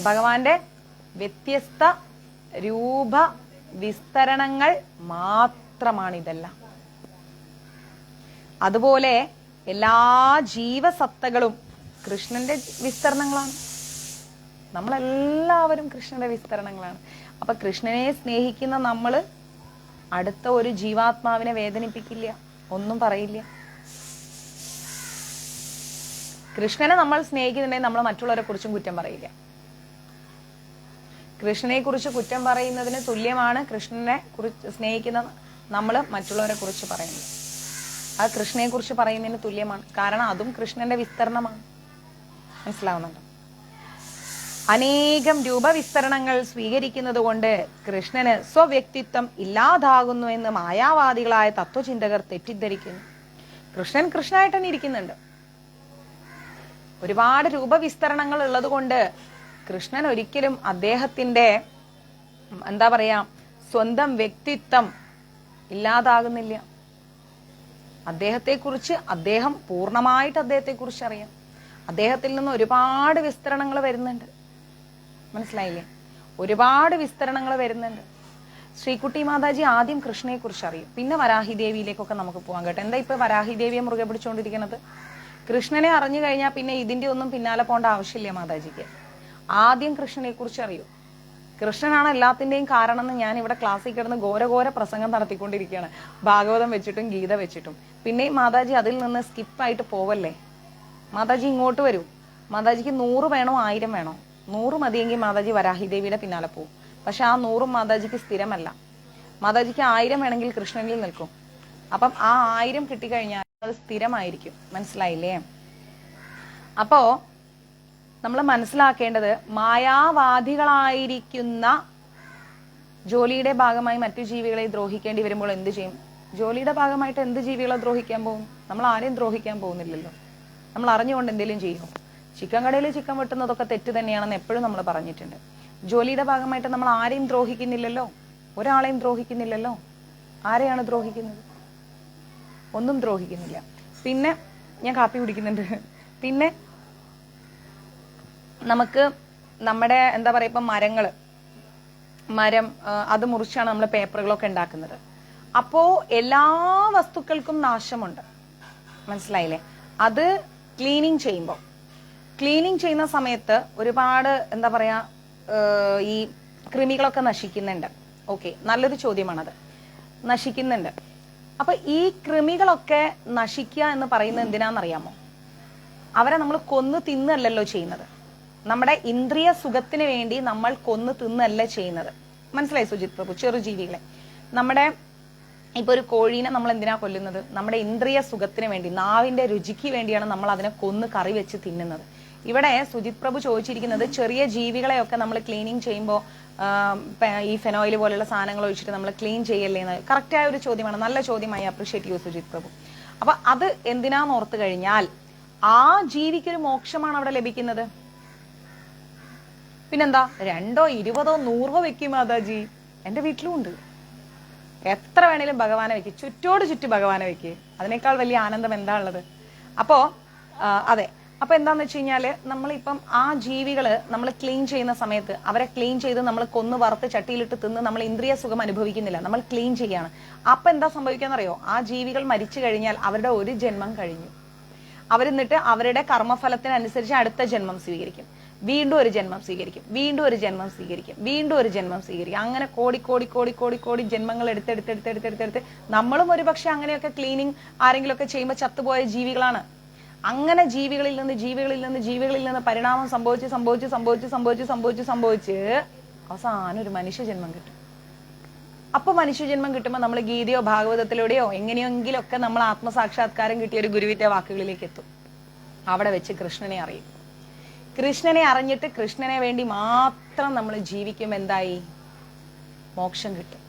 ഭഗവാന്റെ വ്യത്യസ്ത രൂപവിസ്തരണങ്ങൾ മാത്രം. മാത്രമാണ് ഇതെല്ലാം. അതുപോലെ എല്ലാ ജീവസത്തകളും കൃഷ്ണന്റെ വിസ്തരണങ്ങളാണ്. നമ്മളെല്ലാവരും കൃഷ്ണന്റെ വിസ്തരണങ്ങളാണ്. അപ്പൊ കൃഷ്ണനെ സ്നേഹിക്കുന്ന നമ്മള് അടുത്ത ഒരു ജീവാത്മാവിനെ വേദനിപ്പിക്കില്ല, ഒന്നും പറയില്ല. കൃഷ്ണനെ നമ്മൾ സ്നേഹിക്കുന്നുണ്ടെങ്കിൽ നമ്മൾ മറ്റുള്ളവരെ കുറിച്ചും കുറ്റം പറയില്ല. കൃഷ്ണനെ കുറിച്ച് കുറ്റം പറയുന്നതിന് തുല്യമാണ് കൃഷ്ണനെ കുറിച്ച് സ്നേഹിക്കുന്ന നമ്മൾ മറ്റുള്ളവരെ കുറിച്ച് പറയുന്നത്. അത് കൃഷ്ണനെ കുറിച്ച് പറയുന്നതിന് തുല്യമാണ്. കാരണം അതും കൃഷ്ണന്റെ വിസ്തരണമാണ്. മനസ്സിലാവുന്നുണ്ടോ? അനേകം രൂപവിസ്തരണങ്ങൾ സ്വീകരിക്കുന്നത് കൊണ്ട് കൃഷ്ണന് സ്വവ്യക്തിത്വം ഇല്ലാതാകുന്നു എന്ന് മായാവാദികളായ തത്വചിന്തകർ തെറ്റിദ്ധരിക്കുന്നു. കൃഷ്ണൻ കൃഷ്ണനായിട്ട് തന്നെ ഇരിക്കുന്നുണ്ട്. ഒരുപാട് രൂപവിസ്തരണങ്ങൾ ഉള്ളത് കൊണ്ട് കൃഷ്ണൻ ഒരിക്കലും അദ്ദേഹത്തിന്റെ എന്താ പറയാ സ്വന്തം വ്യക്തിത്വം ഇല്ലാതാകുന്നില്ല. അദ്ദേഹത്തെക്കുറിച്ച് അദ്ദേഹം പൂർണ്ണമായിട്ട് അദ്ദേഹത്തെക്കുറിച്ച് അറിയാം. അദ്ദേഹത്തിൽ നിന്ന് ഒരുപാട് വിസ്തരണങ്ങൾ വരുന്നുണ്ട്. മനസ്സിലായില്ലേ? ഒരുപാട് വിസ്തരണങ്ങൾ വരുന്നുണ്ട്. ശ്രീകുട്ടി മാതാജി ആദ്യം കൃഷ്ണനെ കുറിച്ച് അറിയും, പിന്നെ വരാഹി ദേവിയിലേക്കൊക്കെ നമുക്ക് പോകാൻ കേട്ടോ. എന്താ ഇപ്പൊ വരാഹി ദേവിയെ മുറുകെ പിടിച്ചുകൊണ്ടിരിക്കുന്നത്? കൃഷ്ണനെ അറിഞ്ഞു കഴിഞ്ഞാൽ പിന്നെ ഇതിന്റെ ഒന്നും പിന്നാലെ പോകേണ്ട ആവശ്യമില്ല മാതാജിക്ക്. ആദ്യം കൃഷ്ണനെ കുറിച്ച് അറിയൂ. കൃഷ്ണനാണ് എല്ലാത്തിന്റെയും കാരണം എന്ന് ഞാൻ ഇവിടെ ക്ലാസ്സിൽ കിടന്ന് ഘോരഘോര പ്രസംഗം നടത്തിക്കൊണ്ടിരിക്കുകയാണ്, ഭാഗവതം വെച്ചിട്ടും ഗീത വെച്ചിട്ടും. പിന്നെയും മാതാജി അതിൽ നിന്ന് സ്കിപ്പായിട്ട് പോവല്ലേ. മാതാജി ഇങ്ങോട്ട് വരൂ. മാതാജിക്ക് 100 വേണോ 1000 വേണോ? 100 മതിയെങ്കിൽ മാതാജി വരാഹി ദേവിയുടെ പിന്നാലെ പോവും. പക്ഷെ ആ 100 മാതാജിക്ക് സ്ഥിരമല്ല. മാതാജിക്ക് 1000 വേണമെങ്കിൽ കൃഷ്ണനിൽ നിൽക്കും. അപ്പം ആ 1000 കിട്ടിക്കഴിഞ്ഞാൽ അത് സ്ഥിരമായിരിക്കും. മനസ്സിലായില്ലേ? അപ്പോ നമ്മൾ മനസ്സിലാക്കേണ്ടത് മായാവാദികളായിരിക്കുന്ന ജോലിയുടെ ഭാഗമായി മറ്റു ജീവികളെ ദ്രോഹിക്കേണ്ടി വരുമ്പോൾ എന്ത് ചെയ്യും? ജോലിയുടെ ഭാഗമായിട്ട് എന്ത് ജീവികളെ ദ്രോഹിക്കാൻ പോകും? നമ്മൾ ആരെയും ദ്രോഹിക്കാൻ പോകുന്നില്ലല്ലോ. നമ്മൾ അറിഞ്ഞുകൊണ്ട് എന്തെങ്കിലും ചെയ്യുമോ? ചിക്കൻ കടയിൽ ചിക്കൻ വെട്ടുന്നതൊക്കെ തെറ്റ് തന്നെയാണെന്ന് എപ്പോഴും നമ്മൾ പറഞ്ഞിട്ടുണ്ട്. ജോലിയുടെ ഭാഗമായിട്ട് നമ്മൾ ആരെയും ദ്രോഹിക്കുന്നില്ലല്ലോ, ഒരാളെയും ദ്രോഹിക്കുന്നില്ലല്ലോ. ആരെയാണ് ദ്രോഹിക്കുന്നത്? ഒന്നും ദ്രോഹിക്കുന്നില്ല. പിന്നെ ഞാൻ കാപ്പി കുടിക്കുന്നുണ്ട്. പിന്നെ നമുക്ക് നമ്മുടെ എന്താ പറയാ, ഇപ്പം മരം അത് മുറിച്ചാണ് നമ്മൾ പേപ്പറുകളൊക്കെ ഉണ്ടാക്കുന്നത്. അപ്പോ എല്ലാ വസ്തുക്കൾക്കും നാശമുണ്ട്. മനസ്സിലായില്ലേ? അത് ക്ലീനിങ് ചെയ്യുന്ന സമയത്ത് ഒരുപാട് എന്താ പറയാ ഈ കൃമികളൊക്കെ നശിക്കുന്നുണ്ട്. ഓക്കെ, നല്ലൊരു ചോദ്യമാണത്. നശിക്കുന്നുണ്ട്. അപ്പൊ ഈ കൃമികളൊക്കെ നശിക്കുക എന്ന് പറയുന്നത് എന്തിനാണെന്നറിയാമോ? അവരെ നമ്മൾ കൊന്നു തിന്നല്ലല്ലോ ചെയ്യുന്നത്. നമ്മുടെ ഇന്ദ്രിയ സുഖത്തിന് വേണ്ടി നമ്മൾ കൊന്നു തിന്നല്ല ചെയ്യുന്നത്. മനസ്സിലായി സുജിത് പ്രഭു? ചെറുജീവികളെ, നമ്മുടെ ഇപ്പൊ ഒരു കോഴീനെ നമ്മൾ എന്തിനാ കൊല്ലുന്നത്? നമ്മുടെ ഇന്ദ്രിയ സുഖത്തിന് വേണ്ടി, നാവിന്റെ രുചിക്ക് വേണ്ടിയാണ് നമ്മൾ അതിനെ കൊന്ന് കറി വെച്ച് തിന്നുന്നത്. ഇവിടെ സുജിത് പ്രഭു ചോദിച്ചിരിക്കുന്നത് ചെറിയ ജീവികളെയൊക്കെ നമ്മൾ ക്ലീനിങ് ചെയ്യുമ്പോൾ ഈ ഫെനോയിൽ പോലുള്ള സാധനങ്ങൾ ഒഴിച്ചിട്ട് നമ്മൾ ക്ലീൻ ചെയ്യല്ലേ എന്ന് കറക്റ്റായ ഒരു ചോദ്യമാണ്. നല്ല ചോദ്യമായി, അപ്രീഷിയേറ്റ് ചെയ്യൂ സുജിത് പ്രഭു. അപ്പൊ അത് എന്തിനാന്ന് ഓർത്തു കഴിഞ്ഞാൽ ആ ജീവിക്കൊരു മോക്ഷമാണ് അവിടെ ലഭിക്കുന്നത്. പിന്നെന്താ? 2, 20, 100 വെക്കും മാതാജി. എന്റെ വീട്ടിലും ഉണ്ട്. എത്ര വേണേലും ഭഗവാനെ വെക്ക്, ചുറ്റോട് ചുറ്റും ഭഗവാനെ വെക്ക്. അതിനേക്കാൾ വലിയ ആനന്ദം എന്താ ഉള്ളത്? അപ്പോ അതെ, അപ്പൊ എന്താന്ന് വെച്ച് കഴിഞ്ഞാല് നമ്മളിപ്പം ആ ജീവികള് നമ്മൾ ക്ലീൻ ചെയ്യുന്ന സമയത്ത് അവരെ ക്ലീൻ ചെയ്ത് നമ്മൾ കൊന്ന് വറുത്ത് ചട്ടിയിലിട്ട് തിന്ന് നമ്മൾ ഇന്ദ്രിയ സുഖം അനുഭവിക്കുന്നില്ല, നമ്മൾ ക്ലീൻ ചെയ്യാണ്. അപ്പൊ എന്താ സംഭവിക്കാന്നറിയോ? ആ ജീവികൾ മരിച്ചു കഴിഞ്ഞാൽ അവരുടെ ഒരു ജന്മം കഴിഞ്ഞു. അവരെന്നിട്ട് അവരുടെ കർമ്മഫലത്തിനനുസരിച്ച് അടുത്ത ജന്മം സ്വീകരിക്കും, വീണ്ടും ഒരു ജന്മം സ്വീകരിക്കും, വീണ്ടും ഒരു ജന്മം സ്വീകരിക്കും, വീണ്ടും ഒരു ജന്മം സ്വീകരിക്കും. അങ്ങനെ കോടി ജന്മങ്ങൾ എടുത്തെടുത്ത് നമ്മളും ഒരുപക്ഷെ അങ്ങനെയൊക്കെ ക്ലീനിങ് ആരെങ്കിലുമൊക്കെ ചെയ്യുമ്പോൾ ചത്തുപോയ ജീവികളാണ്. അങ്ങനെ ജീവികളിൽ നിന്ന് പരിണാമം സംഭവിച്ച് അവസാനം ഒരു മനുഷ്യജന്മം കിട്ടും. അപ്പൊ മനുഷ്യജന്മം കിട്ടുമ്പോൾ നമ്മൾ ഗീതയോ ഭാഗവതത്തിലൂടെയോ എങ്ങനെയെങ്കിലും ഒക്കെ നമ്മൾ ആത്മസാക്ഷാത്കാരം കിട്ടിയ ഒരു ഗുരുവിന്റെ വാക്കുകളിലേക്ക് എത്തും. അവിടെ വെച്ച് കൃഷ്ണനെ അറിയും. കൃഷ്ണനെ അറിഞ്ഞിട്ട് കൃഷ്ണനെ വേണ്ടി മാത്രം നമ്മൾ ജീവിക്കുമ്പോൾ എന്തായി? മോക്ഷം കിട്ടും.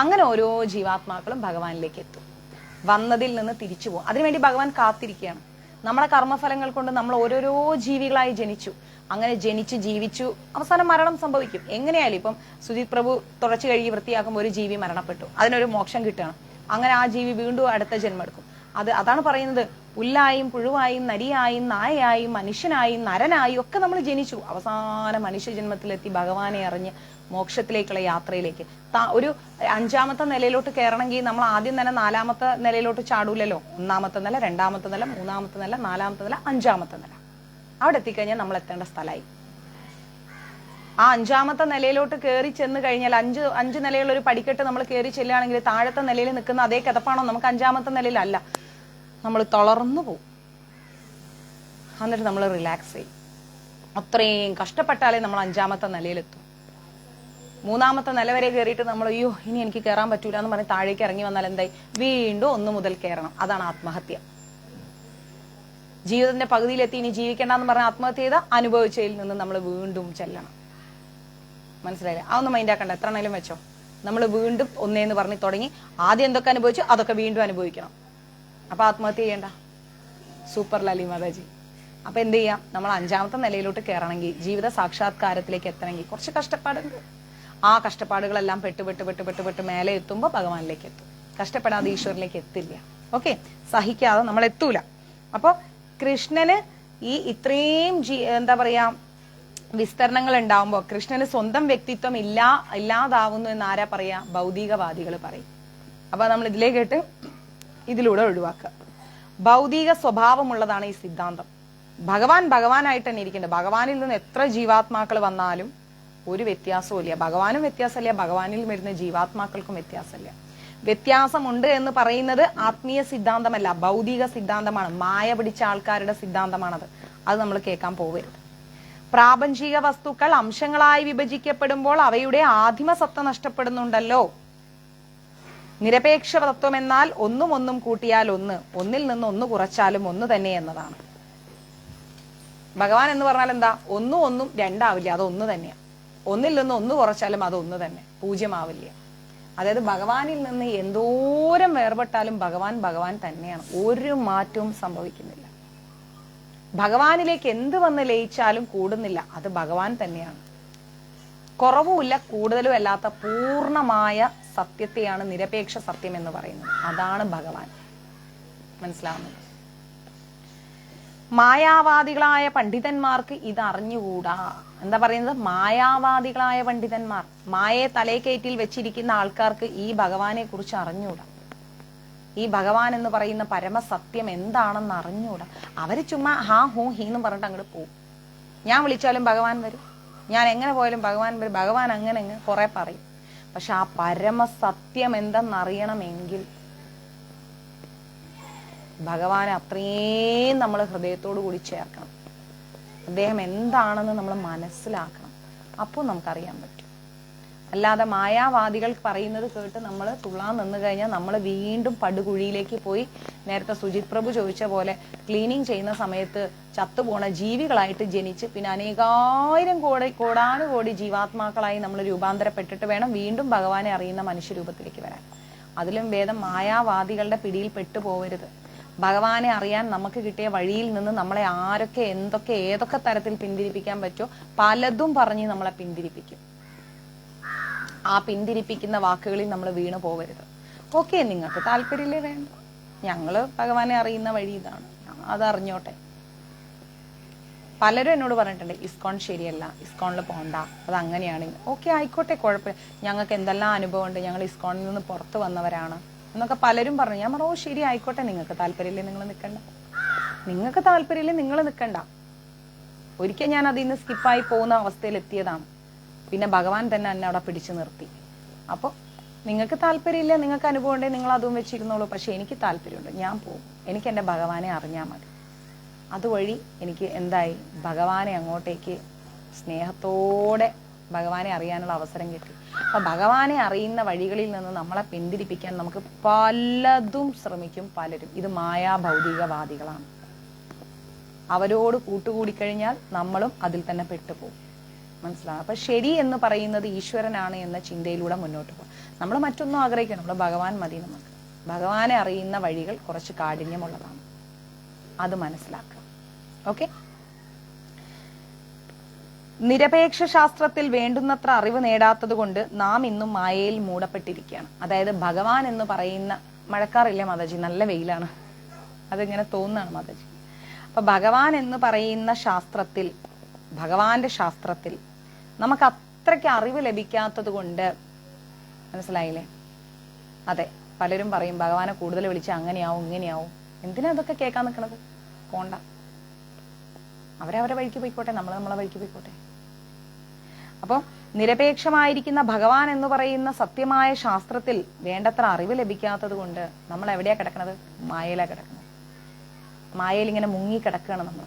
അങ്ങനെ ഓരോ ജീവാത്മാക്കളും ഭഗവാനിലേക്ക് എത്തും. വന്നതിൽ നിന്ന് തിരിച്ചു പോകും. അതിനുവേണ്ടി ഭഗവാൻ കാത്തിരിക്കുകയാണ്. നമ്മളെ കർമ്മഫലങ്ങൾ കൊണ്ട് നമ്മൾ ഓരോരോ ജീവികളായി ജനിച്ചു. അങ്ങനെ ജനിച്ച് ജീവിച്ചു, അവസാനം മരണം സംഭവിക്കും. എങ്ങനെയായാലും ഇപ്പം സുജിത് പ്രഭു തുടച്ചു കഴുകി വൃത്തിയാക്കുമ്പോൾ ഒരു ജീവി മരണപ്പെട്ടു, അതിനൊരു മോക്ഷം കിട്ടുകയാണ്. അങ്ങനെ ആ ജീവി വീണ്ടും അടുത്ത ജന്മം എടുക്കും. അതാണ് പറയുന്നത്, പുല്ലായും പുഴുവായും നരിയായും നായയായും മനുഷ്യനായും നരനായും ഒക്കെ നമ്മൾ ജനിച്ചു. അവസാന മനുഷ്യജന്മത്തിലെത്തി ഭഗവാനെ അറിഞ്ഞ് മോക്ഷത്തിലേക്കുള്ള യാത്രയിലേക്ക്. ഒരു 5ാമത്തെ നിലയിലോട്ട് കയറണമെങ്കിൽ നമ്മൾ ആദ്യം തന്നെ 4ാമത്തെ നിലയിലോട്ട് ചാടൂലല്ലോ. 1ാമത്തെ നില, 2ാമത്തെ നില, 3ാമത്തെ നില, 4ാമത്തെ നില, 5ാമത്തെ നില. അവിടെ എത്തിക്കഴിഞ്ഞാൽ നമ്മൾ എത്തേണ്ട സ്ഥലമായി. ആ 5ാമത്തെ നിലയിലോട്ട് കയറി ചെന്ന് കഴിഞ്ഞാൽ 5 നിലയുള്ള ഒരു പടിക്കെട്ട് നമ്മൾ കയറി ചെല്ലുകയാണെങ്കിൽ താഴത്തെ നിലയിൽ നിൽക്കുന്ന അതേ കിതപ്പാണോ നമുക്ക് 5ാമത്തെ നിലയിലല്ല. നമ്മൾ തളർന്നു പോകും. എന്നിട്ട് നമ്മൾ റിലാക്സ് ചെയ്യും. അത്രയും കഷ്ടപ്പെട്ടാലേ നമ്മൾ 5ാമത്തെ നിലയിലെത്തും. 3ാമത്തെ നില വരെ കയറിയിട്ട് നമ്മൾ അയ്യോ ഇനി എനിക്ക് കയറാൻ പറ്റൂല എന്ന് പറഞ്ഞ് താഴേക്ക് ഇറങ്ങി വന്നാൽ എന്തായി? വീണ്ടും 1 മുതൽ കയറണം. അതാണ് ആത്മഹത്യ. ജീവിതത്തിന്റെ പകുതിയിലെത്തി ഇനി ജീവിക്കേണ്ടെന്ന് പറഞ്ഞ ആത്മഹത്യ ചെയ്ത അനുഭവിച്ചതിൽ നിന്ന് നമ്മൾ വീണ്ടും ചെല്ലണം. മനസ്സിലായില്ലേ? അതൊന്നും മൈൻഡാക്കണ്ട. എത്ര ആണെങ്കിലും വെച്ചോ. നമ്മൾ വീണ്ടും ഒന്നേന്ന് പറഞ്ഞ് തുടങ്ങി ആദ്യം എന്തൊക്കെ അനുഭവിച്ചു അതൊക്കെ വീണ്ടും അനുഭവിക്കണം. അപ്പൊ ആത്മഹത്യ ചെയ്യണ്ട. സൂപ്പർ ലലി മാതാജി. അപ്പൊ എന്ത് ചെയ്യാം? നമ്മൾ 5ാമത്തെ നിലയിലോട്ട് കയറണമെങ്കിൽ, ജീവിത സാക്ഷാത്കാരത്തിലേക്ക് എത്തണമെങ്കിൽ കുറച്ച് കഷ്ടപ്പാടുണ്ട്. ആ കഷ്ടപ്പാടുകളെല്ലാം പെട്ട് മേലെ എത്തുമ്പോൾ ഭഗവാനിലേക്ക് എത്തും. കഷ്ടപ്പെടാതെ ഈശ്വരനിലേക്ക് എത്തില്ല. ഓക്കെ, സഹിക്കാതെ നമ്മൾ എത്തൂല. അപ്പൊ കൃഷ്ണന് ഈ ഇത്രയും എന്താ പറയാ വിസ്തരണങ്ങൾ ഉണ്ടാവുമ്പോ കൃഷ്ണന് സ്വന്തം വ്യക്തിത്വം ഇല്ലാതാവുന്നു എന്ന് ആരാ പറയാ? ഭൗതികവാദികൾ പറയും. അപ്പൊ നമ്മൾ ഇതിലേക്കിട്ട് ഇതിലൂടെ ഒഴിവാക്കുക. ഭൗതിക സ്വഭാവമുള്ളതാണ് ഈ സിദ്ധാന്തം. ഭഗവാനായിട്ട് തന്നെ ഇരിക്കേണ്ടത്. ഭഗവാനിൽ നിന്ന് എത്ര ജീവാത്മാക്കൾ വന്നാലും ഒരു വ്യത്യാസവും ഇല്ല. ഭഗവാനും വ്യത്യാസമില്ല, ഭഗവാനിൽ വരുന്ന ജീവാത്മാക്കൾക്കും വ്യത്യാസമില്ല. വ്യത്യാസമുണ്ട് എന്ന് പറയുന്നത് ആത്മീയ സിദ്ധാന്തമല്ല, ഭൗതിക സിദ്ധാന്തമാണ്. മായ പിടിച്ച ആൾക്കാരുടെ സിദ്ധാന്തമാണത്. അത് നമ്മൾ കേൾക്കാൻ പോകരുത്. പ്രാപഞ്ചിക വസ്തുക്കൾ അംശങ്ങളായി വിഭജിക്കപ്പെടുമ്പോൾ അവയുടെ ആദിമ സത്ത നഷ്ടപ്പെടുന്നുണ്ടല്ലോ. നിരപേക്ഷ തത്വം എന്നാൽ ഒന്നും കൂട്ടിയാൽ ഒന്ന്, ഒന്നിൽ നിന്ന് ഒന്ന് കുറച്ചാലും ഒന്ന് തന്നെ എന്നതാണ്. ഭഗവാൻ എന്ന് പറഞ്ഞാൽ എന്താ? ഒന്നും രണ്ടാവില്ല, അത് ഒന്ന് തന്നെയാണ്. ഒന്നിൽ നിന്ന് ഒന്ന് കുറച്ചാലും അത് ഒന്ന് തന്നെ, പൂജ്യമാവില്ല. അതായത് ഭഗവാനിൽ നിന്ന് എന്തോരം വേർപെട്ടാലും ഭഗവാൻ തന്നെയാണ്. ഒരു മാറ്റവും സംഭവിക്കുന്നില്ല. ഭഗവാനിലേക്ക് എന്ത് വന്ന് ലയിച്ചാലും കൂടുന്നില്ല, അത് ഭഗവാൻ തന്നെയാണ്. കുറവുമില്ല കൂടുതലും അല്ലാത്ത പൂർണ്ണമായ സത്യത്തെയാണ് നിരപേക്ഷ സത്യം എന്ന് പറയുന്നത്. അതാണ് ഭഗവാൻ. മനസ്സിലാവുന്നത്? മായാവാദികളായ പണ്ഡിതന്മാർക്ക് ഇത് അറിഞ്ഞുകൂടാ. എന്താ പറയുന്നത്? മായാവാദികളായ പണ്ഡിതന്മാർ, മായയെ തലയേക്കേറ്റിൽ വെച്ചിരിക്കുന്ന ആൾക്കാർക്ക് ഈ ഭഗവാനെ കുറിച്ച് അറിഞ്ഞുകൂടാ. ഈ ഭഗവാൻ എന്ന് പറയുന്ന പരമസത്യം എന്താണെന്ന് അറിഞ്ഞുകൂടാ. അവര് ചുമ്മാ ഹാ ഹൂ ഹീ എന്ന് പറഞ്ഞിട്ട് അങ്ങോട്ട് പോകും. ഞാൻ വിളിച്ചാലും ഭഗവാൻ വരും, ഞാൻ എങ്ങനെ പോയാലും ഭഗവാൻ വരും, ഭഗവാൻ അങ്ങനെ കുറെ പറയും. പക്ഷെ ആ പരമസത്യം എന്തെന്നറിയണമെങ്കിൽ ഭഗവാനെ അത്രയും നമ്മൾ ഹൃദയത്തോടു കൂടി ചേർക്കണം. അദ്ദേഹം എന്താണെന്ന് നമ്മൾ മനസ്സിലാക്കണം. അപ്പോൾ നമുക്കറിയാൻ പറ്റും. അല്ലാതെ മായാവാദികൾ പറയുന്നത് കേട്ട് നമ്മൾ തുള്ളാൻ നിന്ന് കഴിഞ്ഞാൽ നമ്മൾ വീണ്ടും പടുകുഴിയിലേക്ക് പോയി, നേരത്തെ സുജിത് പ്രഭു ചോദിച്ച പോലെ ക്ലീനിങ് ചെയ്യുന്ന സമയത്ത് ചത്തുപോണ ജീവികളായിട്ട് ജനിച്ച് പിന്നെ അനേകായിരം കോടാനുകോടി ജീവാത്മാക്കളായി നമ്മൾ രൂപാന്തരപ്പെട്ടിട്ട് വേണം വീണ്ടും ഭഗവാനെ അറിയുന്ന മനുഷ്യരൂപത്തിലേക്ക് വരാൻ. അതിലും ഭേദം മായാവാദികളുടെ പിടിയിൽ പെട്ടുപോകരുത്. ഭഗവാനെ അറിയാൻ നമുക്ക് കിട്ടിയ വഴിയിൽ നിന്ന് നമ്മളെ ആരൊക്കെ എന്തൊക്കെ ഏതൊക്കെ തരത്തിൽ പിന്തിരിപ്പിക്കാൻ പറ്റുമോ പലതും പറഞ്ഞ് നമ്മളെ പിന്തിരിപ്പിക്കും. ആ പിന്തിരിപ്പിക്കുന്ന വാക്കുകളിൽ നമ്മൾ വീണു പോകരുത്. ഓക്കെ, നിങ്ങൾക്ക് താല്പര്യമില്ലേ? വേണ്ട, ഞങ്ങള് ഭഗവാനെ അറിയുന്ന വഴി ഇതാണ്, അതറിഞ്ഞോട്ടെ. പലരും എന്നോട് പറഞ്ഞിട്ടുണ്ട് ഇസ്കോൺ ശരിയല്ല, ഇസ്കോണിൽ പോണ്ട, അത് അങ്ങനെയാണ്. ഓക്കെ, ആയിക്കോട്ടെ, കുഴപ്പമില്ല. ഞങ്ങൾക്ക് എന്തെല്ലാം അനുഭവം ഉണ്ട്, ഞങ്ങൾ ഇസ്കോണിൽ നിന്ന് പുറത്ത് വന്നവരാണ് എന്നൊക്കെ പലരും പറഞ്ഞു. ഞാൻ പറഞ്ഞു ഓ ശരി, ആയിക്കോട്ടെ. നിങ്ങൾക്ക് താല്പര്യമില്ലേ നിങ്ങൾ നിൽക്കണ്ട, നിങ്ങൾക്ക് താല്പര്യമില്ലേ നിങ്ങൾ നിൽക്കണ്ട. ഒരിക്കൽ ഞാൻ അതിൽ നിന്ന് സ്കിപ്പായി പോകുന്ന അവസ്ഥയിൽ എത്തിയതാണ്. പിന്നെ ഭഗവാൻ തന്നെ എന്നെ അവിടെ പിടിച്ചു നിർത്തി. അപ്പോൾ നിങ്ങൾക്ക് താല്പര്യമില്ല, നിങ്ങൾക്ക് അനുഭവം ഉണ്ടെങ്കിൽ നിങ്ങൾ അതും വെച്ചിരുന്നോളൂ. പക്ഷെ എനിക്ക് താല്പര്യമുണ്ട്, ഞാൻ പോകും. എനിക്ക് എൻ്റെ ഭഗവാനെ അറിഞ്ഞാൽ മതി. അതുവഴി എനിക്ക് എന്തായി? ഭഗവാനെ അങ്ങോട്ടേക്ക് സ്നേഹത്തോടെ ഭഗവാനെ അറിയാനുള്ള അവസരം കിട്ടി. അപ്പൊ ഭഗവാനെ അറിയുന്ന വഴികളിൽ നിന്ന് നമ്മളെ പിന്തിരിപ്പിക്കാൻ നമുക്ക് പലതും ശ്രമിക്കും പലരും. ഇത് മായാഭൗതികവാദികളാണ്. അവരോട് കൂട്ടുകൂടിക്കഴിഞ്ഞാൽ നമ്മളും അതിൽ തന്നെ പെട്ടുപോകും. മനസ്സിലാവും? അപ്പൊ ശരി എന്ന് പറയുന്നത് ഈശ്വരനാണ് എന്ന ചിന്തയിലൂടെ മുന്നോട്ട് പോകും. നമ്മൾ മറ്റൊന്നും ആഗ്രഹിക്കണം, നമ്മൾ ഭഗവാൻ മതി. നമുക്ക് ഭഗവാനെ അറിയുന്ന വഴികൾ കുറച്ച് കാഠിന്യമുള്ളതാണ്, അത് മനസ്സിലാക്കുക. ഓക്കെ, നിരപേക്ഷ ശാസ്ത്രത്തിൽ വേണ്ടുന്നത്ര അറിവ് നേടാത്തത് കൊണ്ട് നാം ഇന്നും മായയിൽ മൂടപ്പെട്ടിരിക്കുകയാണ്. അതായത് ഭഗവാൻ എന്ന് പറയുന്ന, മഴക്കാറില്ല മാതാജി, നല്ല വെയിലാണ്. അതിങ്ങനെ തോന്നുകയാണ് മാതാജി. അപ്പൊ ഭഗവാൻ എന്ന് പറയുന്ന ശാസ്ത്രത്തിൽ, ഭഗവാന്റെ ശാസ്ത്രത്തിൽ നമുക്ക് അത്രയ്ക്ക് അറിവ് ലഭിക്കാത്തത് കൊണ്ട്, മനസ്സിലായില്ലേ? അതെ, പലരും പറയും ഭഗവാനെ കൂടുതൽ വിളിച്ച് അങ്ങനെയാവും ഇങ്ങനെയാവും. എന്തിനാ അതൊക്കെ കേൾക്കാൻ നിൽക്കണത്? പോണ്ട, അവരവരെ വഴിക്ക് പോയിക്കോട്ടെ, നമ്മൾ നമ്മളെ വഴിക്ക് പോയിക്കോട്ടെ. അപ്പൊ നിരപേക്ഷമായിരിക്കുന്ന ഭഗവാൻ എന്ന് പറയുന്ന സത്യമായ ശാസ്ത്രത്തിൽ വേണ്ടത്ര അറിവ് ലഭിക്കാത്തത് കൊണ്ട് നമ്മൾ എവിടെയാ കിടക്കണത്? മായയിലാ കിടക്കുന്നത്. മായയിൽ ഇങ്ങനെ മുങ്ങി കിടക്കുകയാണ് നമ്മൾ.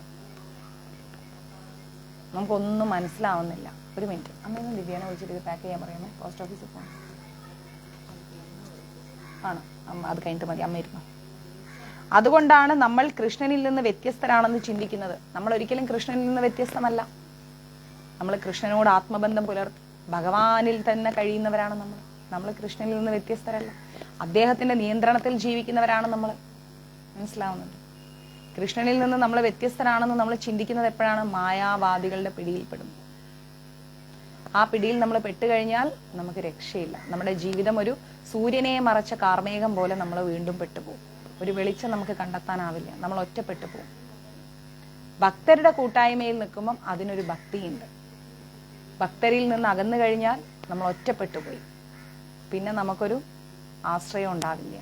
നമുക്കൊന്നും മനസ്സിലാവുന്നില്ല. ഒരു മിനിറ്റ്, അമ്മയൊന്ന് ദിവ്യാനെ വിളിച്ചിട്ട് ഇത് പാക്ക് ചെയ്യാൻ പറയുമോ? പോസ്റ്റ് ഓഫീസിൽ പോകണം ആണ്. അമ്മ അത് കഴിഞ്ഞിട്ട് മതി, അമ്മ ഇരുന്നു. അതുകൊണ്ടാണ് നമ്മൾ കൃഷ്ണനിൽ നിന്ന് വ്യത്യസ്തരാണെന്ന് ചിന്തിക്കുന്നത്. നമ്മൾ ഒരിക്കലും കൃഷ്ണനിൽ നിന്ന് വ്യത്യസ്തമല്ല. നമ്മൾ കൃഷ്ണനോട് ആത്മബന്ധം പുലർത്തി ഭഗവാനിൽ തന്നെ കഴിയുന്നവരാണ് നമ്മൾ. നമ്മൾ കൃഷ്ണനിൽ നിന്ന് വ്യത്യസ്തരല്ല. അദ്ദേഹത്തിന്റെ നിയന്ത്രണത്തിൽ ജീവിക്കുന്നവരാണ് നമ്മൾ. മനസ്സിലാവുന്നുണ്ട്? കൃഷ്ണനിൽ നിന്ന് നമ്മൾ വ്യത്യസ്തരാണെന്ന് നമ്മൾ ചിന്തിക്കുന്നത് എപ്പോഴാണ്? മായാവാദികളുടെ പിടിയിൽപ്പെടുന്നു. ആ പിടിയിൽ നമ്മൾ പെട്ടുകഴിഞ്ഞാൽ നമുക്ക് രക്ഷയില്ല. നമ്മുടെ ജീവിതം ഒരു സൂര്യനെ മറച്ച കാർമേഘം പോലെ നമ്മൾ വീണ്ടും പെട്ടുപോകും. ഒരു വെളിച്ചം നമുക്ക് കണ്ടെത്താനാവില്ല. നമ്മൾ ഒറ്റപ്പെട്ടു പോകും. ഭക്തരുടെ കൂട്ടായ്മയിൽ നിൽക്കുമ്പം അതിനൊരു ഭക്തിയുണ്ട്. ഭക്തരിൽ നിന്ന് അകന്നു കഴിഞ്ഞാൽ നമ്മൾ ഒറ്റപ്പെട്ടു പോയി. പിന്നെ നമുക്കൊരു ആശ്രയം ഉണ്ടാവില്ല.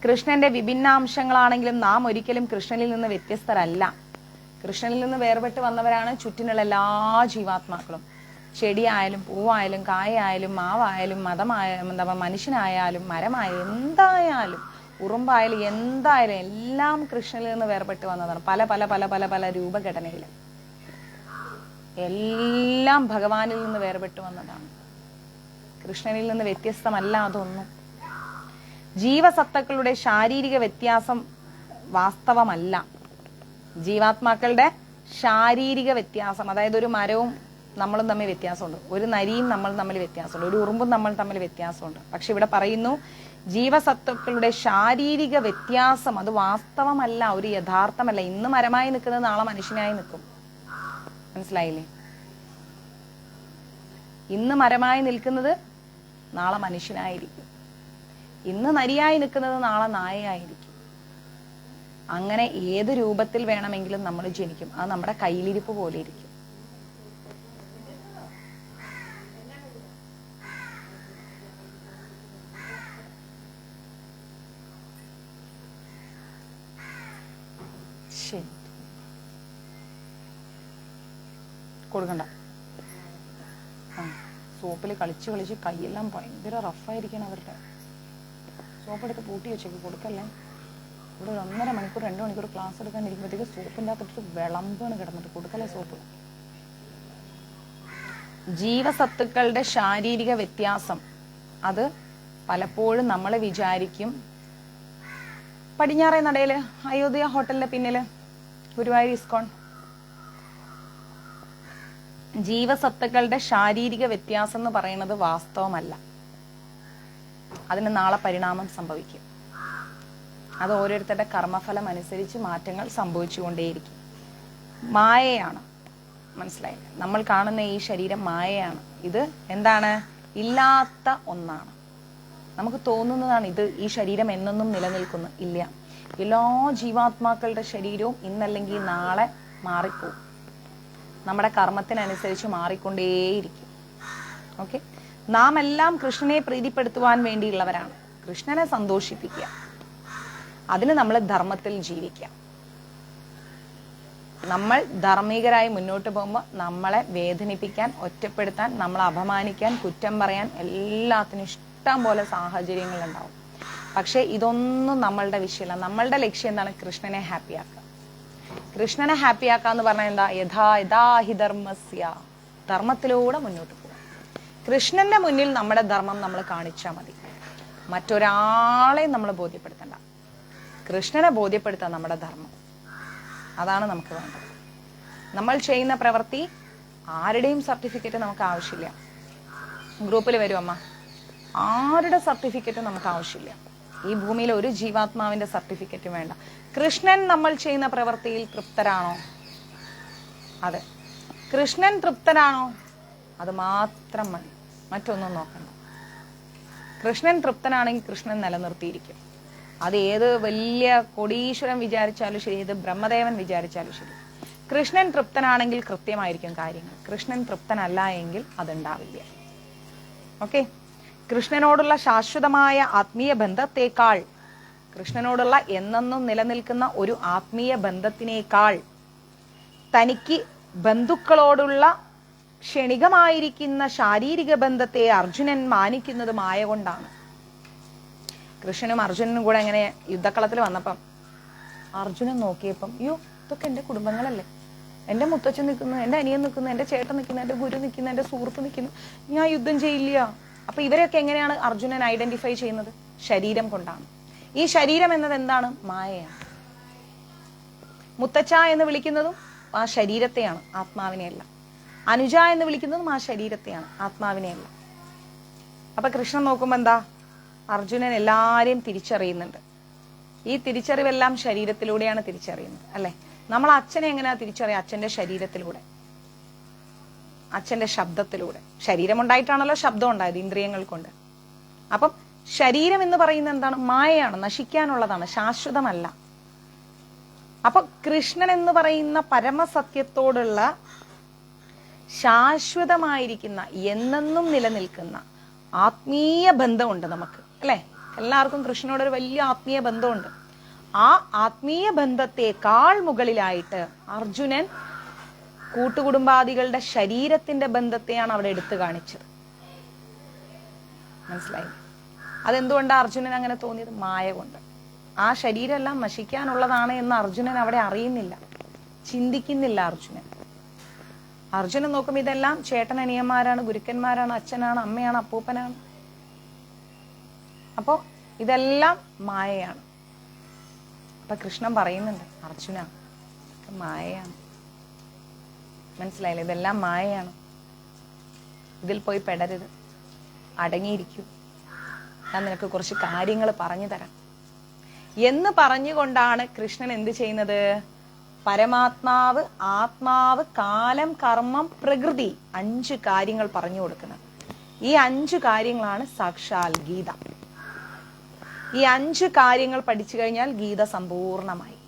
കൃഷ്ണന്റെ വിഭിന്നാംശങ്ങളാണെങ്കിലും നാം ഒരിക്കലും കൃഷ്ണനിൽ നിന്ന് വ്യത്യസ്തരല്ല. കൃഷ്ണനിൽ നിന്ന് വേർപെട്ട് വന്നവരാണ് ചുറ്റിനുള്ള എല്ലാ ജീവാത്മാക്കളും. ചെടിയായാലും പൂവായാലും കായായാലും മാവായാലും മതമായാലും എന്താ മനുഷ്യനായാലും മരമായാലും എന്തായാലും ഉറുമ്പായാലും എന്തായാലും എല്ലാം കൃഷ്ണനിൽ നിന്ന് വേർപെട്ട് വന്നതാണ്. പല പല പല പല പല രൂപഘടനയിൽ എല്ലാം ഭഗവാനിൽ നിന്ന് വേർപെട്ട് വന്നതാണ്. കൃഷ്ണനിൽ നിന്ന് വ്യത്യസ്തമല്ല അതൊന്നും. ജീവസത്തക്കളുടെ ശാരീരിക വ്യത്യാസം വാസ്തവമല്ല. ജീവാത്മാക്കളുടെ ശാരീരിക വ്യത്യാസം, അതായത് ഒരു മരവും നമ്മളും തമ്മിൽ വ്യത്യാസമുണ്ട്, ഒരു നരിയും നമ്മൾ തമ്മിൽ വ്യത്യാസമുണ്ട്, ഒരു ഉറുമ്പും നമ്മൾ തമ്മിൽ വ്യത്യാസമുണ്ട്. പക്ഷെ ഇവിടെ പറയുന്നു ജീവസത്വക്കളുടെ ശാരീരിക വ്യത്യാസം അത് വാസ്തവമല്ല, ഒരു യഥാർത്ഥമല്ല. ഇന്ന് മരമായി നിൽക്കുന്നത് നാളെ മനുഷ്യനായി നിൽക്കും. മനസ്സിലായില്ലേ? ഇന്ന് മരമായി നിൽക്കുന്നത് നാളെ മനുഷ്യനായിരിക്കും. ഇന്ന് നരിയായി നിൽക്കുന്നത് നാളെ നായയായിരിക്കും. അങ്ങനെ ഏത് രൂപത്തിൽ വേണമെങ്കിലും നമ്മൾ ജനിക്കും. അത് നമ്മുടെ കയ്യിലിരിപ്പ് പോലെ ഇരിക്കും. ശരി, കൊടുക്കണ്ട. സോപ്പിൽ കളിച്ച് കളിച്ച് കൈയെല്ലാം ഭയങ്കര റഫായിരിക്കണം അവരുടെ. സോപ്പ് എടുത്ത് പൂട്ടി വെച്ചേക്ക്, കൊടുക്കല്ലേ. ഇവിടെ ഒരു 1.5 മണിക്കൂർ 2 മണിക്കൂർ ക്ലാസ് എടുക്കാൻ ഇരിക്കുമ്പോഴത്തേക്ക് സോപ്പിൻ്റെ അകത്തിട്ട് വിളമ്പാണ് കിടന്നിട്ട്. കൊടുക്കല്ലേ സോപ്പ്. ജീവസത്തുക്കളുടെ ശാരീരിക വ്യത്യാസം അത് പലപ്പോഴും നമ്മൾ വിചാരിക്കും. പടിഞ്ഞാറേ നടയില് അയോധ്യ ഹോട്ടലിന്റെ പിന്നില് ഗുരുവായൂർ ഇസ്കോൺ. ജീവസത്തുക്കളുടെ ശാരീരിക വ്യത്യാസം എന്ന് പറയുന്നത് വാസ്തവമല്ല. അതിന് നാളെ പരിണാമം സംഭവിക്കും. അത് ഓരോരുത്തരുടെ കർമ്മഫലം അനുസരിച്ച് മാറ്റങ്ങൾ സംഭവിച്ചുകൊണ്ടേയിരിക്കും. മായയാണ്, മനസ്സിലായില്ലേ? നമ്മൾ കാണുന്ന ഈ ശരീരം മായയാണ്. ഇത് എന്താണ്? ഇല്ലാത്ത ഒന്നാണ്. നമുക്ക് തോന്നുന്നതാണ് ഇത് ഈ ശരീരം എന്നൊന്നും നിലനിൽക്കുന്നു. ഇല്ല. എല്ലാ ജീവാത്മാക്കളുടെ ശരീരവും ഇന്നല്ലെങ്കിൽ നാളെ മാറിപ്പോകും. നമ്മുടെ കർമ്മത്തിനനുസരിച്ച് മാറിക്കൊണ്ടേയിരിക്കും. ഓക്കെ, നാം എല്ലാം കൃഷ്ണനെ പ്രീതിപ്പെടുത്തുവാൻ വേണ്ടിയുള്ളവരാണ്. കൃഷ്ണനെ സന്തോഷിപ്പിക്കുക, അതിന് നമ്മൾ ധർമ്മത്തിൽ ജീവിക്കാം. നമ്മൾ ധാർമ്മികരായി മുന്നോട്ട് പോകുമ്പോൾ നമ്മളെ വേദനിപ്പിക്കാൻ, ഒറ്റപ്പെടുത്താൻ, നമ്മളെ അപമാനിക്കാൻ, കുറ്റം പറയാൻ എല്ലാത്തിനും ഇഷ്ടം പോലെ സാഹചര്യങ്ങൾ ഉണ്ടാവും. പക്ഷെ ഇതൊന്നും നമ്മളുടെ വിഷയമല്ല. നമ്മളുടെ ലക്ഷ്യം എന്താണ്? കൃഷ്ണനെ ഹാപ്പിയാക്കുക. കൃഷ്ണനെ ഹാപ്പിയാക്കാന്ന് പറഞ്ഞാൽ എന്താ? യഥാഹി ധർമ്മസ്യ, ധർമ്മത്തിലൂടെ മുന്നോട്ട് പോകുക. കൃഷ്ണന്റെ മുന്നിൽ നമ്മുടെ ധർമ്മം നമ്മൾ കാണിച്ചാൽ മതി. മറ്റൊരാളെ നമ്മൾ ബോധ്യപ്പെടുത്തണ്ട. കൃഷ്ണനെ ബോധ്യപ്പെടുത്താൻ നമ്മുടെ ധർമ്മം. അതാണ് നമുക്ക് വേണ്ടത്. നമ്മൾ ചെയ്യുന്ന പ്രവൃത്തി ആരുടെയും സർട്ടിഫിക്കറ്റ് നമുക്ക് ആവശ്യമില്ല. ഗ്രൂപ്പിൽ വരും അമ്മ, ആരുടെ സർട്ടിഫിക്കറ്റ് നമുക്ക് ആവശ്യമില്ല. ഈ ഭൂമിയിൽ ഒരു ജീവാത്മാവിന്റെ സർട്ടിഫിക്കറ്റ് വേണ്ട. കൃഷ്ണൻ നമ്മൾ ചെയ്യുന്ന പ്രവൃത്തിയിൽ തൃപ്തരാണോ? അതെ. കൃഷ്ണൻ തൃപ്തനാണോ? അത് മാത്രം മതി, മറ്റൊന്നും നോക്കണ്ട. കൃഷ്ണൻ തൃപ്തനാണെങ്കിൽ കൃഷ്ണൻ നിലനിർത്തിയിരിക്കും. അത് ഏത് വലിയ കോടീശ്വരൻ വിചാരിച്ചാലും ശരി, ഏത് ബ്രഹ്മദേവൻ വിചാരിച്ചാലും ശരി, കൃഷ്ണൻ തൃപ്തനാണെങ്കിൽ കൃത്യമായിരിക്കും കാര്യങ്ങൾ. കൃഷ്ണൻ തൃപ്തനല്ല എങ്കിൽ അതുണ്ടാവില്ല. ഓക്കെ. കൃഷ്ണനോടുള്ള ശാശ്വതമായ ആത്മീയ ബന്ധത്തെക്കാൾ, കൃഷ്ണനോടുള്ള എന്നെന്നും നിലനിൽക്കുന്ന ഒരു ആത്മീയ ബന്ധത്തിനേക്കാൾ തനിക്ക് ബന്ധുക്കളോടുള്ള ക്ഷണികമായിരിക്കുന്ന ശാരീരിക ബന്ധത്തെ അർജുനൻ മാനിക്കുന്നത് മായ കൊണ്ടാണ്. കൃഷ്ണനും അർജുനനും കൂടെ എങ്ങനെ യുദ്ധക്കളത്തിൽ വന്നപ്പം അർജുനൻ നോക്കിയപ്പം, അയ്യോ ഇതൊക്കെ എന്റെ കുടുംബങ്ങളല്ലേ, എന്റെ മുത്തച്ഛൻ നിൽക്കുന്നു, എന്റെ അനിയൻ നിൽക്കുന്നു, എന്റെ ചേട്ടൻ നിൽക്കുന്നു, എന്റെ ഗുരു നിൽക്കുന്നു, എന്റെ സുഹൃത്ത് നിൽക്കുന്നു, ഞാൻ യുദ്ധം ചെയ്യില്ല. അപ്പൊ ഇവരെയൊക്കെ എങ്ങനെയാണ് അർജുനൻ ഐഡന്റിഫൈ ചെയ്യുന്നത്? ശരീരം കൊണ്ടാണ്. ഈ ശരീരം എന്നത് എന്താണ്? മായയാണ്. മുത്തച്ഛ എന്ന് വിളിക്കുന്നതും ആ ശരീരത്തെയാണ്, ആത്മാവിനെയല്ല. അനുജ എന്ന് വിളിക്കുന്നതും ആ ശരീരത്തെയാണ്, ആത്മാവിനെയല്ല. അപ്പൊ കൃഷ്ണൻ നോക്കുമ്പോ എന്താ? അർജുനൻ എല്ലാരെയും തിരിച്ചറിയുന്നുണ്ട്. ഈ തിരിച്ചറിവെല്ലാം ശരീരത്തിലൂടെയാണ് തിരിച്ചറിയുന്നത്, അല്ലെ? നമ്മൾ അച്ഛനെ എങ്ങനെയാ തിരിച്ചറിയുക? അച്ഛന്റെ ശരീരത്തിലൂടെ, അച്ഛന്റെ ശബ്ദത്തിലൂടെ. ശരീരം ഉണ്ടായിട്ടാണല്ലോ ശബ്ദം ഉണ്ടായത്, ഇന്ദ്രിയങ്ങൾ കൊണ്ട്. അപ്പം ശരീരം എന്ന് പറയുന്നത് എന്താണ്? മായയാണ്, നശിക്കാനുള്ളതാണ്, ശാശ്വതമല്ല. അപ്പൊ കൃഷ്ണൻ എന്ന് പറയുന്ന പരമസത്യത്തോടുള്ള ശാശ്വതമായിരിക്കുന്ന എന്നെന്നും നിലനിൽക്കുന്ന ആത്മീയ ബന്ധമുണ്ട് നമുക്ക്, അല്ലെ? എല്ലാവർക്കും കൃഷ്ണനോട് ഒരു വലിയ ആത്മീയ ബന്ധമുണ്ട്. ആ ആത്മീയ ബന്ധത്തെക്കാൾ മുകളിലായിട്ട് അർജുനൻ കൂട്ടുകുടുംബാദികളുടെ ശരീരത്തിന്റെ ബന്ധത്തെയാണ് അവിടെ എടുത്തു കാണിച്ചത്. മനസ്സിലായി? അതെന്തുകൊണ്ടാണ് അർജുനൻ അങ്ങനെ തോന്നിയത്? മായ കൊണ്ട്. ആ ശരീരമെല്ലാം നശിക്കാനുള്ളതാണ് എന്ന് അർജുനൻ അവിടെ അറിയുന്നില്ല, ചിന്തിക്കുന്നില്ല അർജുനൻ. അർജുനൻ നോക്കുമ്പോൾ ഇതെല്ലാം ചേട്ടനനിയന്മാരാണ്, ഗുരുക്കന്മാരാണ്, അച്ഛനാണ്, അമ്മയാണ്, അപ്പൂപ്പനാണ്. അപ്പോ ഇതെല്ലാം മായയാണ്. അപ്പൊ കൃഷ്ണൻ പറയുന്നുണ്ട്, അർജുന മായയാണ്, മനസ്സിലായില്ലേ? ഇതെല്ലാം മായയാണ്, ഇതിൽ പോയി പെടരുത്, അടങ്ങിയിരിക്കൂ, ഞാൻ നിനക്ക് കുറച്ച് കാര്യങ്ങൾ പറഞ്ഞു തരാം എന്ന് പറഞ്ഞുകൊണ്ടാണ് കൃഷ്ണൻ എന്ത് ചെയ്യുന്നത്? പരമാത്മാവ്, ആത്മാവ്, കാലം, കർമ്മം, പ്രകൃതി, 5 കാര്യങ്ങൾ പറഞ്ഞു കൊടുക്കുന്നത്. ഈ 5 കാര്യങ്ങളാണ് സാക്ഷാൽ ഗീത. ഈ 5 കാര്യങ്ങൾ പഠിച്ചു കഴിഞ്ഞാൽ ഗീത സമ്പൂർണമായി.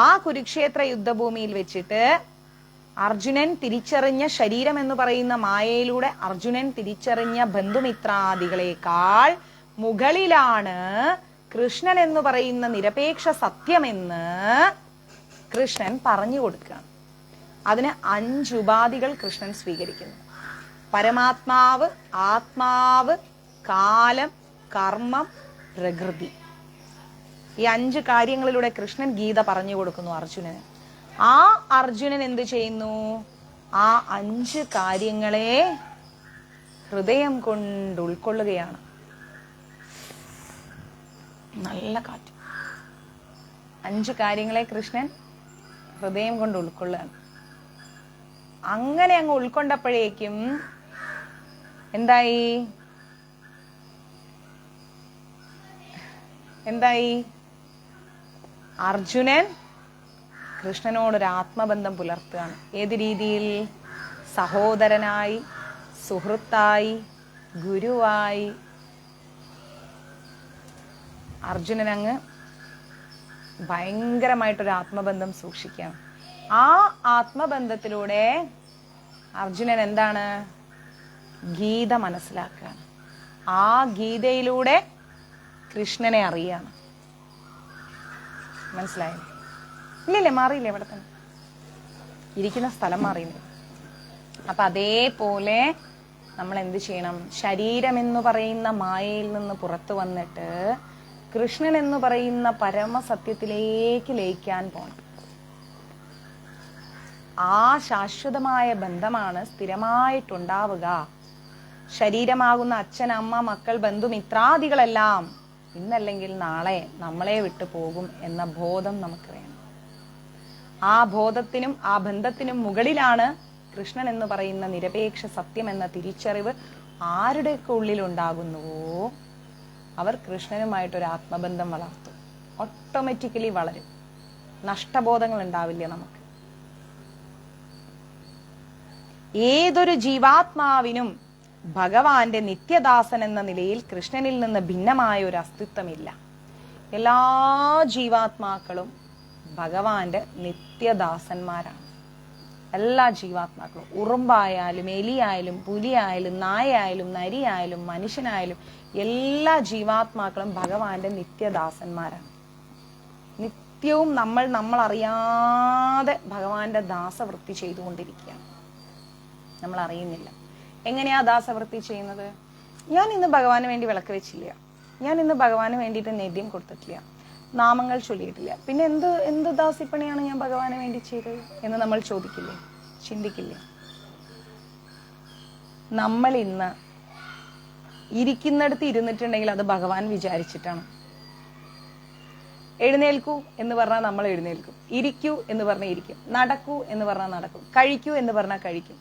ആ കുരുക്ഷേത്ര യുദ്ധഭൂമിയിൽ വെച്ചിട്ട് അർജുനൻ തിരിച്ചറിഞ്ഞ ശരീരം എന്ന് പറയുന്ന മായയിലൂടെ അർജുനൻ തിരിച്ചറിഞ്ഞ ബന്ധുമിത്രാദികളെക്കാൾ മുകളിലാണ് കൃഷ്ണൻ എന്ന് പറയുന്ന നിരപേക്ഷ സത്യമെന്ന് കൃഷ്ണൻ പറഞ്ഞു കൊടുക്കുകയാണ്. അതിന് 5 ഉപാധികൾ കൃഷ്ണൻ സ്വീകരിക്കുന്നു. പരമാത്മാവ്, ആത്മാവ്, കാലം, കർമ്മം, പ്രകൃതി. ഈ 5 കാര്യങ്ങളിലൂടെ കൃഷ്ണൻ ഗീത പറഞ്ഞു കൊടുക്കുന്നു അർജുനന്. ആ അർജുനൻ എന്ത് ചെയ്യുന്നു? ആ 5 കാര്യങ്ങളെ ഹൃദയം കൊണ്ട് ഉൾക്കൊള്ളുകയാണ്. നല്ല കാറ്റ്. 5 കാര്യങ്ങളെ കൃഷ്ണൻ ഹൃദയം കൊണ്ട് ഉൾക്കൊള്ളുകയാണ്. അങ്ങനെ അങ്ങ് ഉൾക്കൊണ്ടപ്പോഴേക്കും എന്തായി? അർജുനൻ കൃഷ്ണനോടൊരു ആത്മബന്ധം പുലർത്തുകയാണ്. ഏത് രീതിയിൽ? സഹോദരനായി, സുഹൃത്തായി, ഗുരുവായി. അർജുനൻ അങ്ങ് ഭയങ്കരമായിട്ടൊരു ആത്മബന്ധം സൂക്ഷിക്കുകയാണ്. ആ ആത്മബന്ധത്തിലൂടെ അർജുനൻ എന്താണ്? ഗീത മനസ്സിലാക്കുകയാണ്. ആ ഗീതയിലൂടെ കൃഷ്ണനെ അറിയാണ്. മനസ്സിലായോ? ഇല്ലല്ലേ? മാറിയില്ലേ? ഇവിടെ തന്നെ ഇരിക്കുന്ന സ്ഥലം മാറിയില്ലേ? അപ്പൊ അതേപോലെ നമ്മൾ എന്ത് ചെയ്യണം? ശരീരം എന്ന് പറയുന്ന മായയിൽ നിന്ന് പുറത്തു വന്നിട്ട് കൃഷ്ണൻ എന്ന് പറയുന്ന പരമസത്യത്തിലേക്ക് ലയിക്കാൻ പോണം. ആ ശാശ്വതമായ ബന്ധമാണ് സ്ഥിരമായിട്ടുണ്ടാവുക. ശരീരമാകുന്ന അച്ഛൻ, അമ്മ, മക്കൾ, ബന്ധുമിത്രാദികളെല്ലാം ഇന്നല്ലെങ്കിൽ നാളെ നമ്മളെ വിട്ടു പോകും എന്ന ബോധം നമുക്ക് വേണം. ആ ബോധത്തിനും ആ ബന്ധത്തിനും മുകളിലാണ് കൃഷ്ണൻ എന്ന് പറയുന്ന നിരപേക്ഷ സത്യം എന്ന തിരിച്ചറിവ് ആരുടെയൊക്കെ ഉള്ളിലുണ്ടാകുന്നുവോ അവർ കൃഷ്ണനുമായിട്ടൊരു ആത്മബന്ധം വളർത്തും. ഓട്ടോമാറ്റിക്കലി വളരും. നഷ്ടബോധങ്ങൾ ഉണ്ടാവില്ല നമുക്ക്. ഏതൊരു ജീവാത്മാവിനും ഭഗവാന്റെ നിത്യദാസൻ എന്ന നിലയിൽ കൃഷ്ണനിൽ നിന്ന് ഭിന്നമായ ഒരു അസ്തിത്വമില്ല. എല്ലാ ജീവാത്മാക്കളും ഭഗവാന്റെ നിത്യദാസന്മാരാണ്. എല്ലാ ജീവാത്മാക്കളും, ഉറുമ്പായാലും എലിയായാലും പുലിയായാലും നായയായാലും നരിയായാലും മനുഷ്യനായാലും എല്ലാ ജീവാത്മാക്കളും ഭഗവാന്റെ നിത്യദാസന്മാരാണ്. നിത്യവും നമ്മൾ അറിയാതെ ഭഗവാന്റെ ദാസവൃത്തി ചെയ്തുകൊണ്ടിരിക്കുകയാണ്. നമ്മൾ അറിയുന്നില്ല. എങ്ങനെയാ ദാസവൃത്തി ചെയ്യുന്നത്? ഞാൻ ഇന്ന് ഭഗവാന് വേണ്ടി വിളക്ക് വെച്ചില്ല, ഞാൻ ഇന്ന് ഭഗവാന് വേണ്ടിയിട്ട് നേദ്യം കൊടുത്തിട്ടില്ല, നാമങ്ങൾ ചൊല്ലിയിട്ടില്ല, പിന്നെ എന്ത് ദാസിപ്പണിയാണ് ഞാൻ ഭഗവാന് വേണ്ടി ചെയ്തത് എന്ന് നമ്മൾ ചോദിക്കില്ലേ, ചിന്തിക്കില്ലേ? നമ്മൾ ഇന്ന് ഇരിക്കുന്നിടത്ത് ഇരുന്നിട്ടുണ്ടെങ്കിൽ അത് ഭഗവാൻ വിചാരിച്ചിട്ടാണ്. എഴുന്നേൽക്കൂ എന്ന് പറഞ്ഞാൽ നമ്മൾ എഴുന്നേൽക്കും, ഇരിക്കൂ എന്ന് പറഞ്ഞാൽ ഇരിക്കും, നടക്കൂ എന്ന് പറഞ്ഞാൽ നടക്കും, കഴിക്കൂ എന്ന് പറഞ്ഞാൽ കഴിക്കും.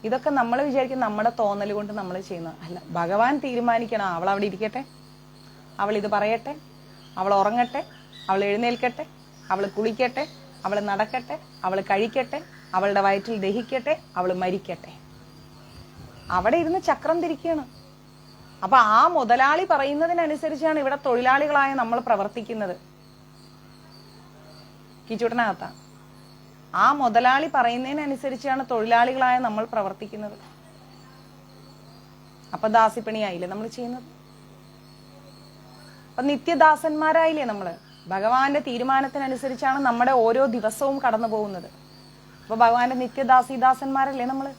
ഇതൊക്കെ നമ്മൾ വിചാരിക്കും നമ്മുടെ തോന്നൽ കൊണ്ട് നമ്മൾ ചെയ്യുന്നത് അല്ല. ഭഗവാൻ തീരുമാനിക്കണം, അവൾ അവിടെ ഇരിക്കട്ടെ, അവൾ ഇത് പറയട്ടെ, അവൾ ഉറങ്ങട്ടെ, അവൾ എഴുന്നേൽക്കട്ടെ, അവൾ കുളിക്കട്ടെ, അവൾ നടക്കട്ടെ, അവൾ കഴിക്കട്ടെ, അവളുടെ വയറ്റിൽ ദഹിക്കട്ടെ, അവൾ മരിക്കട്ടെ. അവിടെ ഇരുന്ന് ചക്രം തിരിക്കുകയാണ്. അപ്പൊ ആ മുതലാളി പറയുന്നതിനനുസരിച്ചാണ് ഇവിടെ തൊഴിലാളികളായ നമ്മൾ പ്രവർത്തിക്കുന്നത്. കിച്ചൂട്ടനകത്താ ആ മുതലാളി പറയുന്നതിനനുസരിച്ചാണ് തൊഴിലാളികളായ നമ്മൾ പ്രവർത്തിക്കുന്നത്. അപ്പൊ ദാസിപ്പണിയായില്ലേ നമ്മൾ ചെയ്യുന്നത്? അപ്പൊ നിത്യദാസന്മാരായില്ലേ നമ്മള്? ഭഗവാന്റെ തീരുമാനത്തിനനുസരിച്ചാണ് നമ്മുടെ ഓരോ ദിവസവും കടന്നു പോകുന്നത്. അപ്പൊ ഭഗവാന്റെ നിത്യദാസിദാസന്മാരല്ലേ നമ്മള്?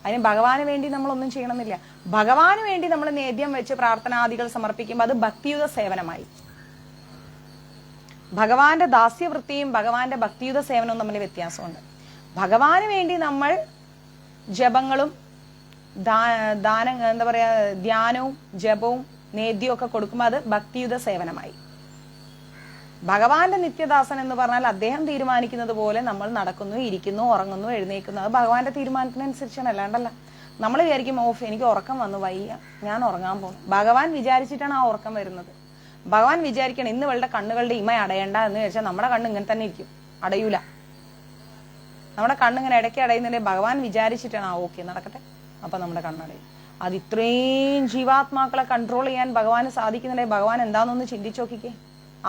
അതിന് ഭഗവാന് വേണ്ടി നമ്മളൊന്നും ചെയ്യണമെന്നില്ല. ഭഗവാന് വേണ്ടി നമ്മൾ നേദ്യം വെച്ച് പ്രാർത്ഥനാദികൾ സമർപ്പിക്കുമ്പോൾ അത് ഭക്തിയുത സേവനമായി. ഭഗവാന്റെ ദാസ്യവൃത്തിയും ഭഗവാന്റെ ഭക്തിയുത സേവനവും തമ്മിൽ വ്യത്യാസമുണ്ട്. ഭഗവാന് വേണ്ടി നമ്മൾ ജപങ്ങളും ധ്യാനവും ജപവും നേദ്യവും ഒക്കെ കൊടുക്കുമ്പോൾ അത് ഭക്തിയുത സേവനമായി. ഭഗവാന്റെ നിത്യദാസൻ എന്ന് പറഞ്ഞാൽ അദ്ദേഹം തീരുമാനിക്കുന്നത് പോലെ നമ്മൾ നടക്കുന്നു, ഇരിക്കുന്നു, ഉറങ്ങുന്നു, എഴുന്നേക്കുന്നു. അത് ഭഗവാന്റെ തീരുമാനത്തിനനുസരിച്ചാണ്. അല്ലാണ്ടല്ല നമ്മൾ വിചാരിക്കും എനിക്ക് ഉറക്കം വന്നു, വയ്യ, ഞാൻ ഉറങ്ങാൻ പോകും. ഭഗവാൻ വിചാരിച്ചിട്ടാണ് ആ ഉറക്കം വരുന്നത്. ഭഗവാൻ വിചാരിക്കണം ഇന്ന് ഇവളുടെ കണ്ണുകളുടെ ഇമ അടയണ്ട എന്ന് വെച്ചാൽ നമ്മുടെ കണ്ണ് ഇങ്ങനെ തന്നെ ഇരിക്കും, അടയൂല. നമ്മുടെ കണ്ണിങ്ങനെ ഇടയ്ക്ക് അടയുന്നില്ലേ? ഭഗവാൻ വിചാരിച്ചിട്ടാണ് ഓക്കെ നടക്കട്ടെ, അപ്പൊ നമ്മുടെ കണ്ണടയും. അത് ഇത്രയും ജീവാത്മാക്കളെ കൺട്രോൾ ചെയ്യാൻ ഭഗവാന് സാധിക്കുന്നില്ലേ? ഭഗവാൻ എന്താണെന്നൊന്ന് ചിന്തിച്ചു നോക്കിക്കേ,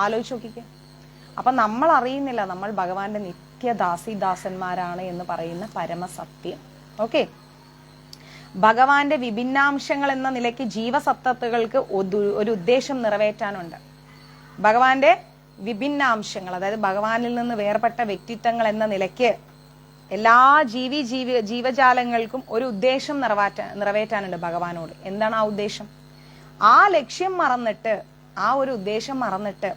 ആലോചിച്ച് നോക്കിക്കേ. അപ്പൊ നമ്മൾ അറിയുന്നില്ല നമ്മൾ ഭഗവാന്റെ നിത്യദാസിദാസന്മാരാണ് എന്ന് പറയുന്ന പരമസത്യം. ഓക്കെ, ഭഗവാന്റെ വിഭിന്നാംശങ്ങൾ എന്ന നിലയ്ക്ക് ജീവസത്തത്തുകൾക്ക് ഒരു ഉദ്ദേശം നിറവേറ്റാനുണ്ട്. ഭഗവാന്റെ വിഭിന്നാംശങ്ങൾ, അതായത് ഭഗവാനിൽ നിന്ന് വേർപെട്ട വ്യക്തിത്വങ്ങൾ എന്ന നിലയ്ക്ക് എല്ലാ ജീവജാലങ്ങൾക്കും ഒരു ഉദ്ദേശം നിറവേറ്റാനുണ്ട് ഭഗവാനോട്. എന്താണ് ആ ഉദ്ദേശം? ആ ലക്ഷ്യം മറന്നിട്ട്, ആ ഒരു ഉദ്ദേശം മറന്നിട്ട്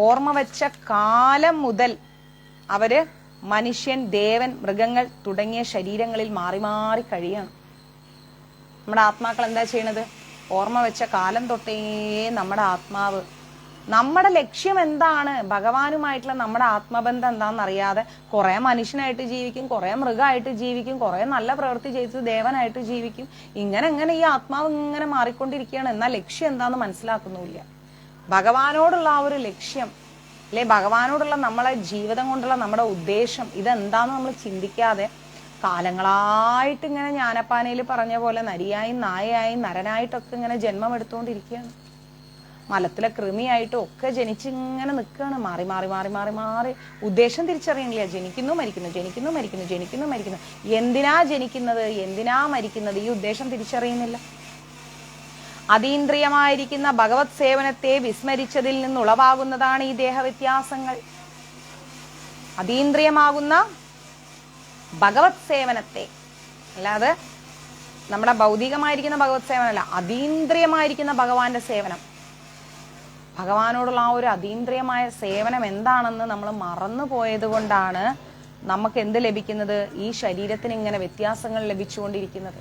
ഓർമ്മ വെച്ച കാലം മുതൽ അവര് മനുഷ്യൻ, ദേവൻ, മൃഗങ്ങൾ തുടങ്ങിയ ശരീരങ്ങളിൽ മാറി മാറി കഴിയാണ്. നമ്മുടെ ആത്മാക്കൾ എന്താ ചെയ്യണത്? ഓർമ്മ വെച്ച കാലം തൊട്ടേ നമ്മുടെ ആത്മാവ് നമ്മുടെ ലക്ഷ്യം എന്താണ്, ഭഗവാനുമായിട്ടുള്ള നമ്മുടെ ആത്മബന്ധം എന്താണെന്നറിയാതെ കുറെ മനുഷ്യനായിട്ട് ജീവിക്കും, കുറെ മൃഗമായിട്ട് ജീവിക്കും, കുറെ നല്ല പ്രവൃത്തി ചെയ്ത് ദേവനായിട്ട് ജീവിക്കും. ഇങ്ങനെ ഈ ആത്മാവ് ഇങ്ങനെ മാറിക്കൊണ്ടിരിക്കുകയാണ്. എന്നാൽ ലക്ഷ്യം എന്താണെന്ന് മനസ്സിലാക്കുന്നില്ല. ഭഗവാനോടുള്ള ആ ഒരു ലക്ഷ്യം, അല്ലെ ഭഗവാനോടുള്ള നമ്മളെ ജീവിതം കൊണ്ടുള്ള നമ്മുടെ ഉദ്ദേശം ഇതെന്താന്ന് നമ്മൾ ചിന്തിക്കാതെ കാലങ്ങളായിട്ട് ഇങ്ങനെ ജ്ഞാനപ്പാനയിൽ പറഞ്ഞ പോലെ നരിയായും നായയായും നരനായിട്ടൊക്കെ ഇങ്ങനെ ജന്മം എടുത്തുകൊണ്ടിരിക്കുകയാണ്. മലത്തിലെ കൃമിയായിട്ടും ഒക്കെ ജനിച്ചിങ്ങനെ നിൽക്കുകയാണ്. മാറി മാറി മാറി മാറി മാറി ഉദ്ദേശം തിരിച്ചറിയണില്ല. ജനിക്കുന്നു മരിക്കുന്നു, ജനിക്കുന്നു മരിക്കുന്നു, ജനിക്കുന്നു മരിക്കുന്നു. എന്തിനാ ജനിക്കുന്നത്, എന്തിനാ മരിക്കുന്നത്, ഈ ഉദ്ദേശം തിരിച്ചറിയുന്നില്ല. അതീന്ദ്രിയമായിരിക്കുന്ന ഭഗവത് സേവനത്തെ വിസ്മരിച്ചതിൽ നിന്നുളവാകുന്നതാണ് ഈ ദേഹവ്യത്യാസങ്ങൾ. അതീന്ദ്രിയമാകുന്ന ഭഗവത് സേവനത്തെ, അല്ലാതെ നമ്മുടെ ഭൗതികമായിരിക്കുന്ന ഭഗവത് സേവനമല്ല, അതീന്ദ്രിയമായിരിക്കുന്ന ഭഗവാന്റെ സേവനം. ഭഗവാനോടുള്ള ആ ഒരു അതീന്ദ്രിയമായ സേവനം എന്താണെന്ന് നമ്മൾ മറന്നു പോയത് കൊണ്ടാണ് നമുക്ക് എന്ത് ലഭിക്കുന്നത്? ഈ ശരീരത്തിന് ഇങ്ങനെ വ്യത്യാസങ്ങൾ ലഭിച്ചുകൊണ്ടിരിക്കുന്നത്.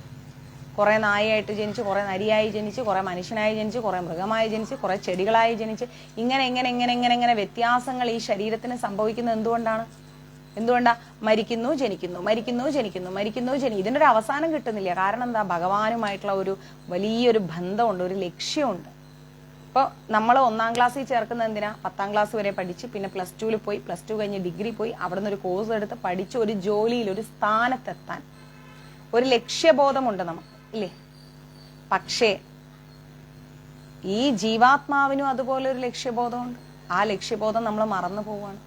കുറെ നായയായിട്ട് ജനിച്ച്, കുറെ നരിയായി ജനിച്ച്, കുറെ മനുഷ്യനായി ജനിച്ച്, കുറെ മൃഗമായി ജനിച്ച്, കുറെ ചെടികളായി ജനിച്ച്, ഇങ്ങനെ വ്യത്യാസങ്ങൾ ഈ ശരീരത്തിന് സംഭവിക്കുന്നത് എന്തുകൊണ്ടാ? മരിക്കുന്നു, ജനിക്കുന്നു, മരിക്കുന്നു, ജനിക്കുന്നു, മരിക്കുന്നു, ഇതിനൊരു അവസാനം കിട്ടുന്നില്ല. കാരണം എന്താ? ഭഗവാനുമായിട്ടുള്ള ഒരു വലിയൊരു ബന്ധമുണ്ട്, ഒരു ലക്ഷ്യമുണ്ട്. ഇപ്പോൾ നമ്മൾ 1ാം ക്ലാസ്സിൽ ചേർക്കുന്നത് എന്തിനാ? 10ാം ക്ലാസ് വരെ പഠിച്ച് പിന്നെ +2 പോയി, +2 കഴിഞ്ഞ് ഡിഗ്രി പോയി, അവിടെ നിന്ന് ഒരു കോഴ്സ് എടുത്ത് പഠിച്ച് ഒരു ജോലിയിൽ ഒരു സ്ഥാനത്തെത്താൻ ഒരു ലക്ഷ്യബോധമുണ്ട് നമുക്ക്, ഇല്ലേ? പക്ഷേ ഈ ജീവാത്മാവിനും അതുപോലെ ഒരു ലക്ഷ്യബോധമുണ്ട്. ആ ലക്ഷ്യബോധം നമ്മൾ മറന്നു പോവാണ്.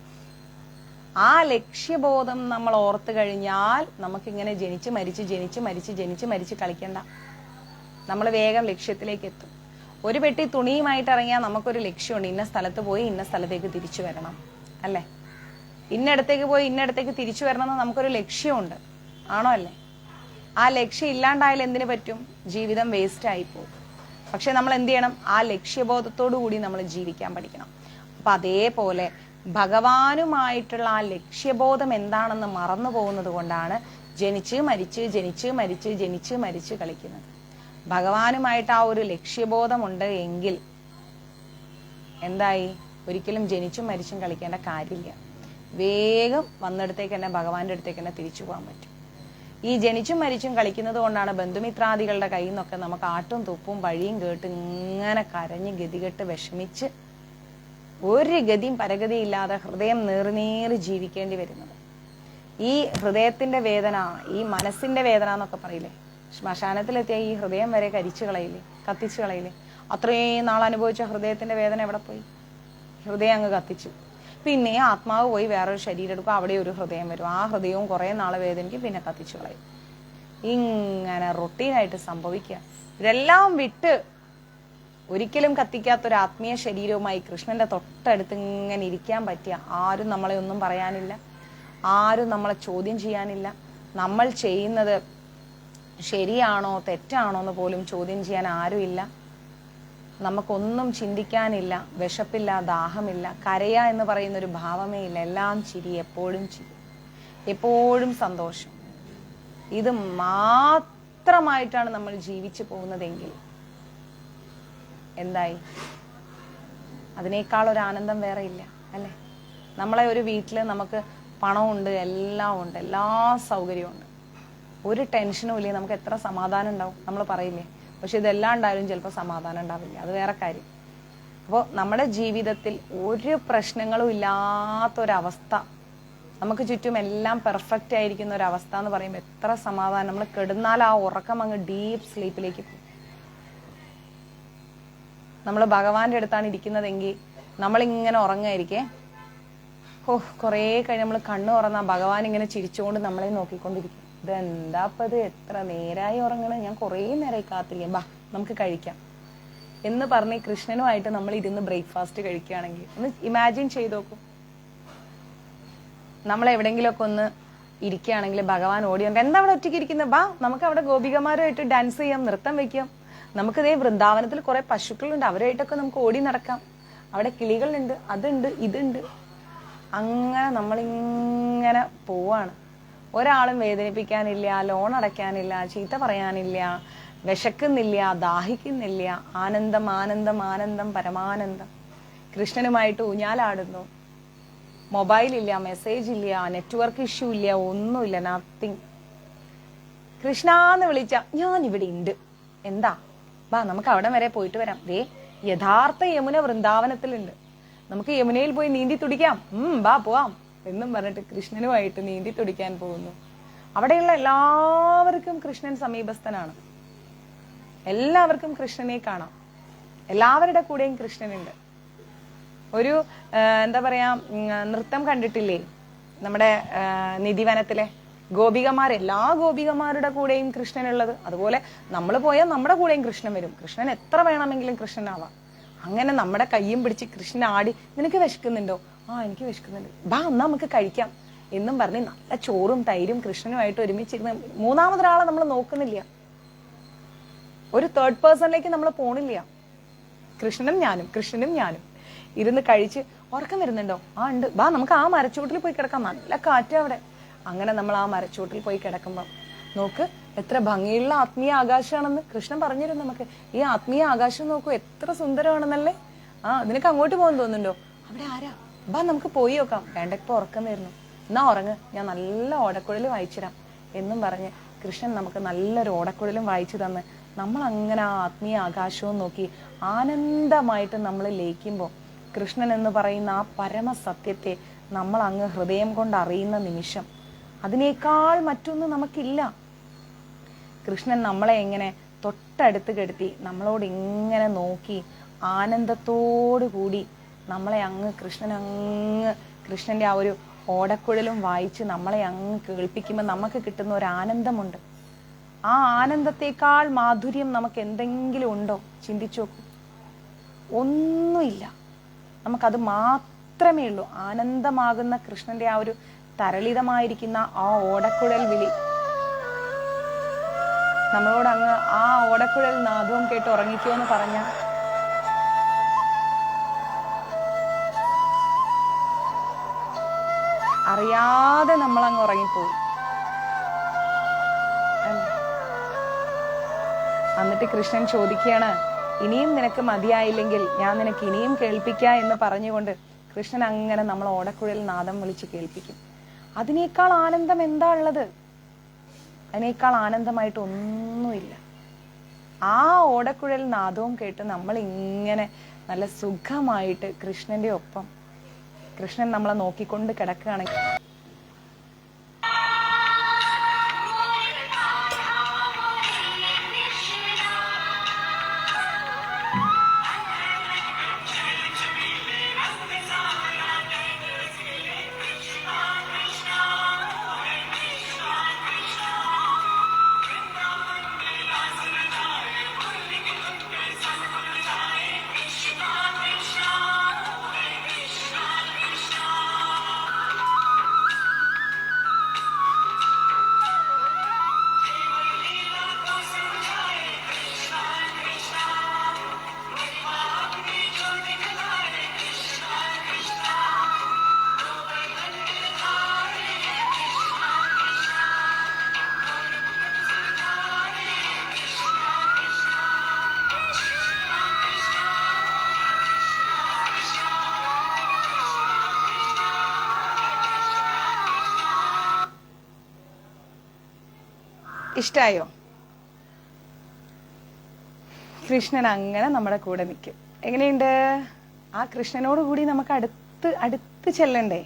ആ ലക്ഷ്യബോധം നമ്മൾ ഓർത്തു കഴിഞ്ഞാൽ നമുക്കിങ്ങനെ ജനിച്ച് മരിച്ച് കളിക്കണ്ട. നമ്മൾ വേഗം ലക്ഷ്യത്തിലേക്ക് എത്തും. ഒരു പെട്ടി തുണിയുമായിട്ട് ഇറങ്ങിയാൽ നമുക്കൊരു ലക്ഷ്യമുണ്ട്. ഇന്ന സ്ഥലത്ത് പോയി ഇന്ന സ്ഥലത്തേക്ക് തിരിച്ചു വരണം, അല്ലേ? ഇന്നടത്തേക്ക് പോയി ഇന്നടത്തേക്ക് തിരിച്ചു വരണം എന്ന് നമുക്കൊരു ലക്ഷ്യമുണ്ട്, ആണോ അല്ലേ? ആ ലക്ഷ്യം ഇല്ലാണ്ടായാലും എന്തിനു പറ്റും? ജീവിതം വേസ്റ്റ് ആയി പോകും. പക്ഷെ നമ്മൾ എന്ത് ചെയ്യണം? ആ ലക്ഷ്യബോധത്തോടു കൂടി നമ്മൾ ജീവിക്കാൻ പഠിക്കണം. അപ്പൊ അതേപോലെ ഭഗവാനുമായിട്ടുള്ള ആ ലക്ഷ്യബോധം എന്താണെന്ന് മറന്നു പോകുന്നത് കൊണ്ടാണ് ജനിച്ച് മരിച്ച് കളിക്കുന്നത്. ഭഗവാനുമായിട്ട് ആ ഒരു ലക്ഷ്യബോധമുണ്ട് എങ്കിൽ എന്തായി? ഒരിക്കലും ജനിച്ചും മരിച്ചും കളിക്കേണ്ട കാര്യമില്ല. വേഗം വന്നിടത്തേക്ക് തന്നെ ഭഗവാന്റെ അടുത്തേക്ക് തന്നെ തിരിച്ചു പോകാൻ പറ്റും. ഈ ജനിച്ചും മരിച്ചും കളിക്കുന്നത് കൊണ്ടാണ് ബന്ധുമിത്രാദികളുടെ കയ്യിൽ നിന്നൊക്കെ നമുക്ക് ആട്ടും തുപ്പും വഴിയും കേട്ട് ഇങ്ങനെ കരഞ്ഞ് ഗതികെട്ട് വിഷമിച്ച് ഒരു ഗതിയും പരഗതിയും ഇല്ലാതെ ഹൃദയം നേറി ജീവിക്കേണ്ടി വരുന്നത്. ഈ ഹൃദയത്തിന്റെ വേദന, ഈ മനസ്സിന്റെ വേദന എന്നൊക്കെ പറയില്ലേ, ശ്മശാനത്തിലെത്തിയ ഈ ഹൃദയം വരെ കരിച്ചു കളയില്ലേ, കത്തിച്ചു കളയില്ലേ? അത്രയും നാൾ അനുഭവിച്ച ഹൃദയത്തിന്റെ വേദന എവിടെ പോയി? ഹൃദയം അങ്ങ് കത്തിച്ചു. പിന്നെ ആത്മാവ് പോയി വേറൊരു ശരീരം എടുക്കും, അവിടെ ഒരു ഹൃദയം വരും. ആ ഹൃദയവും കുറെ നാളെ വേദനിക്കും, പിന്നെ കത്തിച്ചു കളയും. ഇങ്ങനെ റൊട്ടീനായിട്ട് സംഭവിക്കുക. ഇതെല്ലാം വിട്ട് ഒരിക്കലും കത്തിക്കാത്തൊരു ആത്മീയ ശരീരവുമായി കൃഷ്ണന്റെ തൊട്ടടുത്ത് ഇങ്ങനെ ഇരിക്കാൻ പറ്റിയ ആരും നമ്മളെ ഒന്നും പറയാനില്ല, ആരും നമ്മളെ ചോദ്യം ചെയ്യാനില്ല. നമ്മൾ ചെയ്യുന്നത് ശരിയാണോ തെറ്റാണോ എന്ന് പോലും ചോദ്യം ചെയ്യാൻ ആരുമില്ല. നമുക്കൊന്നും ചിന്തിക്കാനില്ല, വിശപ്പില്ല, ദാഹമില്ല, കരയ എന്ന് പറയുന്ന ഒരു ഭാവമേ ഇല്ല. എല്ലാം ചിരി, എപ്പോഴും ചിരി, എപ്പോഴും സന്തോഷം. ഇത് മാത്രമായിട്ടാണ് നമ്മൾ ജീവിച്ചു പോകുന്നതെങ്കിൽ എന്തായി? അതിനേക്കാൾ ഒരു ആനന്ദം വേറെ ഇല്ല, അല്ലേ? നമ്മളെ ഒരു വീട്ടില് നമുക്ക് പണമുണ്ട്, എല്ലാം ഉണ്ട്, എല്ലാ സൗകര്യവും ഉണ്ട്, ഒരു ടെൻഷനും ഇല്ലേ, നമുക്ക് എത്ര സമാധാനം ഉണ്ടാവും? നമ്മൾ പറയില്ലേ? പക്ഷെ ഇതെല്ലാം ഉണ്ടായാലും ചിലപ്പോൾ സമാധാനം ഉണ്ടാവില്ല, അത് വേറെ കാര്യം. അപ്പോൾ നമ്മുടെ ജീവിതത്തിൽ ഒരു പ്രശ്നങ്ങളും ഇല്ലാത്തൊരവസ്ഥ, നമുക്ക് ചുറ്റും എല്ലാം പെർഫെക്റ്റ് ആയിരിക്കുന്ന ഒരു അവസ്ഥ എന്ന് പറയുമ്പോൾ എത്ര സമാധാനം. നമ്മൾ കിടന്നാൽ ആ ഉറക്കം അങ്ങ് ഡീപ്പ് സ്ലീപ്പിലേക്ക് പോകും. നമ്മൾ ഭഗവാന്റെ അടുത്താണ് ഇരിക്കുന്നതെങ്കിൽ നമ്മളിങ്ങനെ ഉറങ്ങായിരിക്കേ. കുറേ കഴിഞ്ഞ് നമ്മൾ കണ്ണു തുറന്നാൽ ഭഗവാൻ ഇങ്ങനെ ചിരിച്ചുകൊണ്ട് നമ്മളെ നോക്കിക്കൊണ്ടിരിക്കും. ഇതെന്താപ്പത്, എത്ര നേരായി ഉറങ്ങണേ, ഞാൻ കുറേ നേരമായി കാത്തിരിക്കാം, ബാ നമുക്ക് കഴിക്കാം എന്ന് പറഞ്ഞ് കൃഷ്ണനുമായിട്ട് നമ്മൾ ഇരുന്ന് ബ്രേക്ക്ഫാസ്റ്റ് കഴിക്കുകയാണെങ്കിൽ ഒന്ന് ഇമാജിൻ ചെയ്ത് നോക്കും. നമ്മൾ എവിടെയെങ്കിലുമൊക്കെ ഒന്ന് ഇരിക്കുകയാണെങ്കിൽ ഭഗവാൻ ഓടി വന്നിട്ട് എന്താ അവിടെ ഒറ്റയ്ക്ക് ഇരിക്കുന്നത്, ബാ നമുക്ക് അവിടെ ഗോപികമാരുമായിട്ട് ഡാൻസ് ചെയ്യാം, നൃത്തം വെക്കാം, നമുക്കിതേ വൃന്ദാവനത്തിൽ കുറെ പശുക്കളുണ്ട്, അവരായിട്ടൊക്കെ നമുക്ക് ഓടി നടക്കാം, അവിടെ കിളികളുണ്ട്, അതുണ്ട്, ഇതുണ്ട്. അങ്ങനെ നമ്മളിങ്ങനെ പോവാണ്. ഒരാളും വേദനിപ്പിക്കാനില്ല, ലോൺ അടയ്ക്കാനില്ല, ചീത്ത പറയാനില്ല, വിശക്കുന്നില്ല, ദാഹിക്കുന്നില്ല. ആനന്ദം ആനന്ദം ആനന്ദം പരമാനന്ദം. കൃഷ്ണനുമായിട്ട് ഊഞ്ഞാലാടുന്നു. മൊബൈലില്ല, മെസ്സേജ് ഇല്ല, നെറ്റ്വർക്ക് ഇഷ്യൂ ഇല്ല, ഒന്നുമില്ല, നത്തിങ്. കൃഷ്ണാന്ന് വിളിച്ച ഞാൻ ഇവിടെ ഉണ്ട്, എന്താ, ബാ നമുക്ക് അവിടെ വരെ പോയിട്ട് വരാം. ദേ യഥാർത്ഥ യമുന വൃന്ദാവനത്തിലുണ്ട്, നമുക്ക് യമുനയിൽ പോയി നീന്തി തുടിക്കാം, ബാ പോവാം എന്നും പറഞ്ഞിട്ട് കൃഷ്ണനുമായിട്ട് നീന്തി തുടിക്കാൻ പോകുന്നു. അവിടെയുള്ള എല്ലാവർക്കും കൃഷ്ണൻ സമീപസ്ഥനാണ്, എല്ലാവർക്കും കൃഷ്ണനെ കാണാം, എല്ലാവരുടെ കൂടെയും കൃഷ്ണനുണ്ട്. ഒരു എന്താ പറയാ, നൃത്തം കണ്ടിട്ടില്ലേ നമ്മുടെ നിധിവനത്തിലെ ഗോപികമാർ, എല്ലാ ഗോപികമാരുടെ കൂടെയും കൃഷ്ണനുള്ളത്. അതുപോലെ നമ്മൾ പോയാൽ നമ്മുടെ കൂടെയും കൃഷ്ണൻ വരും. കൃഷ്ണൻ എത്ര വേണമെങ്കിലും കൃഷ്ണനാവാം. അങ്ങനെ നമ്മുടെ കയ്യും പിടിച്ച് കൃഷ്ണൻ ആടി, നിനക്ക് വിശക്കുന്നുണ്ടോ? ആ എനിക്ക് വിശക്കുന്നുണ്ട്, ബാ എന്നാ നമുക്ക് കഴിക്കാം എന്നും പറഞ്ഞ് നല്ല ചോറും തൈരും കൃഷ്ണനുമായിട്ട് ഒരുമിച്ചിരുന്ന് മൂന്നാമതൊരാളെ നമ്മൾ നോക്കുന്നില്ല, ഒരു തേർഡ് പേഴ്സണിലേക്ക് നമ്മൾ പോണില്ല. കൃഷ്ണനും ഞാനും ഇരുന്ന് കഴിച്ച് ഉറക്കം വരുന്നുണ്ടോ? ആ ഉണ്ട്, ബാ നമുക്ക് ആ മരച്ചൂട്ടിൽ പോയി കിടക്കാം, നല്ല കാറ്റ് അവിടെ. അങ്ങനെ നമ്മൾ ആ മരച്ചൂട്ടിൽ പോയി കിടക്കുമ്പോൾ നോക്ക് എത്ര ഭംഗിയുള്ള ആത്മീയ ആകാശമാണെന്ന് കൃഷ്ണൻ പറഞ്ഞിരുന്നു നമുക്ക്. ഈ ആത്മീയ ആകാശം നോക്കൂ, എത്ര സുന്ദരമാണെന്നല്ലേ. നിനക്ക് അങ്ങോട്ട് പോകാൻ തോന്നുന്നുണ്ടോ? അവിടെ ആരാ, ബാ നമുക്ക് പോയി നോക്കാം. വേണ്ട, ഇപ്പൊ ഉറക്കം വരുന്നു, എന്നാ ഉറങ്ങ്, ഞാൻ നല്ല ഓടക്കുഴൽ വായിച്ചിരാം എന്നും പറഞ്ഞ് കൃഷ്ണൻ നമുക്ക് നല്ലൊരു ഓടക്കുഴലും വായിച്ചു തന്ന് നമ്മൾ അങ്ങനെ ആ ആത്മീയ ആകാശവും നോക്കി ആനന്ദമായിട്ട് നമ്മൾ ലയിക്കുമ്പോൾ കൃഷ്ണൻ എന്ന് പറയുന്ന ആ പരമസത്യത്തെ നമ്മൾ അങ്ങ് ഹൃദയം കൊണ്ട് അറിയുന്ന നിമിഷം അതിനേക്കാൾ മറ്റൊന്നും നമുക്കില്ല. കൃഷ്ണൻ നമ്മളെ എങ്ങനെ തൊട്ടടുത്ത് കെടുത്തി നമ്മളോട് ഇങ്ങനെ നോക്കി ആനന്ദത്തോടു കൂടി നമ്മളെ അങ്ങ് കൃഷ്ണന്റെ ആ ഒരു ഓടക്കുഴലും വായിച്ച് നമ്മളെ അങ്ങ് കേൾപ്പിക്കുമ്പോൾ നമുക്ക് കിട്ടുന്ന ഒരു ആനന്ദമുണ്ട്. ആ ആനന്ദത്തെക്കാൾ മാധുര്യം നമുക്ക് എന്തെങ്കിലും ഉണ്ടോ? ചിന്തിച്ചു നോക്കൂ. ഒന്നുമില്ല. നമുക്കത് മാത്രമേ ഉള്ളൂ. ആനന്ദമാകുന്ന കൃഷ്ണന്റെ ആ ഒരു തരളിതമായിരിക്കുന്ന ആ ഓടക്കുഴൽ വിളി. നമ്മളോട് അങ്ങ് ആ ഓടക്കുഴൽ നാദവും കേട്ട് ഉറങ്ങിക്കോ എന്ന് പറഞ്ഞ അറിയാതെ നമ്മളങ്ങ് ഉറങ്ങിപ്പോയി. എന്നിട്ട് കൃഷ്ണൻ ചോദിക്കുകയാണ്, ഇനിയും നിനക്ക് മതിയായില്ലെങ്കിൽ ഞാൻ നിനക്ക് ഇനിയും കേൾപ്പിക്കാം എന്ന് പറഞ്ഞുകൊണ്ട് കൃഷ്ണൻ അങ്ങനെ നമ്മൾ ഓടക്കുഴൽ നാദം വിളിച്ച് കേൾപ്പിക്കും. അതിനേക്കാൾ ആനന്ദം എന്താ ഉള്ളത്? അതിനേക്കാൾ ആനന്ദമായിട്ട് ഒന്നുമില്ല. ആ ഓടക്കുഴൽ നാദവും കേട്ട് നമ്മൾ ഇങ്ങനെ നല്ല സുഖമായിട്ട് കൃഷ്ണന്റെ ഒപ്പം, കൃഷ്ണൻ നമ്മളെ നോക്കിക്കൊണ്ട് കിടക്കുകയാണെങ്കിൽ ഇഷ്ടായോ? കൃഷ്ണൻ അങ്ങനെ നമ്മുടെ കൂടെ നിൽക്കും. എങ്ങനെയുണ്ട്? ആ കൃഷ്ണനോട് കൂടി നമുക്ക് അടുത്ത് ചെല്ലണ്ടേ?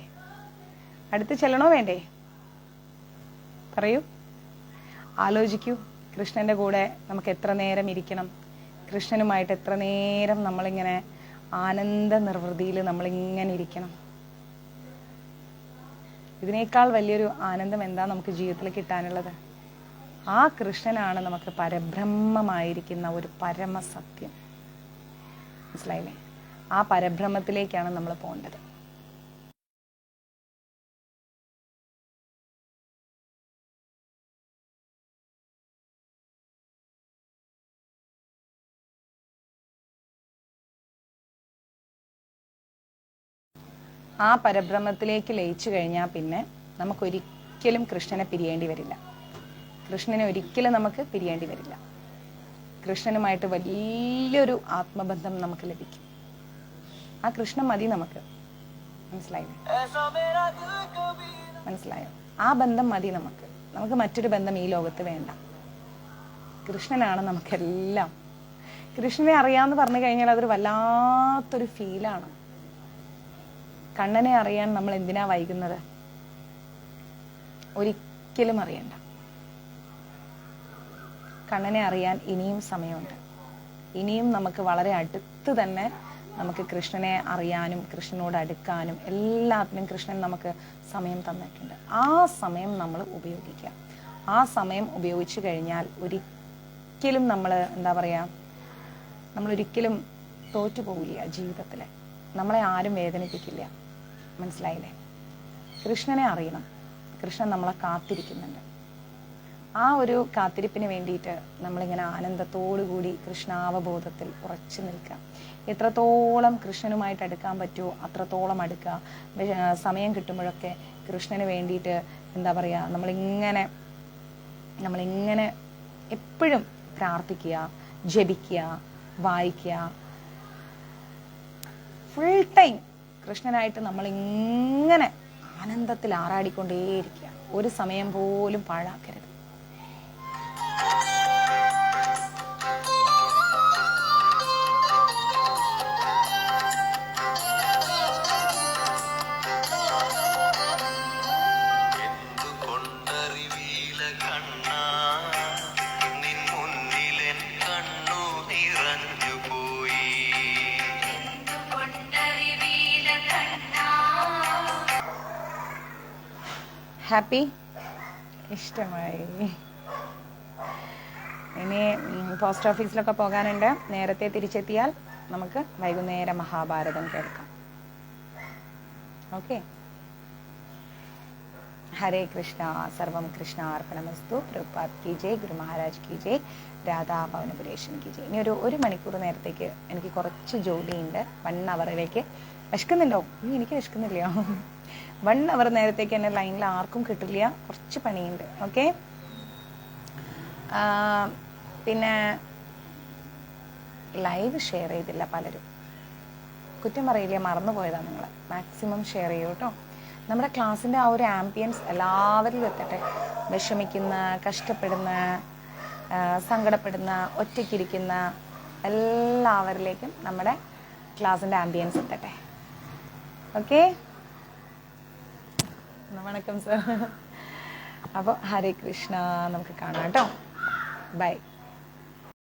അടുത്ത് ചെല്ലണോ വേണ്ടേ? പറയൂ, ആലോചിക്കൂ. കൃഷ്ണന്റെ കൂടെ നമുക്ക് എത്ര നേരം ഇരിക്കണം? കൃഷ്ണനുമായിട്ട് എത്ര നേരം നമ്മളിങ്ങനെ ആനന്ദ നിർവൃതിയിൽ നമ്മളിങ്ങനെ ഇരിക്കണം? ഇതിനേക്കാൾ വലിയൊരു ആനന്ദം എന്താ നമുക്ക് ജീവിതത്തിൽ കിട്ടാനുള്ളത്? ആ കൃഷ്ണനാണ് നമുക്ക് പരബ്രഹ്മമായിരിക്കുന്ന ഒരു പരമസത്യം. മനസ്സിലായില്ലേ? ആ പരബ്രഹ്മത്തിലേക്കാണ് നമ്മൾ പോകേണ്ടത്. ആ പരബ്രഹ്മത്തിലേക്ക് ലയിച്ചു കഴിഞ്ഞാൽ പിന്നെ നമുക്കൊരിക്കലും കൃഷ്ണനെ പിരിയേണ്ടി വരില്ല. കൃഷ്ണനെ ഒരിക്കലും നമുക്ക് പിരിയേണ്ടി വരില്ല. കൃഷ്ണനുമായിട്ട് വലിയൊരു ആത്മബന്ധം നമുക്ക് ലഭിക്കും. ആ കൃഷ്ണൻ മതി നമുക്ക്. മനസ്സിലായില്ലേ? മനസ്സിലായോ? ആ ബന്ധം മതി നമുക്ക്. നമുക്ക് മറ്റൊരു ബന്ധം ഈ ലോകത്ത് വേണ്ട. കൃഷ്ണനാണ് നമുക്കെല്ലാം. കൃഷ്ണനെ അറിയാമെന്ന് പറഞ്ഞു കഴിഞ്ഞാൽ അതൊരു വല്ലാത്തൊരു ഫീലാണ്. കണ്ണനെ അറിയാൻ നമ്മൾ എന്തിനാ വൈകുന്നത്? ഒരിക്കലും അറിയണ്ട. കണ്ണനെ അറിയാൻ ഇനിയും സമയമുണ്ട്. ഇനിയും നമുക്ക് വളരെ അടുത്ത് തന്നെ നമുക്ക് കൃഷ്ണനെ അറിയാനും കൃഷ്ണനോട് അടുക്കാനും എല്ലാത്തിനും കൃഷ്ണൻ നമുക്ക് സമയം തന്നിട്ടുണ്ട്. ആ സമയം നമ്മൾ ഉപയോഗിക്കുക. ആ സമയം ഉപയോഗിച്ചു കഴിഞ്ഞാൽ ഒരിക്കലും നമ്മൾ എന്താ പറയുക, നമ്മളൊരിക്കലും തോറ്റുപോകില്ല ജീവിതത്തിൽ. നമ്മളെ ആരും വേദനിപ്പിക്കില്ല. മനസ്സിലായില്ലേ? കൃഷ്ണനെ അറിയണം. കൃഷ്ണൻ നമ്മളെ കാത്തിരിക്കുന്നുണ്ട്. ആ ഒരു കാത്തിരിപ്പിന് വേണ്ടിയിട്ട് നമ്മളിങ്ങനെ ആനന്ദത്തോടു കൂടി കൃഷ്ണാവബോധത്തിൽ ഉറച്ചു നിൽക്കുക. എത്രത്തോളം കൃഷ്ണനുമായിട്ട് അടുക്കാൻ പറ്റുമോ അത്രത്തോളം അടുക്കുക. സമയം കിട്ടുമ്പോഴൊക്കെ കൃഷ്ണന് വേണ്ടിയിട്ട് എന്താ പറയുക, നമ്മളിങ്ങനെ എപ്പോഴും പ്രാർത്ഥിക്കുക, ജപിക്കുക, വായിക്കുക. ഫുൾ ടൈം കൃഷ്ണനായിട്ട് നമ്മളിങ്ങനെ ആനന്ദത്തിൽ ആറാടിക്കൊണ്ടേയിരിക്കുക. ഒരു സമയം പോലും പാഴാക്കരുത്. നിൻ മുന്നിലെൻ കണ്ണു നിറഞ്ഞു പോയി. ഹാപ്പി? ഇഷ്ടമായി. ഇനി പോസ്റ്റ് ഓഫീസിലൊക്കെ പോകാനുണ്ട്. നേരത്തെ തിരിച്ചെത്തിയാൽ നമുക്ക് വൈകുന്നേരം മഹാഭാരതം കേൾക്കാം. ഓക്കെ. ഹരേ കൃഷ്ണ. സർവം കൃഷ്ണ അർപ്പണമസ്തു. പ്രഭുപാദ് കി ജയ്, ഗുരു മഹാരാജ് കി ജയ്, രാധാ ഭവനപുരേഷൻ കി ജയ്. ഇനി ഒരു മണിക്കൂർ നേരത്തേക്ക് എനിക്ക് കുറച്ച് ജോലിയുണ്ട്. 1 അവറിലേക്ക്. വിശക്കുന്നുണ്ടോ? എനിക്ക് വിശക്കുന്നില്ല. 1 അവർ നേരത്തേക്ക് എന്നെ ലൈനിൽ ആർക്കും കിട്ടില്ല. കുറച്ച് പണിയുണ്ട്. ഓക്കെ. പിന്നെ ലൈവ് ഷെയർ ചെയ്തില്ല പലരും. കുറ്റം പറയില്ല, മറന്നുപോയതാണ്. നിങ്ങൾ മാക്സിമം ഷെയർ ചെയ്യൂ കേട്ടോ. നമ്മുടെ ക്ലാസ്സിൻ്റെ ആ ഒരു ആംബിയൻസ് എല്ലാവരിലും എത്തട്ടെ. വിഷമിക്കുന്ന, കഷ്ടപ്പെടുന്ന, സങ്കടപ്പെടുന്ന, ഒറ്റയ്ക്കിരിക്കുന്ന എല്ലാവരിലേക്കും നമ്മുടെ ക്ലാസ്സിൻ്റെ ആംബിയൻസ് എത്തട്ടെ. ഓക്കെ. വണക്കം സർ. അപ്പോൾ ഹരേ കൃഷ്ണ. നമുക്ക് കാണാം കേട്ടോ. ബൈ.